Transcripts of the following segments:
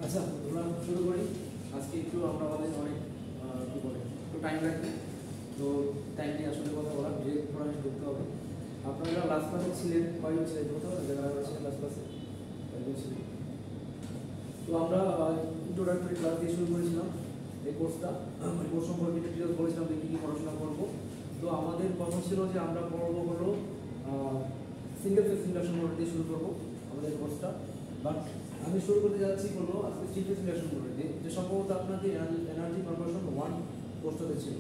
আচ্ছা, আমরা শুরু করি। আজকে একটু আমরা আমাদের অনেক কী বলে একটু টাইম লাগবে, তো টাইম নিয়ে আসলে কথা বলা ডিরেক্ট পড়াশোনা করতে হবে। আপনারা লাস্ট ক্লাসে ছিলেন কয়েকজন ছিলেন বলতে হবে, যারা ছিলেন লাস্ট ক্লাসে কয়েকজন ছিলেন। তো আমরা ইন্ট্রোডাক্টরি ক্লাস দিয়ে শুরু করেছিলাম এই কোর্সটা, মানে কোর্স সম্পর্কে ডিটেলস বলেছিলাম যে কী কী পড়াশোনা করবো। তো আমাদের কথা ছিল যে আমরা পড়বো হলো সিঙ্গেল ফেজ ইন্ডাকশন মোটর দিয়ে শুরু করবো আমাদের কোর্সটা। বাট আমি শুরু করতে যাচ্ছি হলো আজকে থ্রি ফেজ ইন্ডাকশন মোটর দিয়ে, যে সম্ভবত আপনাদের এনার্জি কনভার্সন 1 কোর্সটাতে ছিল।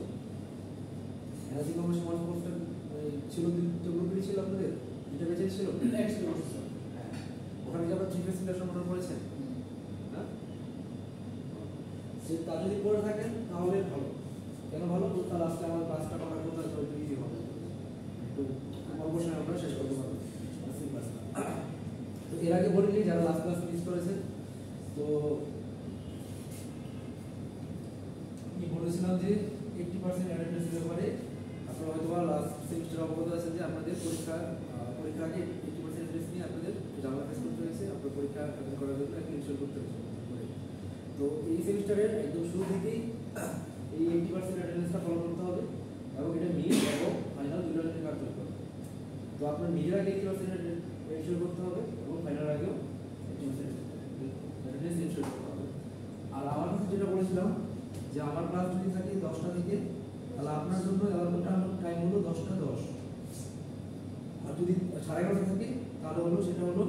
এনার্জি কনভার্সন 1 কোর্সটা ছিল, দুটো গ্রুপই ছিল আপনাদের, দুটো বেঁচে ছিল। হ্যাঁ, ওখানে কি আপনার থ্রি ফেজ ইন্ডাকশন মোটর পড়েছেন? হ্যাঁ, তা যদি পড়ে থাকেন তাহলে ভালো। কেন ভালো? তাহলে আজকে আমার ক্লাসটা করার কথা একটু ইজি হবে, একটু অবশ্যই আমরা শেষ করতে পারবো ক্লাসটা। তো এর আগে বলিনি যারা লাস্ট ক্লাস মিস করেছেন, তো আমি বলেছিলাম যে 80% অ্যাটেন্ডেন্সের ব্যাপারে আপনারা হয়তো লাস্ট সেমিস্টার অবগত আছেন যে আপনাদের পরীক্ষার আগে 80% অ্যাটেন্ডেন্স নিয়ে আপনাদের জামা ফেস করতে হয়েছে, আপনার পরীক্ষা অ্যাটেন্ড করার জন্য একটা ইনস্টল করতে হয়েছে। তো এই সেমিস্টারের একদম শুরু থেকেই এই 80% অ্যাটেন্ডেন্সটা ফলো করতে হবে, এবং এটা মিড এবং ফাইনাল দুটো কার্যকর করবে। তো আপনার মিডের আগে 80% এনশিওর করতে হবে এবং ফাইনাল আগেও 80% অ্যাটেন্ডেন্স এনশিওর করতে হবে। আর আমার কাছে যেটা বলেছিলাম যে আমার ক্লাস যদি থাকে 10টা থেকে, তাহলে আপনার জন্য অ্যালাউড টাইম হলো 10টা 10। আর যদি 11:30 থাকে তাহলে হলো সেটা হলো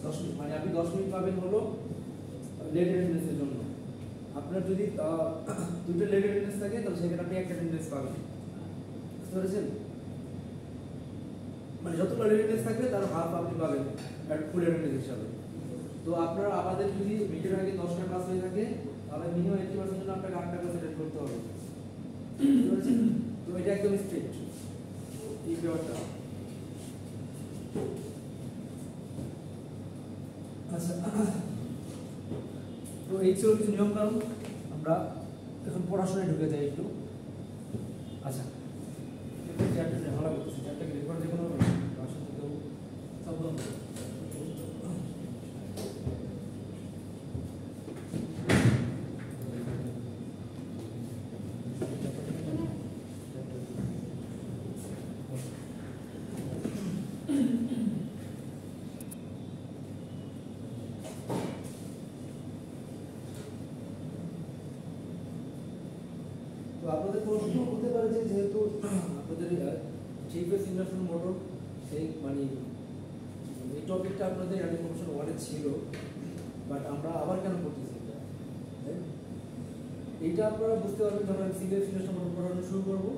10 মিনিট, মানে আপনি 10 মিনিট পাবেন হলো লেট অ্যাটেন্ডেন্সের জন্য। আপনার যদি দুটো লেট অ্যাটেন্ডেন্স থাকে তাহলে সেখানে আপনি একটা অ্যাটেন্ডেন্স পাবেন, বুঝতে পেরেছেন? মানে যতগুলো লেট অ্যাটেন্ডেন্স থাকবে তার হাফ আপনি পাবেন ফুল অ্যাটেন্ডেন্স হিসাবে। তো আপনারা আমাদের যদি মিডের আগে 10টা ক্লাস হয়ে থাকে তাহলে মিনিমাম 80% জন্য আপনাকে 8টা ক্লাস অ্যাটেন্ড করতে হবে, বুঝতে পেরেছেন? তো এটা একদম স্ট্রিক্ট এই ব্যাপারটা। আচ্ছা, তো এই ছিল কিছু নিয়ম কানুন। আমরা এখন পড়াশোনায় ঢুকে যাই একটু। আচ্ছা, চ্যাপ্টার ঝামেলা করতেছি, চ্যাপ্টারকে রেকর্ড যে কোনো পড়াশোনা করতে হবে সাবধান। আপনাদের প্রশ্ন হতে পারে যে যেহেতু আপনাদের থ্রি ফেজ ইন্ডাকশন মোটর সেই মানে এই টপিকটা আপনাদের এনার্জি কনভার্সন 1-এ ছিল, বাট আমরা আবার কেন করতেছি এটা? এইটা আপনারা বুঝতে পারবেন যখন আমি সিঙ্গেল ফেজ ইন্ডাকশন মোটর পড়ানো শুরু করবো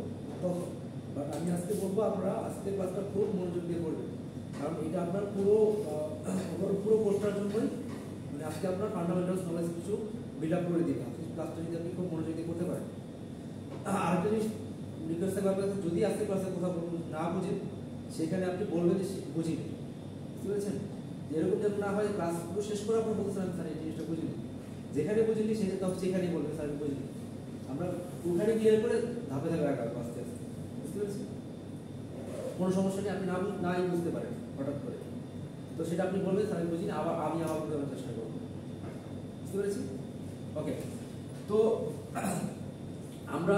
তখন। বাট আমি আজকে বলবো আপনারা আজকের ক্লাসটা খুব মনোযোগ দিয়ে পড়বেন, কারণ এটা আপনার পুরো কোর্সটার জন্যই, মানে আজকে আপনার ফান্ডামেন্টালস নলেজ কিছু বিল্ড আপ করে দিবে ক্লাসটা যদি আপনি খুব মনোযোগ দিয়ে করতে পারেন। আরেকটা জিনিস রিকোয়েস্ট থাকবে আপনার কাছে, যদি আজকে ক্লাসে কোথাও না বুঝেন সেখানে আপনি বলবেন যে বুঝিনি, বুঝতে পেরেছেন? যেরকম যেন না হয় ক্লাস পুরো শেষ করে আপনার বলতে স্যার এই জিনিসটা বুঝিনি, যেখানে বুঝিনি সেখানেই বলবেন স্যার আমি বুঝিনি। আমরা ওখানে ক্লিয়ার করে ধাপে ধাপে আগাবো আস্তে আস্তে, বুঝতে পেরেছেন? কোনো সমস্যা নেই, আপনি নাই বুঝতে পারেন হঠাৎ করে, তো সেটা আপনি বলবেন স্যার আমি বুঝিনি, আমি আবার বোঝানোর চেষ্টা করবো, বুঝতে পেরেছি? ওকে, তো আমরা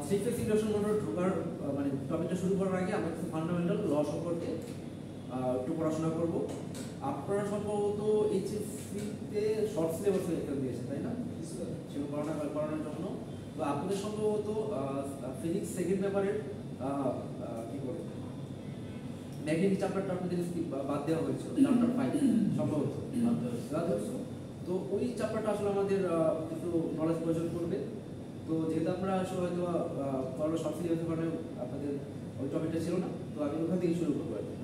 থ্রি ফেজ ইন্ডাকশন মোটর ঢোকার মানে টপিকটা শুরু করার আগে আমরা কিছু ফান্ডামেন্টাল ল সম্পর্কে একটু পড়াশোনা করব। আপনারা সম্ভবত এইচএসসিতে শর্ট সিলেবাস এক্সাম দিয়েছেন, তাই না? সেগুলো করানোর জন্য তো আপনাদের সম্ভবত ফিজিক্স সেকেন্ড পেপারের কি বলে ম্যাগনেটিক চ্যাপ্টারটা আপনাদের বাদ দেওয়া হয়েছিল, চ্যাপ্টার 5 সম্ভবত বাদ হয়েছিল। তো ওই চ্যাপ্টারটা আসলে আমাদের কিছু নলেজ প্রয়োজন করবে। তো যেহেতু আমরা আসলে হয়তো করোনা শর্ট সিলেবাসের কারণে আপনাদের ওই টপিকটা ছিল না, তো আমি ওখান থেকে শুরু করবো আর কি।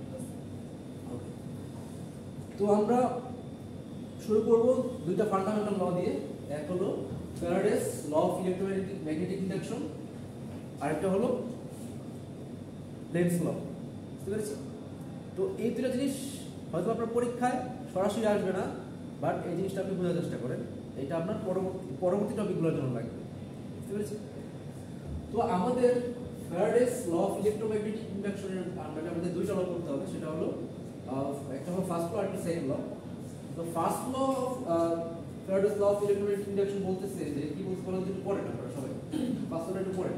তো আমরা শুরু করব দুইটা ফান্ডামেন্টাল ল দিয়ে। এক হলো Faraday's law of electromagnetic induction, আরেকটা হলো লেন্স ল, বুঝতে পেরেছি? তো এই দুটো জিনিস হয়তো আপনার পরীক্ষায় সরাসরি আসবে না, বাট এই জিনিসটা আপনি বোঝার চেষ্টা করেন, এটা আপনার পরবর্তী টপিকগুলোর জন্য লাগবে, বুঝতে পেরেছি? তো আমাদের ফ্যারাডেস ল অফ ইলেকট্রোম্যাগনেটিক ইন্ডাকশনের আন্ডারে আমাদের দুইটা ল করতে হবে, সেটা হলো একটা হলো ফার্স্ট ল আর একটা সেকেন্ড ল। তো first law of Faraday's law of electromagnetic induction বলতেছে যে কি বলতে বলেন একটু পড়েন আপনারা সবাই ফার্স্ট লটা একটু পড়েন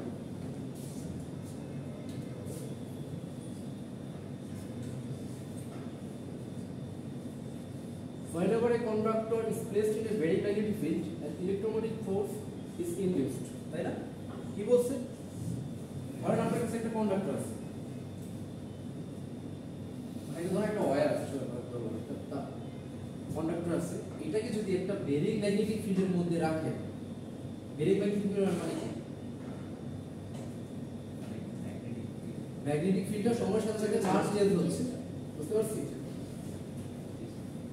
whenever a conductor is placed in a very magnetic field an electromagnetic force is induced তাই না কি বলছে ধরেন আপনার কাছে একটা কন্ডাক্টর আছে মানে ধরেন একটা ওয়্যার আছে কন্ডাক্টর আছে এটাকে যদি একটা ভেরি ম্যাগনেটিক ফিল্ডের মধ্যে রাখেন ভেরি ম্যাগনেটিক ফিল্ড মানে কি ম্যাগনেটিক ফিল্ডটা সময়ের সাথে সাথে চার্জ চেঞ্জ হচ্ছে বুঝতে পারছি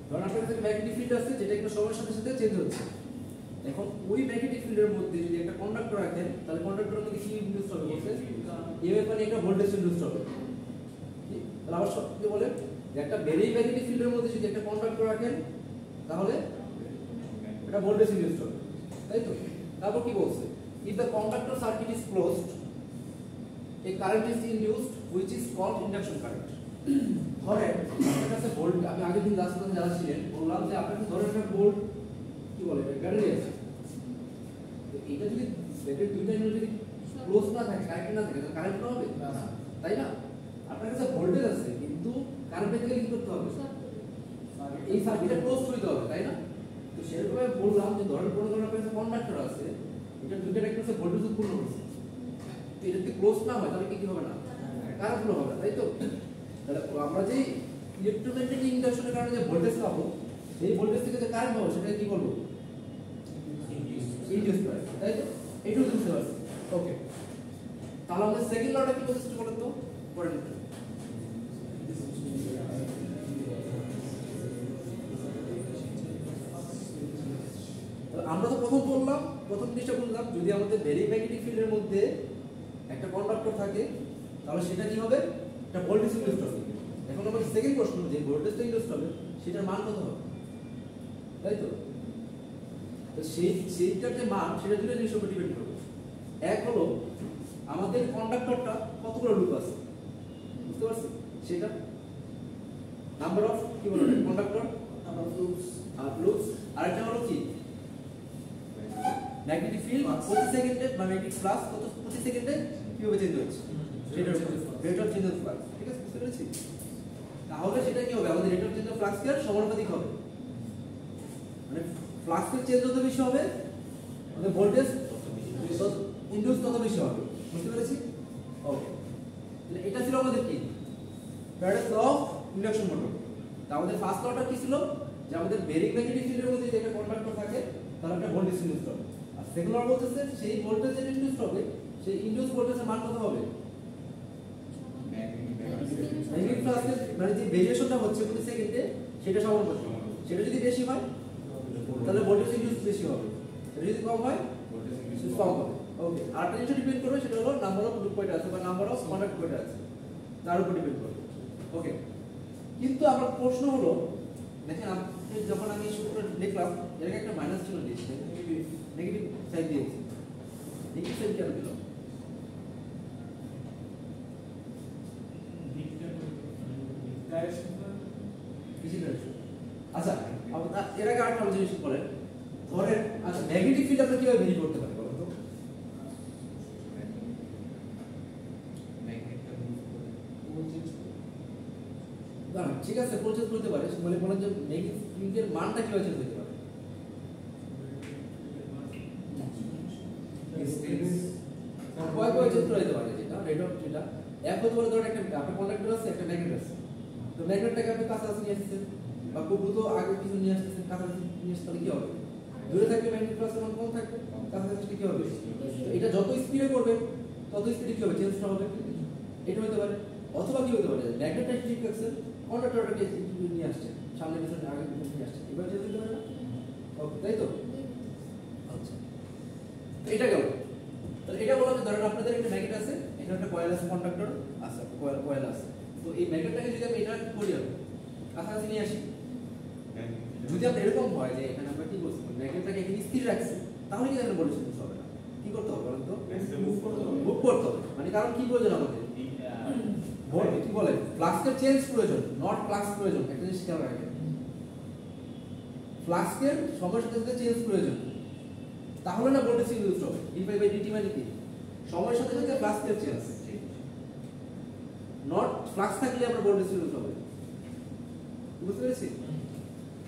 ধরুন আপনার কাছে ম্যাগনেটিক ফিল্ড আছে যেটা একটু সময়ের সাথে সাথে চেঞ্জ হচ্ছে এখন ওই ম্যাগনেটিক ফিল্ডের মধ্যে যদি একটা কন্ডাক্টর রাখেন তাহলে কন্ডাক্টরের মধ্যে কি ইনডিউস হবে বলতে ইএমএফ মানে একটা ভোল্টেজ ইনডিউস হবে তাহলে আবার সত্যি বলেন যে একটা ভেরি ম্যাগনেটিক ফিল্ডের মধ্যে যদি একটা কন্ডাক্টর রাখেন তাহলে এটা ভোল্টেজ ইনডিউস হবে তাই তো তারপর কি বলছে if the conductor circuit is closed a current is induced which is called induction current ধরেন আপনার কাছে ভোল্ট আমি আগের দিন ক্লাসে যারা ছিলেন বললাম যে আপনার কাছে ধরেন একটা ভোল্ট কি বলে ব্যাটারি আছে তো এটা যদি ব্যাটারি দুইটা ইউনিট যদি ক্লোজ না থাকে কারেন্ট না থাকে তাহলে কারেন্ট হবে না তাই না আপনার কাছে ভোল্টেজ আছে কিন্তু কারেন্ট পেতে গেলে কি করতে হবে এই সার্কিটটা ক্লোজ করে দিতে হবে তাই না তো সেরকম আমি বললাম যে ধরেন কোনো ধরনের আপনার কাছে কন্ডাক্টর আছে এটা দুইটা একটা ভোল্টেজ উৎপন্ন করছে তো এটা যদি ক্লোজ না হয় তাহলে কি হবে না কারেন্ট ফ্লো হবে তাই তো তাহলে আমরা যে ইলেকট্রোম্যাগনেটিক ইন্ডাকশনের কারণে যে ভোল্টেজ পাবো সেই ভোল্টেজ থেকে যে কারেন্ট পাবো সেটা কি বলবো ইনডিউস করে তাই তো এইটুকু বুঝতে পারছি ওকে তাহলে আমাদের সেকেন্ড লটা কি বলতে বলেন তো পড়েন একটু আমরা তো প্রথম বললাম প্রথম জিনিসটা বললাম যদি আমাদের ভেরি ম্যাগনেটিক ফিল্ডের মধ্যে একটা কন্ডাক্টর থাকে তাহলে সেটা কি হবে একটা ভোল্টেজ ইনডিউস হবে এখন আমাদের সেকেন্ড প্রশ্ন যে ভোল্টেজটা ইনডিউস হবে সেটার মান কত হবে তাই তো সেইটার যে মান সেটা দুটো জিনিসের উপর ডিপেন্ড করবে এক হলো আমাদের কন্ডাক্টরটা কতগুলো লুপ আছে বুঝতে পারছেন সেটা নাম্বার অফ কি বলে কন্ডাক্টর নাম্বার অফ লুপস আরেকটা হলো কি ম্যাগনেটিক ফিল্ড প্রতি সেকেন্ডে বা ম্যাগনেটিক ফ্লাক্স প্রতি সেকেন্ডে কিভাবে চেঞ্জ হচ্ছে সেটার উপর rate of change of flux ঠিক আছে বুঝতে পেরেছি তাহলে সেটা কি হবে আমাদের rate of change of flux এর সমানুপাতিক হবে মানে ফ্লাক্স এর চেঞ্জ যত বেশি হবে আমাদের ভোল্টেজ ইনডিউস তত বেশি হবে বুঝতে পেরেছি ওকে তাহলে এটা ছিল আমাদের কি Faraday's law of induction motor তা আমাদের ফার্স্ট লটা কি ছিল যে আমাদের ভেরি ম্যাগনেটিক ফিল্ডের মধ্যে যে একটা কন্ডাক্টর থাকে তাহলে একটা ভোল্টেজ ইনডিউস হবে আর সেকেন্ড ল বলতেছে সেই ভোল্টেজ যেটা ইনডিউস হবে সেই ইনডিউস ভোল্টেজের মান কত হবে ম্যাগনেটিক ফ্লাক্সের মানে যে ভেরিয়েশনটা হচ্ছে প্রতি সেকেন্ডে সেটা সমানুপাতিক সেটা যদি বেশি হয় তাহলে ভোল্টেজ ইনডিউস বেশি হবে সেটা যদি কম হয় ভোল্টেজ ইনডিউস কম হবে ওকে আরেকটা জিনিস ডিপেন্ড করবে সেটা হলো নাম্বার অফ লুপ কয়টা আছে বা নাম্বার অফ কন্ডাক্ট কয়টা আছে তার উপর ডিপেন্ড করবে ওকে কিন্তু আমার প্রশ্ন হলো দেখেন আপনি যখন আমি সূত্র লিখলাম এর একটা মাইনাস ছিল দিয়েছি নেগেটিভ সাইড দিয়েছি নেগেটিভ সাইড কেন দিলাম আচ্ছা এর আগে আরেকটা জিনিস বলেন ধরেন আচ্ছা নেগেটিভ ফিল্ড আমরা কিভাবে ভেরি করতে পারি বলুন তো ঠিক আছে প্রচেঞ্জ করতে পারে বলে বলেন যে নেগেটিভ ফিল্ডের মানটা কিভাবে চেঞ্জ হতে পারে কয় চেঞ্জ করা যেতে পারে যেটা রেট অফ যেটা এক হতে পারে ধরেন একটা আপনার কন্ডাক্টর আছে একটা ম্যাগনেট আছে তো ম্যাগনেটটাকে আপনি কাছাকাছি নিয়ে আসছেন বা খুব দ্রুত আগে কিছু নিয়ে আসতেছেন কাছাকাছি নিয়ে আসতে তাহলে কি হবে দূরে থাকলে ম্যাগনেট ফ্লাক্সের মান কম থাকবে কাছাকাছি কি হবে এটা যত স্পিডে করবে তত স্পিডে কি হবে চেঞ্জটা হবে এটা হতে পারে অথবা কি হতে পারে ম্যাগনেটটা ঠিক আছে কন্ডাক্টরটাকে নিয়ে আসছে সামনে পিছনে আগে পিছনে নিয়ে আসছে এবার চেঞ্জ হতে পারে না ওকে তাই তো আচ্ছা তো এটা গেল তাহলে এটা বলা যে ধরেন আপনাদের একটা ম্যাগনেট আছে এখানে একটা কয়েল আছে কন্ডাক্টর আছে কয়েল আছে তো এই ম্যাগনেটটাকে যদি আমি এটা করি কাছাকাছি নিয়ে আসি যদি আপনার এরকম হয় যে এখানে আমরা কি করছি ম্যাগনেটটাকে এখানে স্থির রাখছি তাহলে কি এখানে ভোল্টেজ ইনডিউস হবে না কি করতে হবে বলেন তো মুভ করতে হবে মানে কারণ কি প্রয়োজন আমাদের ভোল্ট কি বলে ফ্লাক্সের চেঞ্জ প্রয়োজন নট ফ্লাক্স প্রয়োজন একটা জিনিস খেয়াল রাখবেন ফ্লাক্সকে সময়ের সাথে সাথে চেঞ্জ প্রয়োজন, তাহলে না ভোল্টেজ ইউজ হবে। dϕ/dt মানে কি? সময়ের সাথে সাথে ফ্লাক্সের চেঞ্জ, নট ফ্লাক্স থাকলে আমরা ভোল্টেজ ইউজ হবে। বুঝতে পেরেছি?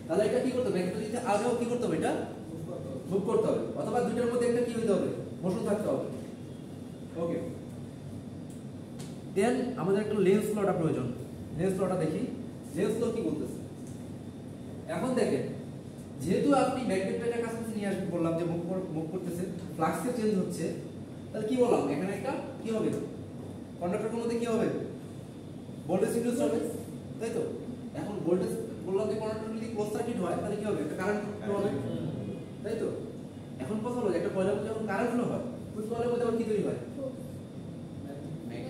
তাহলে এটা কি করতে হবে? একটা যদি আগেও কি করতে হবে, এটা মুভ করতে হবে, অথবা দুইটার মধ্যে একটা কি হতে হবে, মোশন থাকতে হবে। ওকে, দেন আমাদের একটা লেন্স লটা প্রয়োজন। লেন্স লটা দেখি, লেন্স ল কি বলতেছে। এখন দেখেন, যেহেতু আপনি ম্যাগনেটটাকে কাছাকাছি নিয়ে আসবেন, বললাম যে মুভ করতেছে, ফ্লাক্সে চেঞ্জ হচ্ছে, তাহলে কি বললাম এখানে একটা কি হবে, কন্ডাক্টরের মধ্যে কি হবে, ভোল্টেজ ইনডিউস হবে, তাই তো? এখন ভোল্টেজ বললাম যে কন্ডাক্টর যদি ক্লোজ সার্কিট হয় তাহলে কি হবে, একটা কারেন্ট ফ্লো হবে, তাই তো? এখন কথা হলো একটা কয়েলের মধ্যে যখন কারেন্ট ফ্লো হয়, ওই কয়েলের মধ্যে আবার কি তৈরি হয়,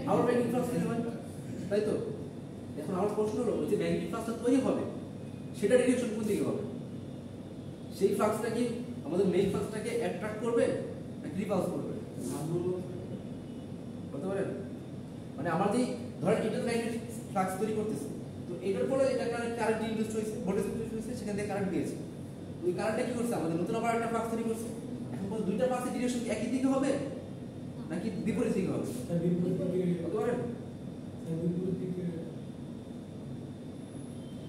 আবার ম্যাগনেটিক ফ্লাক্স তৈরি হয়, তাই তো? এখন আমার প্রশ্ন হলো যে ম্যাগনেটিক ফ্লাক্সটা তৈরি হবে, সেটা ডিরেকশন কোন দিকে হবে? সেই ফ্লাক্সটা কি আমাদের মেইন ফ্লাক্সটাকে অ্যাট্রাক্ট করবে নাকি রিপালস করবে? বলতে পারেন? মানে আমার যে ধরেন এটা ম্যাগনেটিক ফ্লাক্স তৈরি করতেছে, তো এটার ফলে এটা কারেন্ট ইনডিউস হয়েছে, ভোল্টেজ ইনডিউস হয়েছে, সেখান থেকে কারেন্ট দিয়েছে। ওই কারেন্টটা কি করছে, আমাদের নতুন আবার একটা ফ্লাক্স তৈরি করছে। এখন বল দুইটা ফ্লাক্সের ডিরেকশন একই দিকে হবে নাকি বিপরীত দিকে হবে? বিপরীত দিকে। বলতে পারেন? বিপরীত দিকে।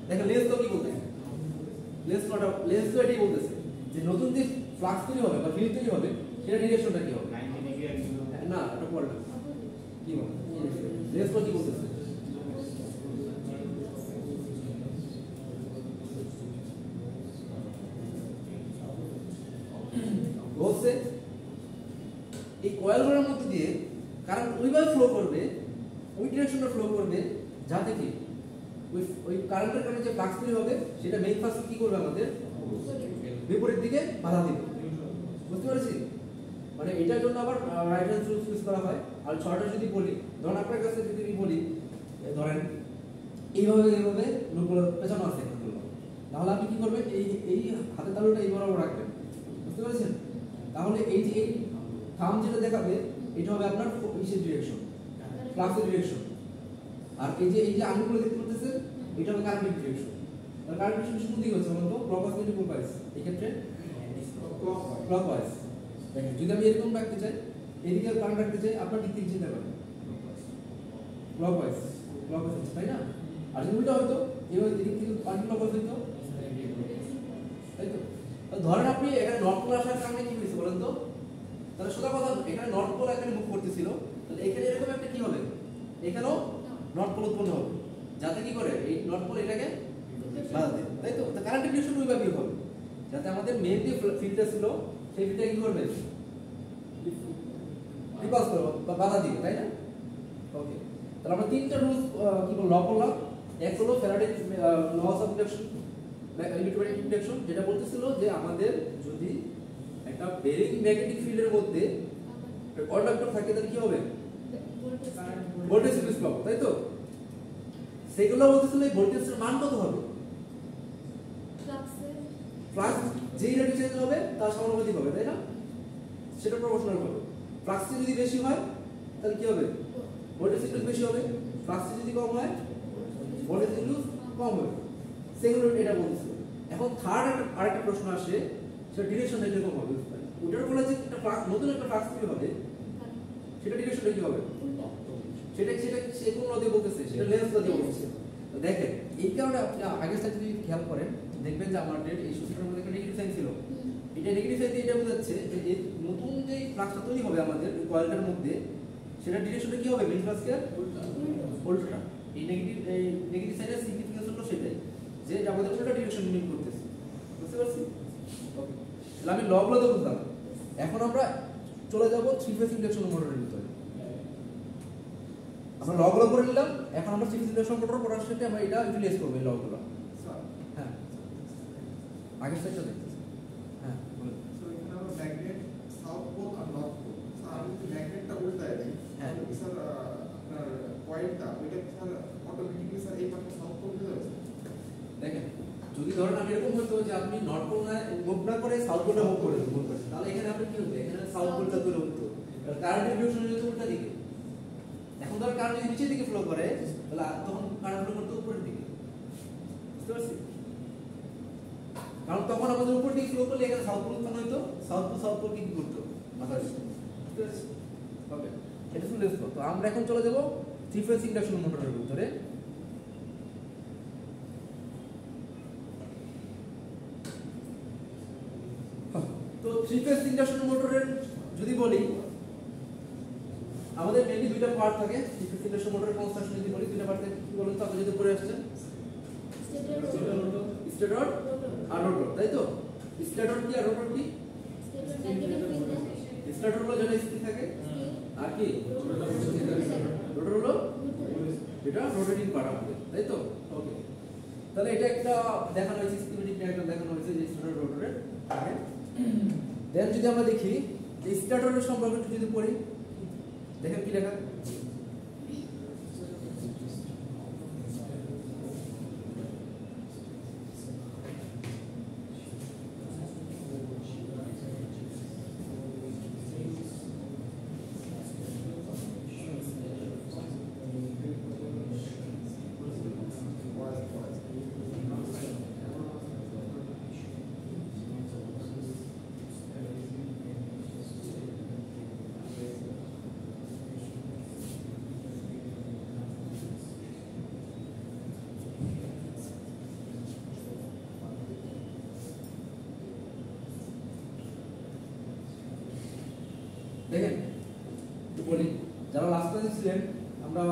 দেখেন লেন্স তো কি বলতেছে, লেন্স তো এটাই বলতেছে যে নতুন যে ফ্লাক্স তৈরি হবে বা ফিল্ড তৈরি হবে, সেটা ডিরেকশনটা কি হবে? না, এটা পরে না, কি বল লেন্স তো কি বলতেছে, বলছে এই কয়েলগুলোর মধ্যে দিয়ে কারেন্ট ওইভাবে ফ্লো করবে, ওই ডিরেকশনে ফ্লো করবে যাতে কি ওই কারেন্টের কারণে যে ফ্লাক্স তৈরি হবে সেটা মেইন ফ্লাক্স কি করবে, আমাদের বিপরীত দিকে বাধা দিবে। বুঝতে পেরেছি? মানে এটার জন্য আবার রাইট হ্যান্ড রুল ইউজ করা হয়। আর শর্টে যদি বলি, ধরুন আপনার কাছে যদি বলি ধরেন এইভাবে লুপগুলো পেছানো আছে, তাহলে আপনি কি করবেন, এই হাতের তালুটা এই বরাবর রাখবেন। বুঝতে পেরেছেন? তাহলে এই যে এই থাম যেটা দেখাবে এটা হবে আপনার ইসের ডিরেকশন, ফ্লাক্সের ডিরেকশন। আর এই যে আঙুলগুলো দেখতে পাচ্ছেন এটা হবে কারেন্টের ডিরেকশন। আর কারেন্টের ডিরেকশন কোন দিকে হচ্ছে বলতো, ক্লকওয়াইজ নাকি ক্লকওয়াইজ? এই ক্ষেত্রে ক্লকওয়াইজ। দেখেন যদি আমি এরকম রাখতে চাই, এদিকে কারেন্ট রাখতে চাই, আপনার দিক থেকে চিন্তা করেন, ক্লকওয়াইজ হচ্ছে, তাই না? আর যদি উল্টা হয়তো এইভাবে এদিক থেকে কারেন্ট ক্লকওয়াইজ হইতো, তাই তো? ধরেন আপনি এখানে নর্থ পোল আসার কারণে কি হয়েছে বলেন তো, তাহলে সোজা কথা এখানে নর্থ পোল এখানে মুভ করতেছিল, তাহলে এখানে এরকম একটা কি হবে, এখানেও নর্থ পোল উৎপন্ন হবে, যাতে কি করে এই নর্থ পোল এটাকে বাধা দেয়, তাই তো? কারেন্টের ডিরেকশন ওইভাবেই হবে, যাতে আমাদের মেইন যে ফিল্ডটা ছিল সেই ফিল্ডটা কি করবে, রিপালস করবে বা বাধা দিবে, তাই না? ওকে, তাহলে আমরা তিনটা রুলস কি বল ল করলাম। এক হলো ফ্যারাডের laws of induction, electromagnetic induction, যেটা বলতেছিল যে আমাদের যদি একটা বেরিং ম্যাগনেটিক ফিল্ডের মধ্যে কন্ডাক্টর থাকে তাহলে কি হবে, ভোল্টেজ ইনডিউস পাবো, তাই তো? সেগুলো বলতেছিল এই ভোল্টেজের মান কত হবে, ফ্লাক্স যেই রেটে চেঞ্জ হবে তার সমানুপাতিক হবে, তাই না? সেটা প্রপোর্শনাল হবে। ফ্লাক্স যদি বেশি হয় তাহলে কি হবে, ভোল্টেজ ইনডিউস বেশি হবে, ফ্লাক্স যদি কম হয় ভোল্টেজ ইনডিউস কম হবে। সেগুলো এটা বলতেছিল। এখন থার্ড আরেকটা প্রশ্ন আসে, সেটা ডিরেকশনটা কিরকম হবে, ওটার ফলে যে একটা ফ্লাক্স নতুন একটা ফ্লাক্স তৈরি হবে সেটা ডিরেকশনটা কি হবে, সেটা সে কোন ল দিয়ে বলতেছে, সেটা লেন্স ল দিয়ে বলতেছে। তো দেখেন এই কারণে আপনি আগের সাইড যদি খেয়াল করেন দেখবেন যে আমাদের এই সূত্রটার মধ্যে একটা নেগেটিভ সাইন ছিল, এটা নেগেটিভ সাইন দিয়ে এটা বোঝাচ্ছে যে এই নতুন যে ফ্লাক্সটা তৈরি হবে আমাদের কয়েলটার মধ্যে সেটা ডিরেকশনটা কি হবে, মেইন ফ্লাক্সের উল্টোটা। এই নেগেটিভ সাইনের সিগনিফিকেন্স হলো সেটাই যে আমাদের উল্টা ডিরেকশন নিয়ে করতেছে। বুঝতে পারছি? ওকে, তাহলে আমি লগুলো তো বুঝলাম। এখন আমরা চলে যাব থ্রি ফেজ ইন্ডাকশন মোটরের ভিতরে। আমরা লগুলো করে নিলাম, এখন আমরা থ্রি ফেজ ইন্ডাকশন মোটর পড়ার সাথে আমরা এটা ইউটিলাইজ করব এই লগুলো। হ্যাঁ, আগের সাইডটা দেখতেছি। হ্যাঁ বলুন। সো এখানে আমরা ম্যাগনেট সাউথ পোল আর নর্থ পোল, স্যার আমি যদি ম্যাগনেটটা উল্টায় দিই তাহলে কি স্যার আপনার পয়েন্টটা ওইটা স্যার অটোমেটিক্যালি স্যার এই পাশে সাউথ পোল হয়ে যাবে? দেখেন যদি ধরেন আমি এরকম হতো যে আপনি নর্থ পোল মুভ না করে সাউথ পোলটা মুভ করে তাহলে এখানে আপনি কি হবে, এখানে সাউথ পোলটা তৈরি হতো, কারেন্টের ডিরেকশন হতো উল্টা দিকে। এখন ধর কারেন্ট যদি নিচের দিকে ফ্লো করে তাহলে তখন কারেন্ট ফ্লো করতে উপরের দিকে। বুঝতে পারছি? কারণ তখন আমাদের উপর দিকে ফ্লো করলে এখানে সাউথ পোল উৎপন্ন হইতো, সাউথ পোল কি করতো মাথায় ওকে, এটা ফুল এক্সপ্লো। তো আমরা এখন চলে যাব থ্রি ফেজ ইন্ডাকশন মোটরের ভিতরে। তো থ্রি ফেজ ইন্ডাকশন মোটরের যদি বলি আমাদের মেইনলি দুইটা পার্ট থাকে। থ্রি ফেজ ইন্ডাকশন মোটরের কনস্ট্রাকশন যদি বলি দুইটা পার্ট থাকে, কি বলুন তো আপনি যদি পড়ে আসছেন? স্টেটর আর রোটর, তাই তো? স্টেটর কি আর রোটর কি? স্টেটর হলো যেটা স্থির থাকে, আর কি রোটর হলো এটা রোটেটিং পার্ট আমাদের, তাই তো? ওকে, তাহলে এটা একটা দেখানো হয়েছে, স্কিমেটিক ডায়াগ্রাম দেখানো হয়েছে যে স্টেটর রোটরের। দেন যদি আমরা দেখি যে স্টেটরের সম্পর্কে একটু যদি পড়ি, দেখেন কি লেখা? দেখেন একটু বলি, যারা লাস্ট ক্লাসে ছিলেন আমরা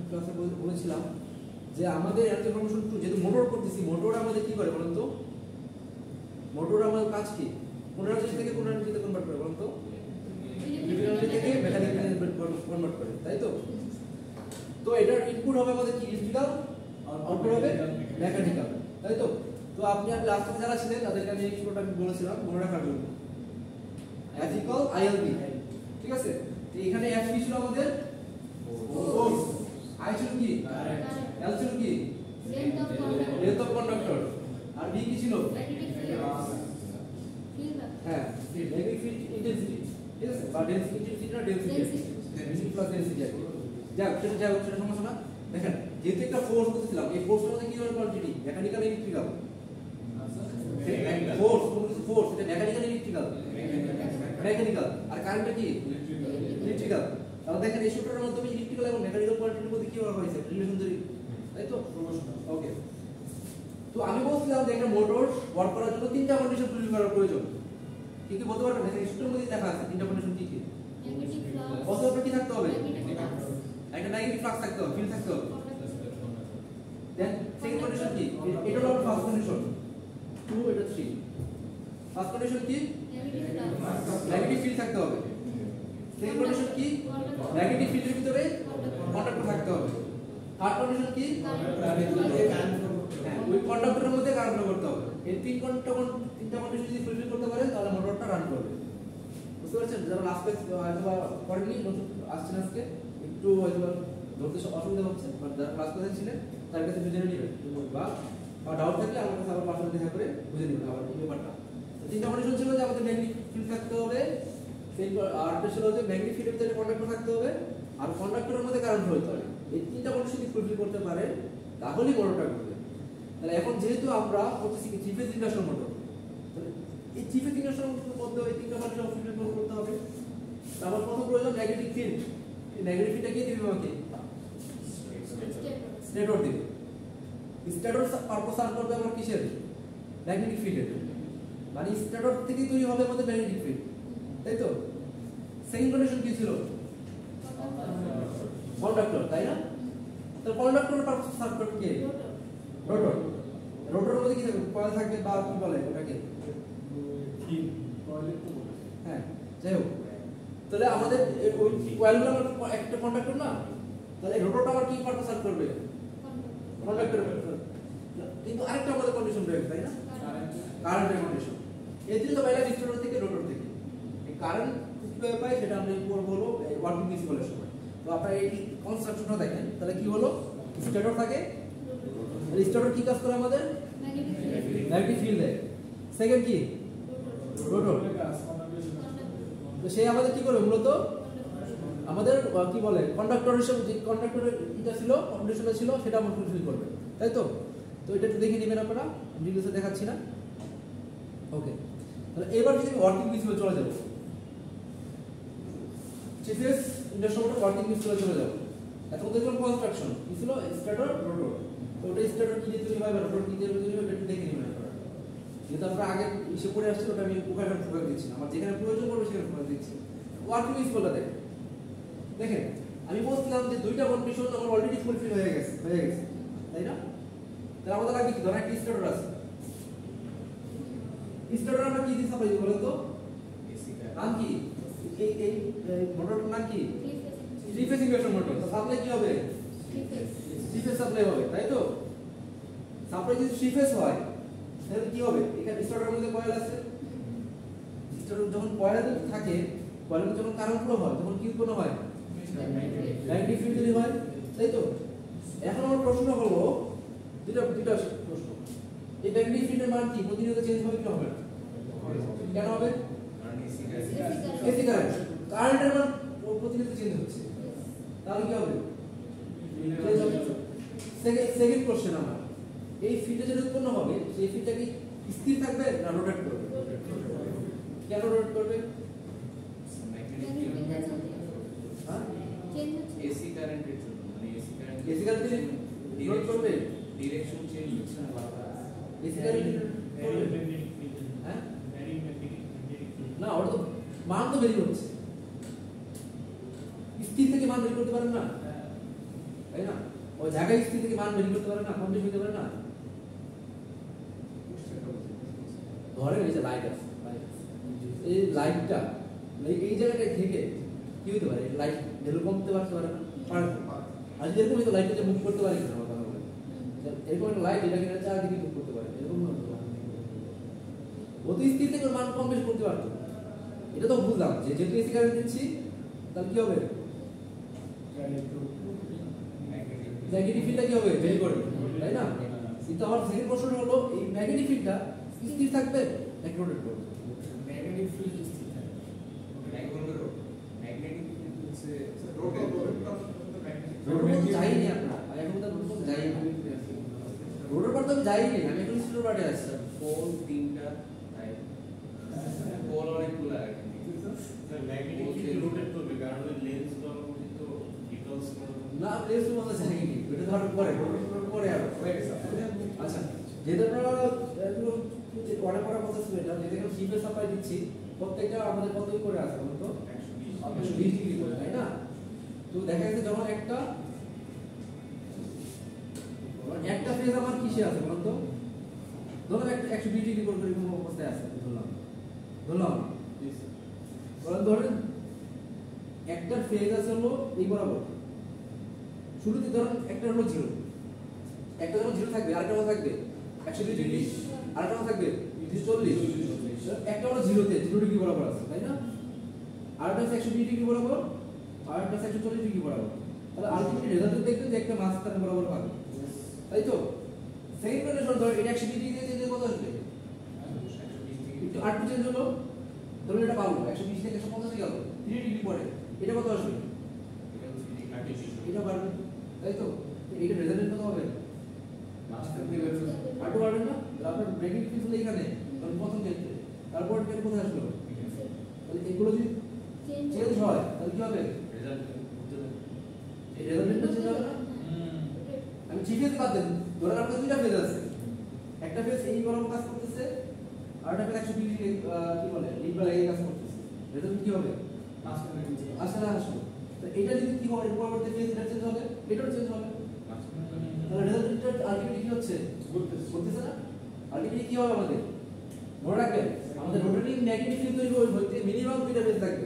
ক্লাসে বলেছিলাম যে আমাদের ইনফরমেশন যেহেতু মোটর করতেছি, মোটর আমাদের কি করে বলেন তো? মোটর আমাদের কাজ কি? কোন এনার্জি থেকে কোন এনার্জিতে কনভার্ট করে বলেন তো? ইলেকট্রিক থেকে মেকানিক্যাল এনার্জি কনভার্ট করে, তাই তো? তো এটার ইনপুট হবে আমাদের কি? ইলেকট্রিক্যাল, আউটপুট হবে মেকানিক্যাল, তাই তো? তো আপনি লাস্ট ক্লাসে যারা ছিলেন তাদেরকে আমি এই সূত্রটা বলেছিলাম মনে রাখার জন্য, F equal ILB, ঠিক আছে? তো এখানে F কি ছিল আমাদের? ফোর্স। I ছিল কি? L ছিল কি? Length of conductor. আর B কি ছিল? হ্যাঁ, ম্যাগনেটিক ফিল্ড ইন্টেন্সিটি, ঠিক আছে? বা ডেনসিটি না ডেনসিটি প্লাস ডেনসিটি। যাক সেটা সমস্যা না। দেখেন যেহেতু একটা ফোর্স করতেছিলাম, এই ফোর্সটার মধ্যে কি ধরনের quantity? Mechanical electrical? Force, force এটা মেকানিক্যাল ইলেকট্রিক্যাল? মেকানিক্যাল। আর কারেন্টটা কি? ইলেকট্রিক্যাল। তাহলে দেখেন এই সূত্রের মাধ্যমে ইলেকট্রিক্যাল এবং মেকানিক্যাল কোয়ান্টিটির মধ্যে কি বলা হয়েছে? রিলেশন তৈরি, তাই তো? ওকে, তো আমি বলছিলাম যে একটা মোটর ওয়ার্ক করার জন্য তিনটা কন্ডিশন ফুলফিল করার প্রয়োজন। কি কি বলতে পারবেন? এই সূত্রের মধ্যে দেখা আছে তিনটা কন্ডিশন কি কি? প্রথমে কি থাকতে হবে? একটা নেগেটিভ ফ্লাক্স থাকতে হবে, ফিল্ড থাকতে হবে। দেন সেকেন্ড কন্ডিশন কি? এটা হলো ফার্স্ট কন্ডিশন, 2 এটা 3। ফার্স্ট কন্ডিশন কি? নেগেটিভ ফিল্ড থাকতে হবে। সেকেন্ড কন্ডিশন কি? নেগেটিভ ফিল্ডের ভিতরে কন্ডাক্টর থাকতে হবে। থার্ড কন্ডিশন কি? হ্যাঁ, ওই কন্ডাক্টরের মধ্যে কারেন্ট ফ্লো করতে হবে। এই তিনটা কন্ডিশন যদি ফুলফিল করতে পারে তাহলে মোটরটা রান করবে। বুঝতে পারছেন? যারা লাস্ট পেজ হয়তো করেননি, নতুন আসছেন আজকে, একটু হয়তো ধরতে অসুবিধা হচ্ছে, বাট যারা ক্লাস করতে ছিলেন তার কাছে বুঝে নেবেন, বা ডাউট থাকলে আমার কাছে আবার পার্সোনালি দেখা করে বুঝে নেবেন আবার এই ব্যাপারটা। তিনটা কন্ডিশন ছিল যে আমাদের ম্যাগনেটিক ফিল্ড থাকতে হবে, সেই আরেকটা ছিল যে ম্যাগনেটিক ফিল্ডের ভিতরে কন্ডাক্টর থাকতে হবে, আর কন্ডাক্টরের মধ্যে কারেন্ট হতে হবে। এই তিনটা কন্ডিশন যদি ফুলফিল করতে পারে তাহলেই মোটরটা ঘুরবে। তাহলে এখন যেহেতু আমরা করতেছি কি থ্রি ফেজ ইন্ডাকশন মোটর, তাহলে এই থ্রি ফেজ ইন্ডাকশন মধ্যে ওই তিনটা কন্ডিশন ফুলফিল করতে হবে। তারপর প্রথম প্রয়োজন ম্যাগনেটিক ফিল্ড। এই ম্যাগনেটিক ফিল্ডটা কে দিবে আমাকে? স্টেটর দিবে। স্টেটর পারপাস সার্ভ করবে আমার কিসের? ম্যাগনেটিক ফিল্ডের। মানে স্টেটর থেকে তৈরি হবে আমাদের ম্যাগনেটিক ফিল্ড, তাই তো? সেকেন্ড কন্ডিশন কি ছিল? কন্ডাক্টর, তাই না? তো কন্ডাক্টরের পারপাস সার্ভ করবে কে? রোটর। রোটরের মধ্যে কি থাকবে? কয়েল থাকবে, বা কি বলে ওটাকে? হ্যাঁ, যাই হোক, তাহলে আমাদের ওই কয়েলগুলো আমার একটা কন্ডাক্টর না, তাহলে রোটরটা আমার কি পারপাস সার্ভ করবে? কন্ডাক্টর। কিন্তু আরেকটা আমাদের কন্ডিশন রয়েছে, তাই না? কারেন্টের কন্ডিশন। এই দুটো পাইলাম স্টেটর থেকে রোটর থেকে। এই কারেন্ট কিভাবে পাই সেটা আমরা পড়বো হলো ওয়ার্কিং প্রিন্সিপালের সময়। তো আপনারা এই কনস্ট্রাকশনটা দেখেন, তাহলে কি হলো? স্টেটর থাকে, স্টেটর কি কাজ করে আমাদের? ম্যাগনেটিক ফিল্ড দেয়। সেকেন্ড কি? রোটর। তো সে আমাদের কি করে? মূলত আমাদের কি বলে কন্ডাক্টর হিসেবে, যে কন্ডাক্টরের এটা ছিল, কন্ডিশনটা ছিল, সেটা আমরা ফুলফিল করবে, তাই তো? তো এটা একটু দেখে নেবেন আপনারা, ডিটেইলসে দেখাচ্ছি না। ওকে, তাহলে এবার যদি ওয়ার্কিং প্রিন্সিপাল চলে যাব, চিফেস ইন্ডাস্ট্রি মোটর ওয়ার্কিং প্রিন্সিপাল চলে যাব। এখন দেখলাম কনস্ট্রাকশন কি ছিল, স্টার্টার রোটর। তো ওটা স্টার্টার কি দিয়ে তৈরি হয়, রোটর কি দিয়ে তৈরি হয়, একটু দেখে নিবেন আপনারা। যেহেতু আমরা আগে ইসে পড়ে আসছি, ওটা আমি ওখানে ফোকাস দিচ্ছি, আমার যেখানে প্রয়োজন পড়বে সেখানে ফোকাস দিচ্ছি। ওয়ার্কিং প্রিন্সিপালটা দেখেন, দেখেন আমি বলছিলাম যে দুইটা কন্ডিশন আমার অলরেডি ফুলফিল হয়ে গেছে, তাই না? তাহলে আমাদের আগে কি ধরেন একটা স্টার্টার আছে, স্টার্টার আমরা কি দিয়ে সাপ্লাই দিব বলেন তো? নাম কি এই মোটরটার নাম কি? Three phase induction motor. তো সাপ্লাই কি হবে? থ্রি ফেজ সাপ্লাই হবে, তাই তো? সাপ্লাই যদি থ্রি ফেজ হয় তাহলে কি হবে? এখানে স্টার্টারের মধ্যে কয়েল আছে, স্টার্টার যখন কয়েল থাকে, কয়েলের যখন কারেন্ট ফ্লো হয় তখন কি উৎপন্ন হয়? ম্যাগনেটিক ফিল্ড তৈরি হয়, তাই তো? এখন আমার প্রশ্ন হলো দুটো প্রশ্ন, এই ম্যাগনেটিক ফিল্ডের মান কি প্রতিনিয়ত চেঞ্জ হবে কি হবে না? কেন হবে? এসি কারেন্ট, কারেন্টের মান প্রতিনিয়ত চেঞ্জ হচ্ছে, তাহলে কি হবে? সেকেন্ড কোশ্চেন আমার, এই ফিল্ডে যেটা উৎপন্ন হবে সেই ফিল্ডটা কি স্থির থাকবে না রোটেট করবে? কেন রোটেট করবে? এসি কারেন্টের জন্য, মানে এসি কারেন্ট রোটেট করবে, ডিরেকশন চেঞ্জ হচ্ছে না বারবার। এসি কারেন্ট হ্যাঁ না, ওটা তো মান তো বেরিয়ে হচ্ছে, স্থির থেকে মান বের করতে পারেন না, তাই না? ওই জায়গায় স্থির থেকে মান বের করতে পারেন না, কম বেশি হতে পারে না। ধরেন এই যে লাইট আছে, এই লাইটটা এই জায়গাটায় থেকে কি হতে পারে? লাইট ভ্যালু কমতে পারতে পারে না, পারে তো। আর যেরকম হয়তো লাইটটা মুভ করতে পারি না, আমার কথা বলে এরকম একটা লাইট এটা কিনা চারদিকে মুভ করতে পারে, এরকম অতি স্থির থেকে মান কম বেশি করতে পারতো। এটা তো বুঝলাম যে যেহেতু এসি কারেন্ট দিচ্ছি তাহলে কি হবে? ম্যাগনেটিক ফিল্ডটা কি হবে? ভেরি করবে, তাই না? কিন্তু আমার সেকেন্ড প্রশ্ন হলো এই ম্যাগনেটিক ফিল্ডটা স্থির থাকবে নাকি রোটেট করবে? ম্যাগনেটিক ফিল্ড স্থির থাকে। ম্যাগনেটিক ফিল্ড হচ্ছে রোটেট রোটের মধ্যে যাইনি আপনার, আমি এখন তো রোটের মধ্যে যাইনি, রোটের পর তো আমি যাইনি, আমি এখন স্টোর পার্টে আসছি। পোল তিনটা, তাই পোল অনেকগুলো আর কি। ম্যাগনেটিক ফিল্ড রোটেট করবে কারণ ওই লেন্স বরাবরই তো ডিটলস না প্লেসের মধ্যে যাইনি, এটা ধরার পরে পরে আর আচ্ছা, যেটা আপনারা অনেক পড়ার কথা ছিল, এটা যেটা এখন শিপে সাপ্লাই দিচ্ছি প্রত্যেকটা আমাদের কত করে আছে বলুন তো? 120 ডিগ্রি করে, তাই না? তো দেখা যাচ্ছে যখন একটা ফেজ আমার কিসে আছে বলুন তো? ধরুন একটা 120 ডিগ্রি করে এরকম অবস্থায় আছে, ধরলাম ধরেন একটা ফেজ আছে হলো এই বরাবর, শুরুতে ধরুন একটা হলো 0, একটা যখন 0 থাকবে আরেকটা থাকবে 120 ডিগ্রি, আরেকটা থাকবে 40, একটা হলো 0 ডিগ্রি বরাবর আছে, তাই না? আরেকটা 120 ডিগ্রি বরাবর, আরেকটা 140 ডিগ্রি বরাবর। তাহলে আলটিমেটলি রেজাল্ট দেখবেন যে একটা মাঝখানে বরাবর পাবে, তাই তো? সেকেন্ড কন্ডিশন ধর এটা 120 ডিগ্রি দিয়ে কত আসবে? একটু আট চেঞ্জ হলো, ধরুন এটা পাবো 120 থেকে 150 গেল 3 ডিগ্রি পরে, এটা কত আসবে? এটা বাড়বে, তাই তো? এটা রেজাল্ট কত হবে? আটু বাড়বে না? আপনার ম্যাগনেটিক ফিল্ড এখানে কারণ প্রথম ক্ষেত্রে, তারপর এটা কোথায় আসলো? তাহলে এগুলো যদি চেঞ্জ হয় তাহলে কি হবে? রেজাল্টটা চেঞ্জ হবে না? আমি থ্রি ফেজ বাদ দেন, ধরেন আপনার দুইটা ফেজ আছে, একটা ফেজ এই বরাবর কাজ করতেছে আর একটা ফেজ 120 ডিগ্রি কি বলে লিডবার এই কাজ করতেছে, রেজাল্ট কি হবে? আসলে আসলো। তো এটা যদি কি হয়, এর পরবর্তী ফেজ এটা চেঞ্জ হবে, এটাও চেঞ্জ হবে, তাহলে রেজাল্টটা আলটিমেটলি কি হচ্ছে? করতেছে না? আলটিমেটলি কি হবে আমাদের? মনে রাখবেন আমাদের রোটেটিং ম্যাগনেটিক ফিল্ড তৈরি হইতে মিনিমাম দুইটা ফেজ থাকবে,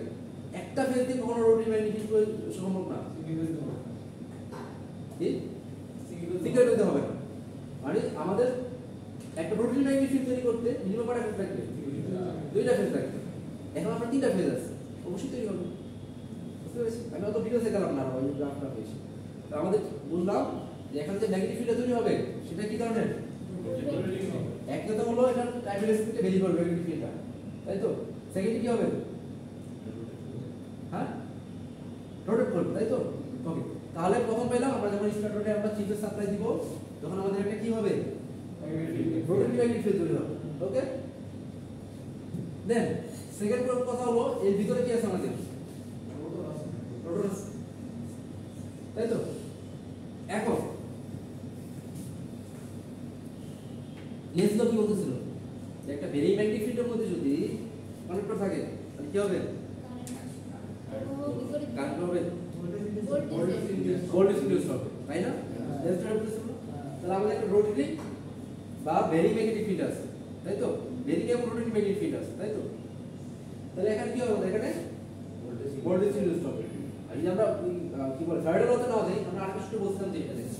একটা ফেজ দিয়ে কখনো রোটেটিং ম্যাগনেটিক ফিল্ড সম্ভব না, কি সিঙ্গেল হতে হবে না। মানে আমাদের একটা রোটেটিং ম্যাগনেটিক ফিল্ড তৈরি করতে মিনিমাম কয়টা ফেজ থাকবে? দুইটা ফেজ থাকবে। এখন আমরা তিনটা ফেজ আছে, অবশ্যই তৈরি হবে, বুঝতে পেরেছি? আমি অত ভিডিওতে গেলাম না, ওই গ্রাফটা পেয়েছি। তো আমাদের বুঝলাম যে এখানে যে ম্যাগনেটিক ফিল্ডটা তৈরি হবে সেটা কি ধরনের? এক কথা হলো এটা টাইম রেসপেক্টে ভেরি করবে ম্যাগনেটিক ফিল্ডটা, তাই তো? সেকেন্ডে কি হবে? হ্যাঁ, রোটেট করবে, তাই তো? ওকে, তাহলে প্রথম পেলাম আমরা যখন স্টার্টারে আমরা চিপের সাপ্লাই দিব তখন আমাদের এটা কি হবে? রোটেটিং ম্যাগনেটিক ফিল্ড তৈরি হবে। ওকে, দেন সেকেন্ড কথা হলো এর ভিতরে কি আছে আমাদের রোটর আছে তাই তো এখন লেন্স কি বলতেছিল যে একটা ভেরি ম্যাগনেটিক ফিল্ডের মধ্যে যদি কন্ডাক্টর থাকে তাহলে কি হবে কারেন্ট হবে ভোল্টেজ ইনডিউস হবে তাই না লেন্সটা বলতেছিল তাহলে আমাদের একটা রোটারি বা ভেরি ম্যাগনেটিক ফিল্ড আছে তাই তো ভেরি এবং রোটারি ম্যাগনেটিক ফিল্ড আছে তাই তো তাহলে এখানে কি হবে এখানে ভোল্টেজ ইনডিউস হবে আর যদি আমরা কি বলে সাইডের মধ্যে না দেই আমরা আরেকটু একটু বলছিলাম যে এটা দেখি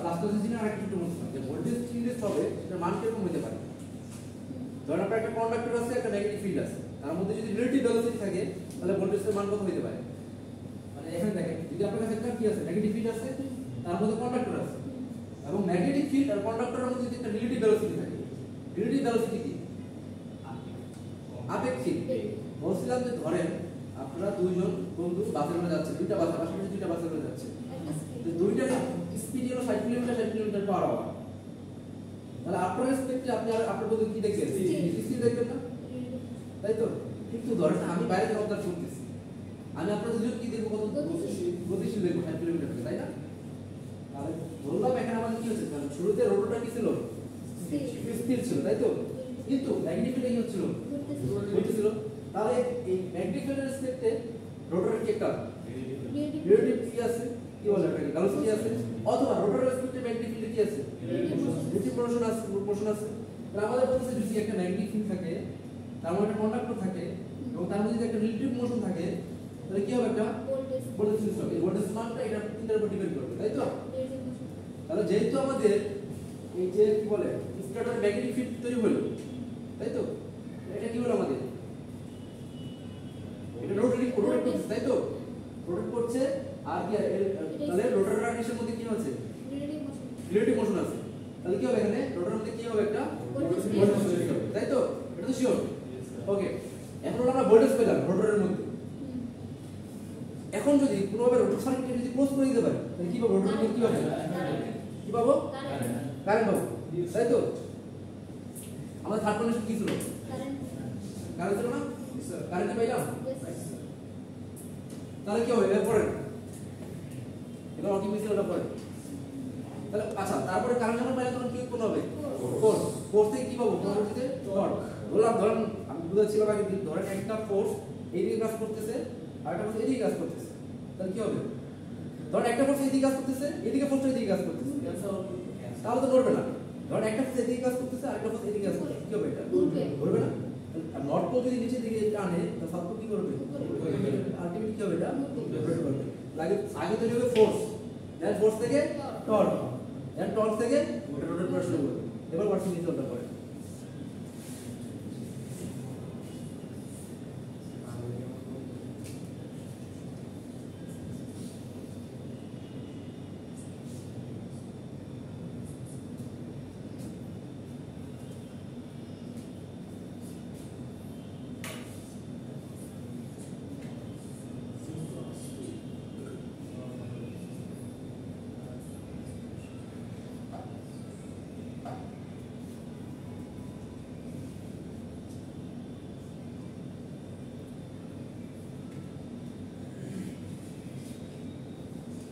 লাস্ট দিনে আরেকটু একটু বলছিলাম যে ভোল্টেজ ইনডিউস হবে সেটার মান কিরকম হতে পারে ধরুন আপনার একটা কন্ডাক্টর আছে একটা ম্যাগনেটিক ফিল্ড আছে তার মধ্যে যদি রিলেটিভ ভেলোসিটি থাকে তাহলে ভোল্টেজের মান কত হতে পারে মানে এখানে দেখেন যদি আপনার কাছে একটা কি আছে নেগেটিভ ফিল্ড আছে তার মধ্যে কন্ডাক্টর আছে এবং ম্যাগনেটিক ফিল্ড আর কন্ডাক্টরের মধ্যে যদি একটা রিলেটিভ ভেলোসিটি থাকে রিলেটিভ ভেলোসিটি কি আপেক্ষিক বলছিলাম যে ধরেন আপনারা দুইজন বন্ধু বাসের মধ্যে যাচ্ছে দুইটা বাস পাশাপাশি দুইটা বাসের মধ্যে যাচ্ছে তো দুইটার স্পিড হলো 60 কিলোমিটার পার আওয়ার তাহলে আপনার রেসপেক্টে আপনি আপনার বন্ধু কি দেখবেন স্পিড দেখবেন না তাই তো কিন্তু ধরেন আমি বাইরে থেকে অবজার্ভ করতেছি আমি আপনাদের দুজন কি দেখবো কত গতিশীল দেখবো 60 কিলোমিটার তাই না তাহলে বললাম এখানে আমাদের কি হচ্ছে কারণ শুরুতে রোটরটা কি ছিল স্থির ছিল তাই তো কিন্তু ম্যাগনেটিক ফিল্ড কি হচ্ছিল ঘুরতেছিল তাহলে এই ম্যাগনেটিক ফিল্ডের রেসপেক্টে রোটরের কি একটা রিলেটিভ কি আছে কি বলে এটাকে ভেলোসিটি আছে অথবা রোটরের রেসপেক্টে ম্যাগনেটিক ফিল্ড কি আছে রিলেটিভ মোশন আছে তাহলে আমাদের বলছে যদি একটা ম্যাগনেটিক ফিল্ড থাকে তার মধ্যে একটা কন্ডাক্টর থাকে এবং তার মধ্যে যদি একটা রিলেটিভ মোশন থাকে তাহলে কি হবে একটা ভোল্টেজ সিস্টেম এই ভোল্টেজ মানটা এটা তিনটার উপর ডিপেন্ড করবে তাই তো তাহলে যেহেতু আমাদের এই যে কি বলে স্ট্যাটার ম্যাগনেটিক ফিল্ড তৈরি হলো তাই তো এটা কি হলো আমাদের এটা রোটেট করছে তাই তো রোটেট করছে আর কি তাহলে রোটার রানিশের মধ্যে কি আছে রিলেটিভ মোশন আছে তাহলে কি হবে এখানে রোটারের মধ্যে কি হবে একটা ভোল্টেজ সৃষ্টি হবে তাই তো এটা তো শিওর ওকে এখন আমরা ভোল্টেজ পেলাম রোটারের মধ্যে এখন যদি কোনোভাবে রোটর সার্কিটকে যদি ক্লোজ করে দিতে পারি তাহলে কি পাবো রোটারের মধ্যে কি হবে কি পাবো কারেন্ট পাবো তাই তো আমাদের থার্ড কন্ডিশন কি ছিল কারেন্ট ছিল না কারেন্ট পাইলাম তাহলে কি হবে এরপরে এবার কি মিছিল ওটা পরে তাহলে আচ্ছা তারপরে কারেন্ট যখন পাইলে তখন কি উৎপন্ন হবে ফোর্স থেকে কি পাবো পরবর্তীতে টর্ক ধরুন আমি বুঝাচ্ছিলাম আগে ধরেন একটা ফোর্স এইদিকে কাজ করতেছে আর একটা ফোর্স এদিকে কাজ করতেছে তাহলে কি হবে ধরেন একটা ফোর্স এদিকে কাজ করতেছে এদিকে ফোর্স এদিকে কাজ করতেছে তাহলে তো নড়বে না ধরেন একটা ফোর্স এদিকে কাজ করতেছে আর একটা ফোর্স এদিকে কাজ করতেছে কি হবে এটা নড়বে না আর নর্থ পোল যদি নিচের দিকে টানে তাহলে সাউথ পোল কি করবে আলটিমেটলি কি হবে এটা রোটেট করবে আগে তৈরি হবে ফোর্স দেন ফোর্স থেকে টর্ক দেন টর্ক থেকে ওটা রোটেট করা শুরু করবে এবার ওয়ার্কিং রিজল্টটা করে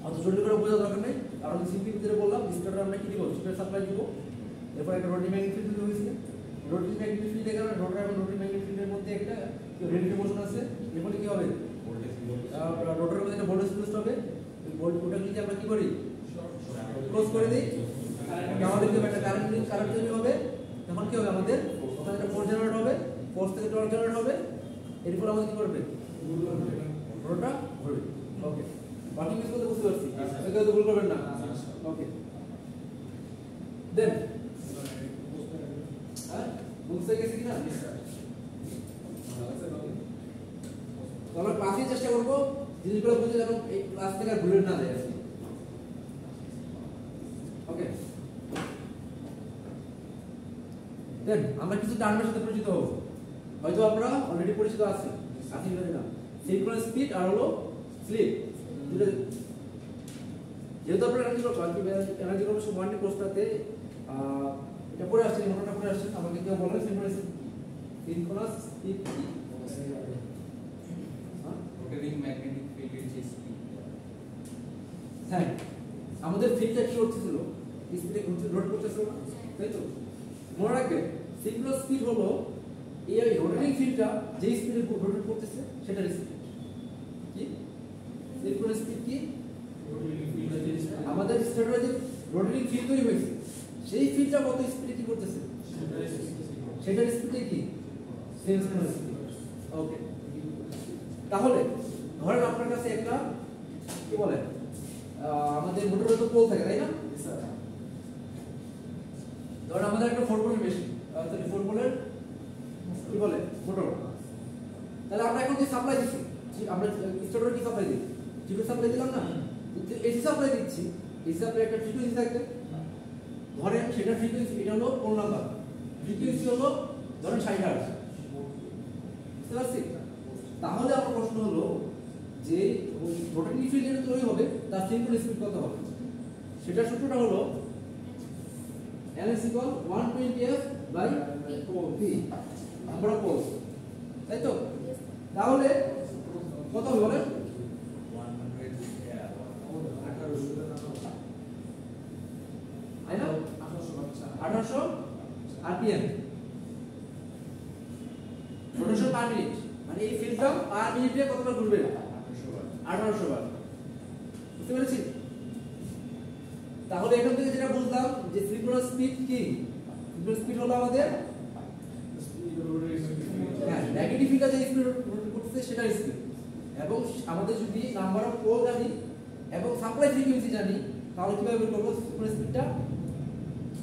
অত জলদি করে বোঝা দরকার নেই কারণ সিম্পলি ভিতরে বললাম স্টার্টার আমরা কি দিব স্টার্টার সাপ্লাই দিব এরপর একটা রোটারি ম্যাগনেটিক ফিল্ড তৈরি হয়েছে রোটারি ম্যাগনেটিক ফিল্ড এখানে রোটার এবং রোটারি ম্যাগনেটিক ফিল্ডের মধ্যে একটা রিলেটিভ মোশন আছে এর ফলে কি হবে রোটারের মধ্যে একটা ভোল্টেজ সৃষ্টি হবে এই ভোল্টেজটা যদি আমরা কি করি ক্লোজ করে দেই আমাদের যে একটা কারেন্ট তৈরি হবে তখন কি হবে আমাদের ওখানে একটা ফোর্স জেনারেট হবে ফোর্স থেকে টর্ক জেনারেট হবে এরপর আমাদের কি করবে রোটারটা ঘুরবে ওকে বাকি কিছু তো বুঝতে পারছি এটা তো ভুল করবেন না ওকে দেন হ্যাঁ বুঝতে গেছি কিনা তো আমরা ক্লাসে চেষ্টা করব জিনিসগুলো বুঝে যেন এই ক্লাস থেকে আর ভুলে না যায় ওকে দেন আমরা কিছু টার্মের সাথে পরিচিত হব হয়তো আমরা অলরেডি পরিচিত আছি না সিঙ্ক্রোনাস স্পিড আর হলো স্লিপ যেহেতু আপনারা এনার্জি কনজারভেশন ওয়ান কোর্সটাতে এটা পড়ে আসছে, মোটরটা পড়ে আসছে, আমাকে কেউ বলে সিনক্রোনাস স্পিড কি? রোটেটিং ম্যাগনেটিক ফিল্ডের যে স্পিড, হ্যাঁ আমাদের ফিল্ডটা কি হচ্ছিল, স্পিডে রোট করতেছিল না, তাই তো? মনে রাখবেন সিনক্রোনাস স্পিড হলো এই রোটেটিং ফিল্ডটা যে স্পিডে রোটেট করতেছে সেটার স্পিড। কি সিনক্রোনাস স্পিড কি? আমাদের স্টেটরে যে রোটেটিং ফিল্ড তৈরি হয়েছে সেই ফিল্ডটা কত স্পিডে কি করতেছে সেটার স্পিডে কি সিনক্রোনাস স্পিড। ওকে, তাহলে ধরেন আপনার কাছে একটা কি বলে আমাদের মোটরে তো পোল থাকে তাই না? ধরেন আমাদের একটা 4 পোলের মেশিন, তাহলে 4 পোলের কি বলে মোটর, তাহলে আমরা এখন যে সাপ্লাই দিচ্ছি, আমরা স্টেটরে কি সাপ্লাই দিই? জিপি সাপ্লাই দিলাম না, এসি সাপ্লাই দিচ্ছি। এসি সাপ্লাই একটা ফ্রিকোয়েন্সি থাকবে, ধরেন সেটা ফ্রিকোয়েন্সি, এটা হলো পোল নাম্বার, ফ্রিকোয়েন্সি হলো ধরেন 60 হার্টজ, বুঝতে পারছি? তাহলে আমার প্রশ্ন হলো যে রোটেটিং ফিল্ড যেটা তৈরি হবে তার সিনক্রোনাস স্পিড কত হবে? সেটা সূত্রটা হলো Ns equal 120F by P, number of poles, তাই তো? তাহলে কত হবে বলেন? 1800 RPM, রোটেশন পার মিনিট, মানে এই ফিল্ডটা পার মিনিটে কতবার ঘুরবে? 1800 বার, বুঝতে পেরেছি? তাহলে এখান থেকে যেটা বুঝলাম যে সিনক্রোনাস স্পিড কি? সিনক্রোনাস স্পিড হলো আমাদের হ্যাঁ নেগেটিভ ফিল্ডটা যে স্পিড রোটেট করতেছে সেটা স্পিড, এবং আমাদের যদি নাম্বার অফ পোল জানি এবং সাপ্লাই ফ্রিকোয়েন্সি জানি তাহলে কিভাবে বের করব সিনক্রোনাস স্পিডটা?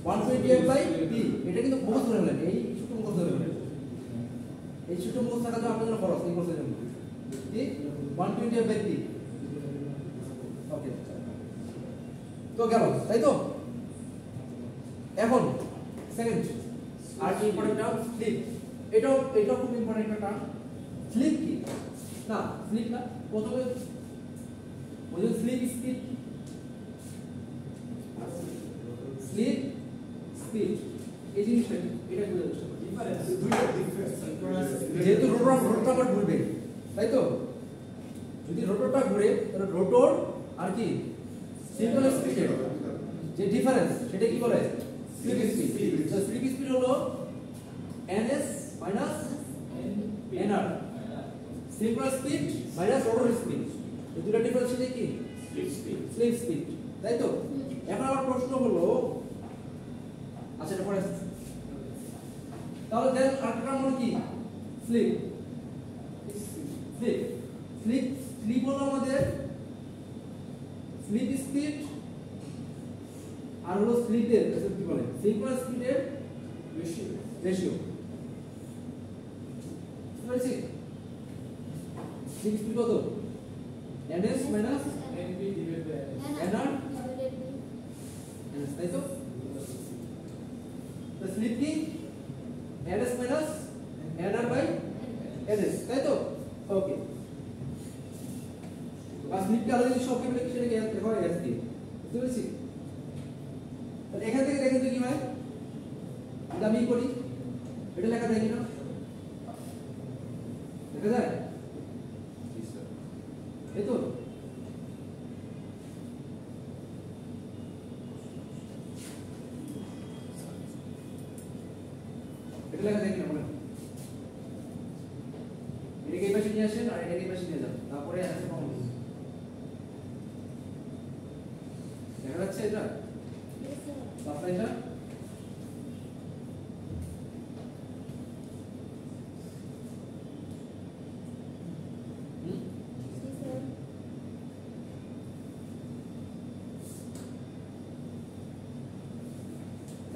120F by P। এটা কিন্তু মুখস্থ করে নেবেন, এই সূত্র মুখস্থ করে নেবেন, এই সূত্র মুখস্থ থাকা তো আপনাদের খরচ এই কোর্সের জন্য। কি 120F by P। ওকে, তো গেল তাই তো? এখন সেকেন্ড আর কি ইম্পর্টেন্ট টার্ম স্লিপ, এটাও খুব ইম্পর্টেন্ট একটা টার্ম। স্লিপ কি? না স্লিপ না, প্রথমে ওই স্লিপ স্পিড, স্লিপ স্পিড এই জিনিসটা এটা বুঝে আসতে হবে। যেহেতু রোটরটা আবার ঘুরবে তাই তো, যদি রোটরটা ঘুরে তাহলে রোটর আর কি সিনক্রোনাস স্পিডের যে ডিফারেন্স সেটা কি বলে? Slip speed. তো স্লিপ স্পিড হলো ns minus nr, synchronous speed minus rotor speed, এই দুটো ডিফারেন্স সেটা কি? স্লিপ স্পিড, তাই তো? এখন আমার প্রশ্ন হলো, আচ্ছা এটা পরে আসছে, তাহলে দেন আরেকটা টার্ম হলো কি? স্লিপ। স্লিপ স্লিপ স্লিপ হলো আমাদের স্লিপ স্পিড আর হলো স্লিপের কি বলে সিনক্রোনাস স্পিডের রেশিও, বুঝতে স্লিপ স্পিড কত? ns minus nr, তাই তো? তো স্লিপ কি? ns minus nr by ns, তাই তো? ওকে, আর স্লিপ কে আলাদা সব কেবল সেটা কি হয় s দিয়ে, বুঝতে পেরেছি? তাহলে এখান থেকে দেখেন তো কি হয়, এটা আমি করি, এটা লেখা যায় কিনা? দেখা যায়? এই তো এটা লেখা যায় কিনা বলেন? এটাকে এই পাশে নিয়ে আসেন আর এটাকে এই পাশে নিয়ে যান, তারপরে আছে পাবো। দেখা যাচ্ছে এটা? তারপরে এটা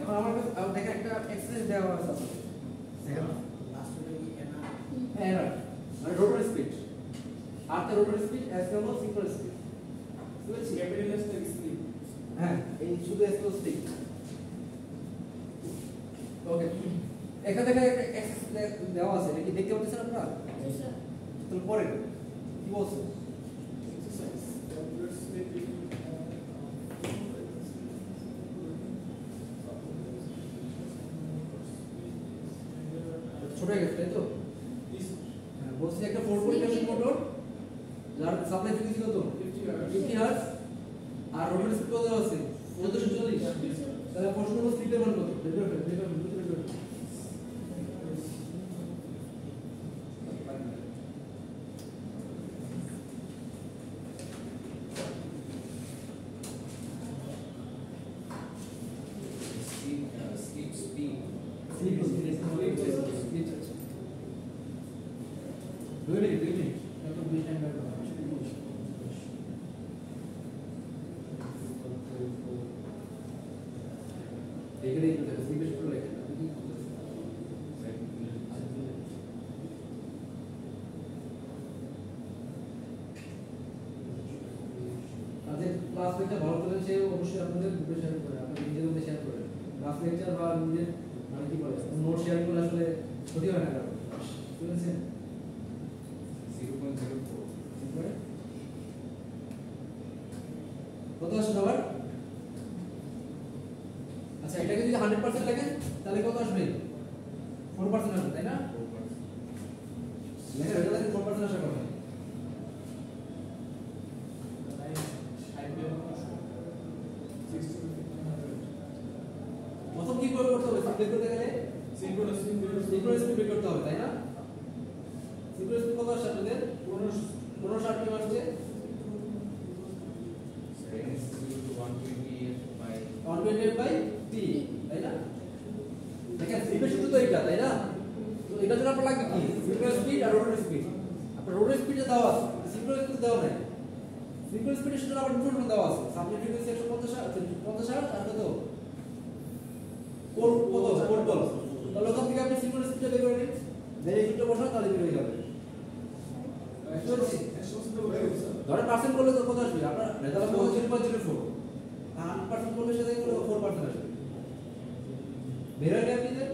এখন আমার কাছে দেখেন একটা এক্সারসাইজ দেওয়া আছে আপনাদের, দেখেন এরর মানে রোটর স্পিড, আর তার রোটর স্পিড এস হলো সিনক্রোনাস স্পিড, বুঝেছি? ক্যাপিটাল এস থেকে স্পিড, হ্যাঁ এই শুধু এস হলো স্পিড। ওকে, এখানে থেকে একটা এক্সারসাইজ দেওয়া আছে, এটা কি দেখতে পাচ্ছেন আপনারা? তাহলে পরে কি বলছে? হচ্ছে একটা 4 পোল ইন্ডাকশন মোটর যার সাপ্লাই ফ্রিকোয়েন্সি কত 50 হার্টজ আর রোটারি স্পিড কত আছে 1440। তাহলে প্রশ্ন হলো স্পিডের মান কত বের করবেন ক্লাস লেকচার ভালো করে সে অবশ্যই আপনাদের গ্রুপে শেয়ার করে আপনাদের নিজেদের মধ্যে শেয়ার করে ক্লাস লেকচার বা নিজের মানে কি বলে নোট শেয়ার করলে আসলে ক্ষতি হয় না কারণ বুঝেছেন 0.04 কত আসবে আবার আচ্ছা এটাকে যদি 100% লেখেন তাহলে কত আসবে 4% আসবে তাই না 4% লেখা হয়ে গেলে 4% আসা কথা প্রথম কি করতে হবে বের করতে গেলে সিনক্রোনাস স্পিড বের করতে হবে তাই না সিনক্রোনাস স্পিড কত আসছে আপনাদের 15 60 কিলো আসছে 120 বাই t তাই না দেখেন স্পিড শুধু তো এটা তাই না তো এটা জন্য আপনার লাগবে কি সিনক্রোনাস স্পিড আর রোটারি স্পিড আপনার রোটারি স্পিডে দেওয়া আছে সিনক্রোনাস স্পিড দেওয়া নাই সিনক্রোনাস স্পিডের সাথে আবার ইনফরমেশন দেওয়া আছে সাবজেক্ট ফ্রিকোয়েন্সি 150 আর কত কোড বল তাহলে ওখান থেকে আপনি সিনক্রোনাস স্পিডটা বের করে নিন বের স্পিডটা বসান তাহলে বের হয়ে যাবে ধরেন পার্সেন্ট করলে তো কত আসবে আপনার রেজাল্ট হবে 0.04 আর 100% করলে সেটা করে 4% আসবে বের হয়ে গেল আপনাদের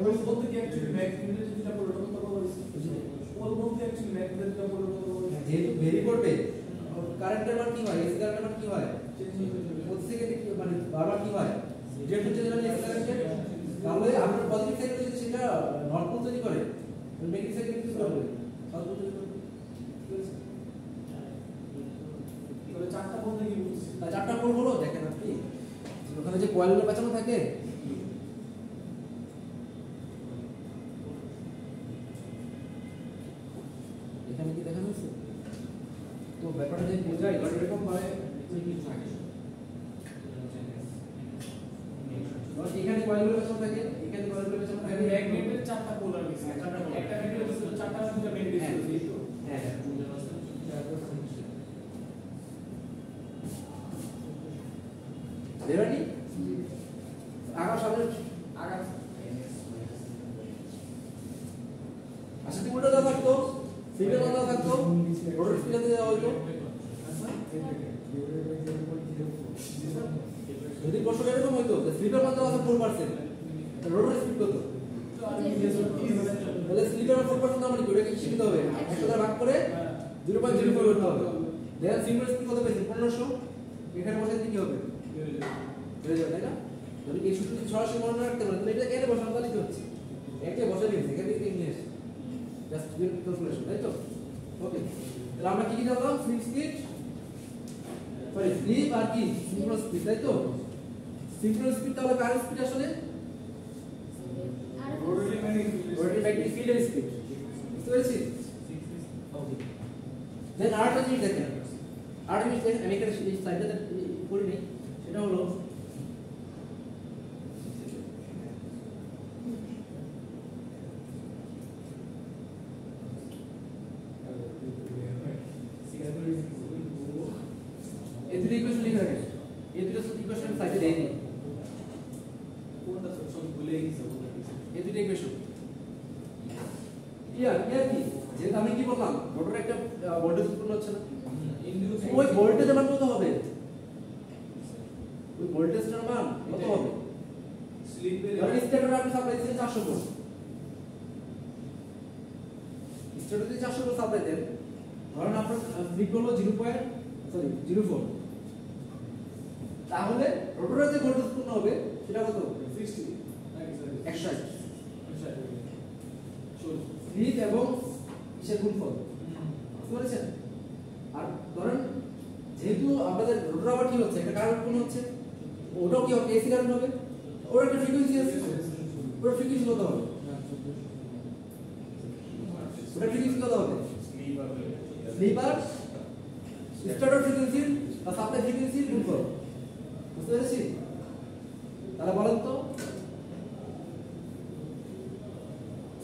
ওই বলতে কি অ্যাকচুয়ালি ম্যাগনেট যেটা পড়ে কত বলছি ওই বলতে অ্যাকচুয়ালি ম্যাগনেট যেটা পড়ে কত বলছি যেহেতু ভেরি করবে কারেন্টের মান কি হয় এসি কারেন্টের মান কি হয় প্রতি সেকেন্ডে মানে বারবার কি হয় যেটা হচ্ছে যেটা এসি কারেন্টের তাহলে আপনার পজিটিভ সাইডে যদি সেটা নট পোল তৈরি করে নেগেটিভ সাইডে কি করবে সাউথ পোল তৈরি করবে তাহলে চারটা বলতে কি বলছি তা চারটা পোল হলো দেখেন আপনি ওখানে যে কয়েলগুলো পেঁচানো থাকে এখানে কি দেখানো হয়েছে তো ব্যাপারটা যে বোঝাই এরকম ভাবে থাকে এখানে কয়েলগুলো পেছনে থাকে এখানে কয়েলগুলো পেছনে থাকে ম্যাগনেটের চারটা পোলার আছে চারটা polar। একটা ম্যাগনেট ছিল চারটা দুটো ম্যাগনেট ছিল এই তো হ্যাঁ রেডি আগা সামনে আগা আচ্ছা তুমি ওটা দাও থাকতো সিগন্যাল দাও থাকতো রোটারি স্পিড দেওয়া হতো যদি প্রশ্ন এরকম হইতো স্লিপার মান দেওয়া আছে 4% রোটারি স্পিড কত তাহলে স্লিপার 4% দাম মানে ওটাকে শিখতে হবে একটা দ্বারা ভাগ করে 0.04 করতে হবে দেখেন সিঙ্গেল স্পিড কত পেয়েছে 1500 এখানে বসাতে কি হবে বেড়ে যাবে তাই না যদি এই সূত্রটি সরাসরি মনে রাখতে পারেন তাহলে এটা কেন বসানো তাহলে কি হচ্ছে একটা বসে দিয়েছে এখান থেকে নিয়ে এসে জাস্ট ক্যালকুলেশন তাই তো ওকে তাহলে আমরা কি কি জানলাম স্লিপ স্পিড সরি স্লিপ আর কি সিঙ্ক্রোনাস স্পিড তাই তো সিঙ্ক্রোনাস স্পিড তাহলে কার স্পিড আসলে রোটারি ম্যাগনেটিক ফিল্ডের স্পিড বুঝতে পেরেছি ওকে দেন আরেকটা জিনিস দেখেন আরেকটা জিনিস দেখেন আমি এখানে এই স্লাইডটা করি নেই সেটা হলো এই দুটো ইকুয়েশন লিখে রাখেন এই দুটো ইকুয়েশন সাইডে দেই নি কোনটা সব ভুলে গেছি এই দুটো ইকুয়েশন ক্লিয়ার কি যেটা আমি কি বললাম মোটরে একটা ভোল্টেজ উৎপন্ন হচ্ছে না ওই ভোল্টেজের মান কত হবে ওই ভোল্টেজটার মান কত হবে স্লিপের ধরেন স্টেটরে আপনি সাপ্লাই দিচ্ছেন 400 ভোল্ট স্টেটরে যদি 400 ভোল্ট সাপ্লাই দেন ধরেন আপনার স্লিপ হলো 0.04 তাহলে রোটরে যে ভোল্টেজ উৎপন্ন হবে সেটা কত 60 160 স্লিপ স্লিপ এবং কিসের গুণফল বুঝতে পেরেছেন আর ধরেন যেহেতু আমাদের রোটর আবার কি হচ্ছে একটা কারেন্ট কোন হচ্ছে ওটাও কি হবে এসি কারেন্ট হবে ওর একটা ফ্রিকোয়েন্সি আছে ওর ফ্রিকোয়েন্সি কত হবে ওটা ফ্রিকোয়েন্সি কত হবে স্লিপার স্টার্টার ফ্রিকোয়েন্সি আর সাপ্লাই ফ্রিকোয়েন্সি গুণফল বুঝতে পেরেছি তাহলে বলেন তো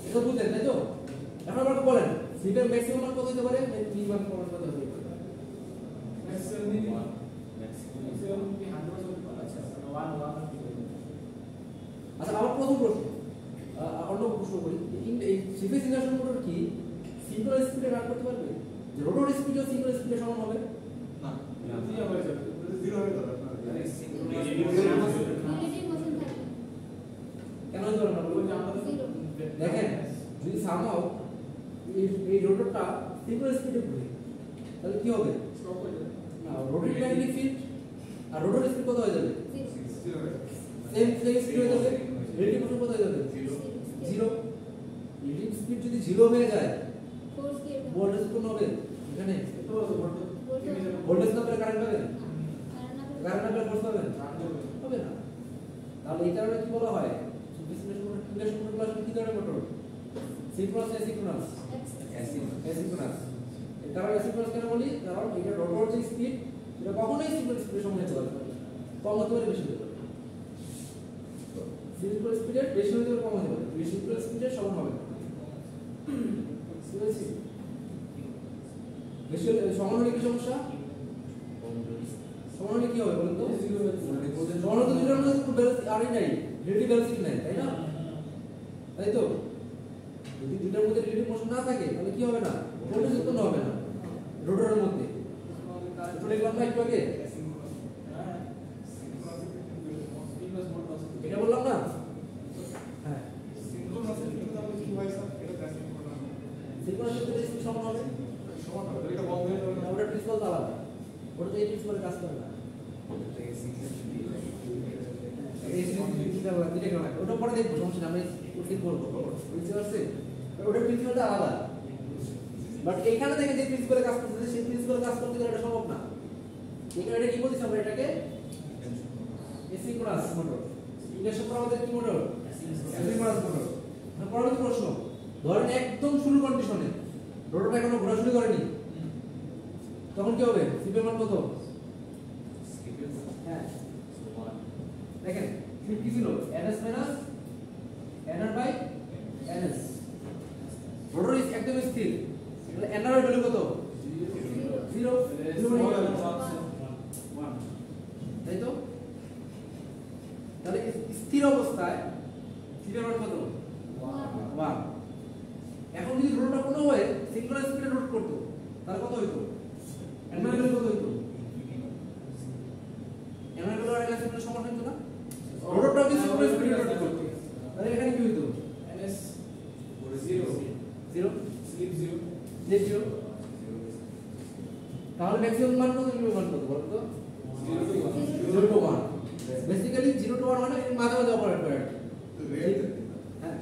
এটা বুঝলেন তাই তো এখন আমাকে বলেন স্লিপের ম্যাক্সিমাম মান কত হতে পারে মিনিমাম মান কত হতে পারে আচ্ছা আমার প্রথম প্রশ্ন অন্য প্রশ্ন করি এই সিফেস ইন্ডাকশন মোটর কি সিঙ্গেল স্পিডে রান করতে পারবে যে রোটর স্পিডও সিঙ্গেল স্পিডে সমান হবে না জিরো হয়ে যাবে জিরো হয়ে যাবে আপনার কেন হতে পারে না বলুন দেখেন যদি সামহাও এই রোটরটা সিঙ্গেল স্পিডে ঘুরে তাহলে কি হবে স্টপ হয়ে যাবে না রোটরি ম্যাগনেটিক ফিল্ড আর রোটর স্পিড কত হয়ে যাবে জিরো হয়ে যাবে সেম স্পিড হয়ে যাবে রেডিং মোশন কত হয়ে যাবে জিরো রেডিং স্পিড যদি জিরো হয়ে যায় ভোল্টেজ কোন হবে এখানে তো ভোল্টেজ ভোল্টেজ না পেলে কারেন্ট পাবেন কারেন্ট না পেলে ফোর্স পাবেন হবে না তাহলে এই কারণে কি বলা হয় ইন্ডাকশন মোটর ক্লাস কি ধরনের মোটর সিনক্রোনাস না সিনক্রোনাস অ্যাসিনক্রোনাস এই কারণে অ্যাসিনক্রোনাস কেন বলি কারণ এটা রোটর যে স্পিড এটা কখনোই সিনক্রোনাস স্পিডের সমান হতে পারে না কম হতে পারে বেশি হতে পারে সিনক্রোনাস স্পিডের বেশি হতে পারে কম হতে পারে বেশি সিনক্রোনাস স্পিডের সমান হবে না বুঝেছি বেশি হলে সমান হলে কি সমস্যা সমান হলে কি হবে বলুন তো সমান হলে তো দুটোর মধ্যে কোনো ব্যালেন্স আরই নাই রিলেটিভ ব্যালেন্সিং নাই তাই না তাই তো যদি দুটোর মধ্যে রিলেটিভ মোশন না থাকে তাহলে কি হবে না ভোল্টেজ উৎপন্ন হবে না রোটরের মধ্যে তো দেখলাম না একটু আগে এটা বললাম না হ্যাঁ সিনক্রোনাসের ক্ষেত্রে তাহলে কি হয় স্যার এটা প্যাসিভ করা সিনক্রোনাস ক্ষেত্রে স্পিড সমান হবে সমান হবে এটা বন্ধ হয়ে যাবে না ওটা প্রিন্সিপাল আলাদা ওটা তো এই প্রিন্সিপালে কাজ করে না ওটা পরে দেখবো সমস্যা নেই আমি ঠিক বলবো বুঝতে পারছি ওটা প্রিন্সিপালটা আলাদা বাট এখানে দেখে যে প্রিন্সিপালে কাজ করতেছে সেই প্রিন্সিপালে কাজ করতে গেলে এটা সম্ভব না এখানে এটা কি বলছি আমরা এটাকে অ্যাসিনক্রোনাস মোটর ইন্ডাকশন করা আমাদের কি মোটর অ্যাসিনক্রোনাস মোটর পরবর্তী প্রশ্ন ধরেন একদম শুরু কন্ডিশনে রোটরটা এখনো ঘোরা শুরু করেনি তখন কি হবে স্লিপের মান কত হ্যাঁ দেখেন স্লিপ কি ছিল ns minus nr by ns rotor একদম স্থির তাহলে nr এর ভ্যালু কত 0 তাই তো তাহলে স্থির অবস্থায় স্লিপের মান কত 1 এখন যদি রোটরটা কোনো হয় সিঙ্ক্রোনাস স্পিডে রোট করতো তাহলে কত হইতো nr এর ভ্যালু কত হইতো nr এর ভ্যালু আর nr এর সমান হইতো না রোটরটা যদি সিঙ্ক্রোনাস স্পিডে রোট করতো তাহলে এখানে কি হইতো ns 0 0 স্লিপ 0 স্লিপ 0 তাহলে ম্যাক্সিমাম মান কত মিনিমাম মান কত বলতো 0 to 1 বেসিক্যালি 0 to 1 মানে এর মাঝে মাঝে অপারেট করে হ্যাঁ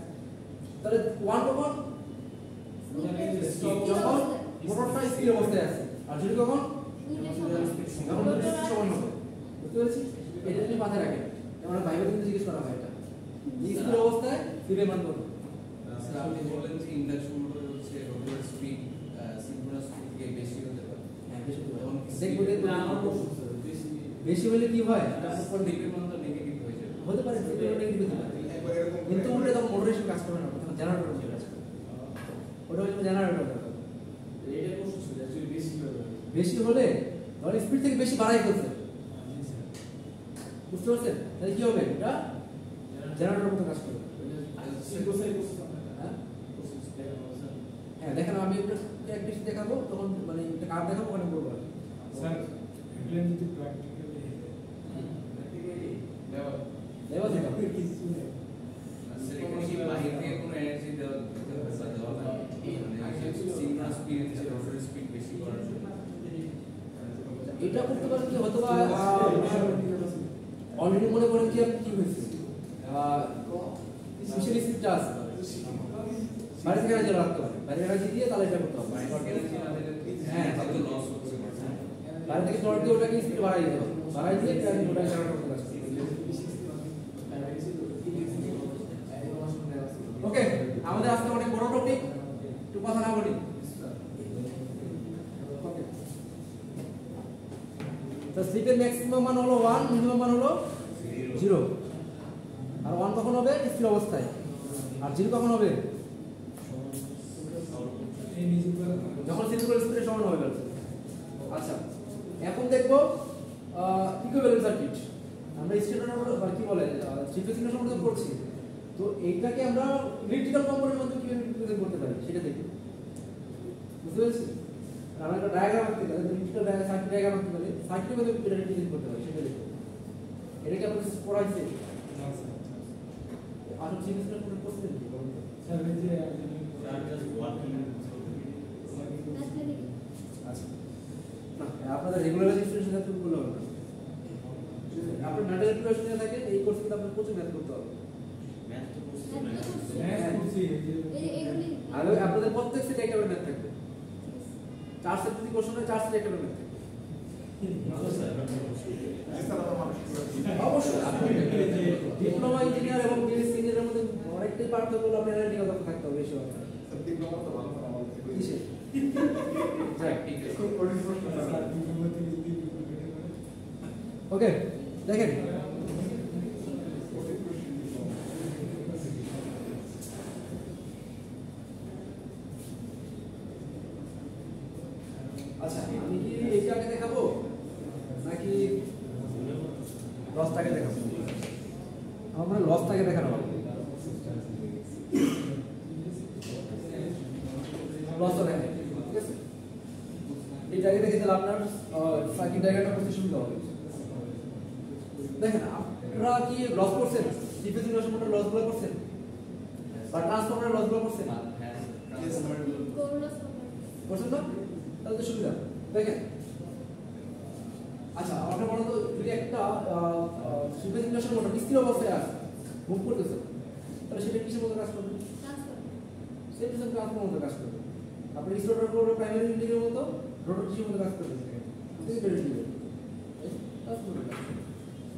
তাহলে 1 to 1 যখন মোটরটা স্থির অবস্থায় আছে আর যদি কখন তখন তো স্পিড সমান হবে বুঝতে পেরেছি এটা যদি মাথায় রাখেন আমরা বাইরে কিন্তু জিজ্ঞেস করা হয় এটা স্থির অবস্থায় স্পিডের মান কত স্যার আপনি বলেন যে ইন্ডাকশন মোটর হচ্ছে রোটর স্পিড সিনক্রোনাস স্পিড থেকে বেশি হতে পারে হ্যাঁ বেশি হতে তখন পারে দেখবো দেখবো না আমার প্রশ্ন স্যার বেশি হলে কি হয় স্লিপের মান তো নেগেটিভ হয়ে যাবে হতে পারে স্লিপের নেগেটিভ হতে পারে একবার এরকম কিন্তু উল্টে তখন মোটর হিসেবে কাজ করবে না তখন জেনারেটর হিসেবে কাজ করবে ওটা হচ্ছে জেনারেটর এটা প্রশ্ন ছিল অ্যাকচুয়ালি বেশি হয়ে যাবে বেশি হলে ধর স্পিড থেকে বেশি বাড়াই ফেলছে বুঝতে পারছেন তাহলে কি হবে এটা জেনারেটরের মতো কাজ করবে সিনক্রোসাই প্রশ্ন হ্যাঁ প্রশ্ন দেখানো স্যার হ্যাঁ দেখেন আমি একটা একটু দেখাবো তখন মানে একটা কার্ড দেখাবো ওখানে বলবো স্যার এগুলো যদি প্র্যাকটিক্যালি দেওয়া দেখাবো স্যার এখানে কি বাইরে থেকে কোনো এনার্জি দেওয়া দিতে হবে বা দেওয়া লাগে মানে সিনক্রোনাস স্পিড থেকে রোটর স্পিড বেশি করার জন্য এটা করতে পারে কি হয়তো বা অলরেডি মনে করেন কি আপনি কি হয়েছে স্পেশালি স্পিডটা আছে বাইরে থেকে রাখতে পারে বাইরে এনার্জি দিয়ে তাহলে এটা করতে হবে। হ্যাঁ, তাহলে তো লস হচ্ছে। বাইরে থেকে টর্ক দিয়ে ওটাকে স্পিড বাড়াই দিতে হবে, বাড়াই দিয়ে ওটা কারণ করতে পারছে। ওকে, আমাদের আজকে অনেক বড় টপিক, একটু কথা না বলি। ওকে, তো স্লিপের ম্যাক্সিমাম মান হলো 1, মিনিমাম মান হলো 0। আর 1 কখন হবে? স্থির অবস্থায়। আর 0 কখন হবে? যখন সিঙ্গুলার স্পিডের সমান হবে। আচ্ছা, এখন দেখবো ইকুইভ্যালেন্ট সার্কিট। আমরা স্টেটর কি বলে থ্রি-ফেজ সম্পর্কে পড়ছি, তো এইটাকে আমরা ইলেকট্রিক্যাল কম্পোনেন্টের মধ্যে কিভাবে রিপ্রেজেন্ট করতে পারি সেটা দেখব। বুঝতে পেরেছি? আমরা একটা ডায়াগ্রাম আঁকতে পারি, ইলেকট্রিক্যাল সার্কিট ডায়াগ্রাম আঁকতে পারি, সার্কিটের মধ্যে কিভাবে রিপ্রেজেন্ট করতে পারি সেটা দেখব। এটা কি আপনাদের পড়াইছে? আর থ্রি-ফেজ সম্পর্কে পড়ছেন কি বলুন তো? আচ্ছা, না আপনাদের রেগুলার ইনস্টিটিউশন থেকে বলতে হবে না। আপনার নাটের ইনস্টিটিউশন থাকে এই কোর্স কিন্তু আপনাদের প্রচুর ম্যাথ করতে হবে। আর আপনাদের প্রত্যেক সেটে একটা ম্যাথ থাকবে। 4 সেট যদি কোশ্চেন হয় 4 সেটে একটা ম্যাথ থাকবে। অবশ্যই ডিপ্লোমা ইঞ্জিনিয়ার এবং বিএসসি ইঞ্জিনিয়ারের মধ্যে অনেকটাই পার্থক্য হলো আপনার এনালিটিক্যাল দক্ষতা থাকতে হবে বেশি হবে। ডিপ্লোমা তো ভালো না আমাদের থেকে। কিসে? ওকে, দেখেন আচ্ছা, আমি কি এইটাকে দেখাবো নাকি লসটাকে দেখাবো? আমরা লসটাকে দেখানো হবে। লসটা দেখেন, ঠিক আছে? এই জায়গাটা দেখে তাহলে আপনার সার্কিট ডায়াগ্রামটা করতে সুবিধা হবে। দেখেন আপনারা কি লস করছেন? থ্রি-ফেজ ইন্ডাকশনের লসগুলো করছেন বা ট্রান্সফরমারের লসগুলো করছেন? করছেন না? তাহলে তো সুবিধা। দেখেন, আচ্ছা আমাকে বলো তো, যদি একটা থ্রি-ফেজ ইন্ডাকশন মোটর স্থির অবস্থায় আছে, মুভ করতেছে, তাহলে সেটা কিসের মতো কাজ করবে? সেটা ট্রান্সফরমারের মতো কাজ করবে। আপনি স্টোরের উপর প্রাইমারি ইন্ডিকের মতো রোটর কিসের মতো কাজ করবে?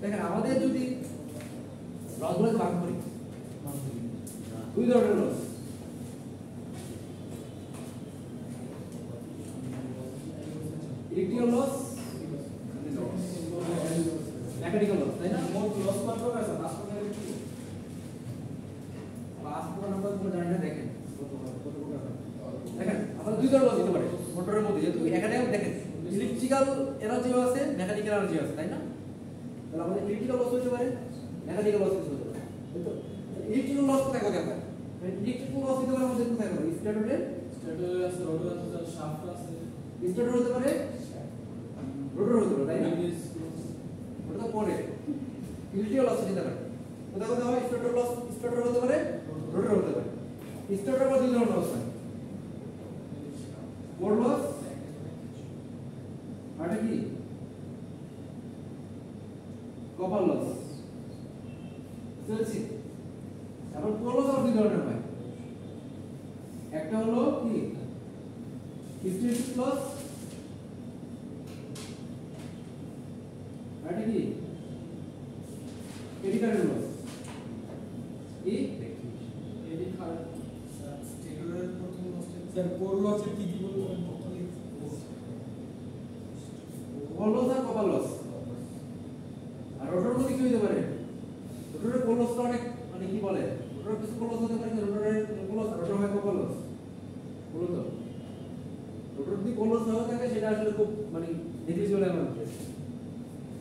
দেখেন, আমাদের যদি লসগুলোকে ভাগ করি, দুই ধরনের loss. Electrical loss, mechanical loss, তাই না? মোট লস কত আছে? লাস্ট পর্যন্ত কি? লাস্ট পর্যন্ত আমরা পুরো জানি না। দেখেন দেখেন আমরা দুই ধরনের লস দিতে পারি মোটরের মধ্যে, যেহেতু এখানে দেখেন ইলেকট্রিক্যাল এনার্জিও আছে, মেকানিক্যাল এনার্জি আছে, তাই না? তাহলে আমাদের ইলেকট্রিক্যাল লস হতে পারে, মেকানিক্যাল লস হতে পারে। তো ইলেকট্রিক্যাল লস কোথায় কোথায় হয়? ইলেকট্রিক্যাল লস হতে পারে আমাদের কোথায় হবে? স্ট্যাটরে আছে, রোডর আছে, শাফট আছে, স্ট্যাটর হতে পারে, রোটর হতে পারে, তাই না? ওটা তো পরে ইলেকট্রিক্যাল লস হতে পারে কোথায় কোথায় হয়? স্ট্যাটর লস, স্ট্যাটর হতে পারে, রোটর হতে পারে। স্ট্যাটর বা দুই ধরনের লস হয়, কোর লস আর কি কপার লস। বুঝতে এখন কোর লস আর দুই ধরনের হয়, একটা হলো কি হিস্টেরিসিস লস, আর কি এডি কারেন্ট লস। কি এডি কারেন্ট স্টেটরের প্রথম লসটা স্যার কোর লসের কি বলবেন? কোর লস আর কপার লস। আর রোটর মধ্যে কি হতে পারে? রোটরের কোর লসটা অনেক মানে কি বলে, রোটর কিছু কোর লস হতে পারে, রোটরের কোর লস, রোটর হয় কপার লস। বলুন তো, রোটর যদি কোর লস হয়ে থাকে সেটা আসলে খুব মানে নেগলিজিবল অ্যামাউন্ট।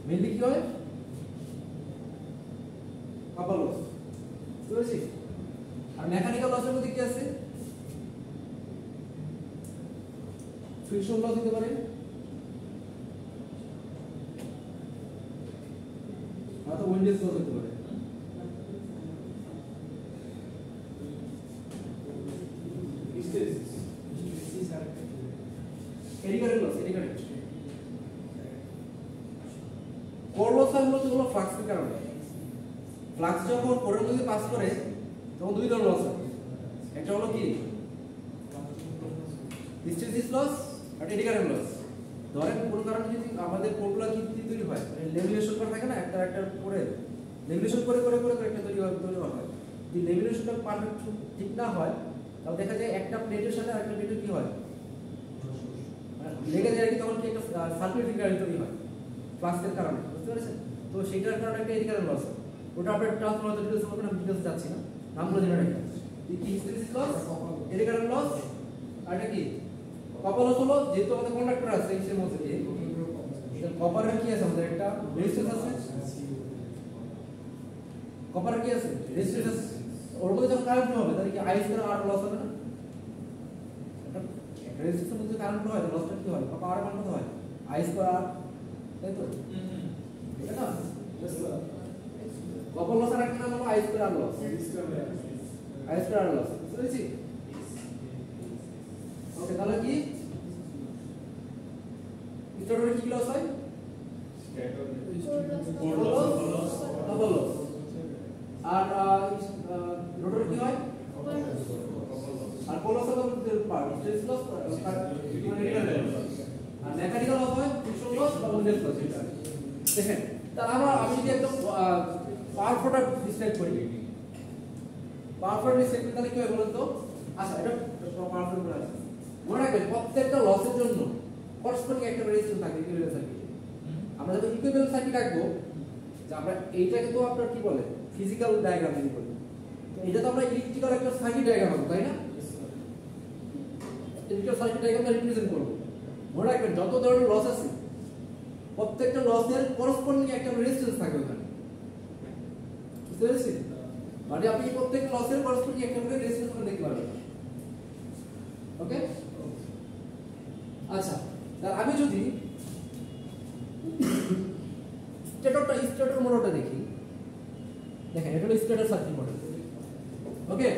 মেইনলি কি হয়? Copper loss. বুঝতে পেরেছি? আর মেকানিক্যাল লসের মধ্যে কি আছে? ফ্রিকশন লস হতে পারে, অথবা উইন্ডেজ লস হতে পারে। Eddy current loss, eddy current. Core loss হয় মূলত হলো ফ্লাক্সের কারণে। ফ্লাক্স যখন কোরের মধ্যে পাস করে তখন দুই ধরনের লস হয়, একটা হলো কি হিস্টেরিসিস লস আর এডি কারেন্ট লস। ধরেন কোনো কারণে যদি আমাদের পোর্টগুলো কি তৈরি হয়, লেমিনেশন করা থাকে না, একটা করে লেমিনেশন করে একটা তৈরি হয়। যদি লেমিনেশনটা পারফেক্ট ঠিক না হয়, তাহলে দেখা যায় একটা প্লেটের সাথে আরেকটা প্লেটের কি হয়, লেগে যায়, তখন কি একটা সার্কুলেটিং কারেন্ট তৈরি হয় ফ্লাক্সের কারণে, বুঝতে পেরেছেন? তো সেইটার কারণে একটা এডি কারেন্ট লস হয়। ওটা আপনার ট্রান্সফরমার ডিটেইলস হবে না, ডিটেইলস যাচ্ছে না, নামগুলো জেনে রাখবেন। Hysteresis loss, eddy current loss, আর এটা কি কপার লস হলো, যেহেতু আমাদের কন্ডাক্টর আছে এর মধ্যে দিয়ে, কপারের কি আছে, আমাদের একটা রেজিস্ট্যান্স আছে, কপারের কি আছে, রেজিস্ট্যান্স আছে, ওর মধ্যে যখন কারেন্ট হবে তাহলে কি আই স্কয়ার আর লস হবে না? একটা রেজিস্ট্যান্সের মধ্যে কারেন্ট হয়, লসটা কি হয়, পাওয়ার মান কত হয়, আই স্কয়ার আর, তাই তো? এটা না কপার লস আর একটা নাম হলো I square R loss, I square R loss, বুঝেছি? ওকে, তাহলে কি স্টার্টারে কি লস হয়, কোর লস, কপার লস, আর রোটরে কি হয়, আর কোর লস হলো পার্ট স্ট্রেস লস, আর মেকানিক্যাল লস হয় ফ্রিকশন লস বা উইন্ডেজ লস। এটা দেখেন, তাহলে আমি যদি একদম পাওয়ার প্রোডাক্ট ডিসক্রাইব করি, পাওয়ার প্রোডাক্ট ডিসক্রাইব তাহলে কি হয় বলুন তো? আচ্ছা, এটা পাওয়ার প্রোডাক্ট আছে, মনে রাখবেন প্রত্যেকটা লসের জন্য করসপন্ডিং একটা রেজিস্ট্যান্স থাকে, ইকুইভ্যালেন্স সার্কিট। আমরা যখন ইকুইভ্যালেন্স সার্কিট রাখবো, যে আমরা এইটাকে তো আপনার কি বলে ফিজিক্যাল ডায়াগ্রাম যদি বলি, তো এটা তো আমরা ইলেকট্রিক্যাল একটা সার্কিট ডায়াগ্রাম হবে, তাই না? ইলেকট্রিক্যাল সার্কিট ডায়াগ্রামটা রিপ্রেজেন্ট করব। মনে রাখবেন যত ধরনের লস আছে প্রত্যেকটা লসের করসপন্ডিং একটা রেজিস্ট্যান্স থাকে ওখানে, বুঝতে পেরেছেন? মানে আপনি প্রত্যেক লসের করসপন্ডিং একটা করে রেজিস্ট্যান্স দেখতে পারবেন। ওকে, আচ্ছা, তাহলে আমি যদি স্টার্টার মডেলটা দেখি, দেখেন এটা হলো স্টার্টার সার্কিট মডেল। ওকে,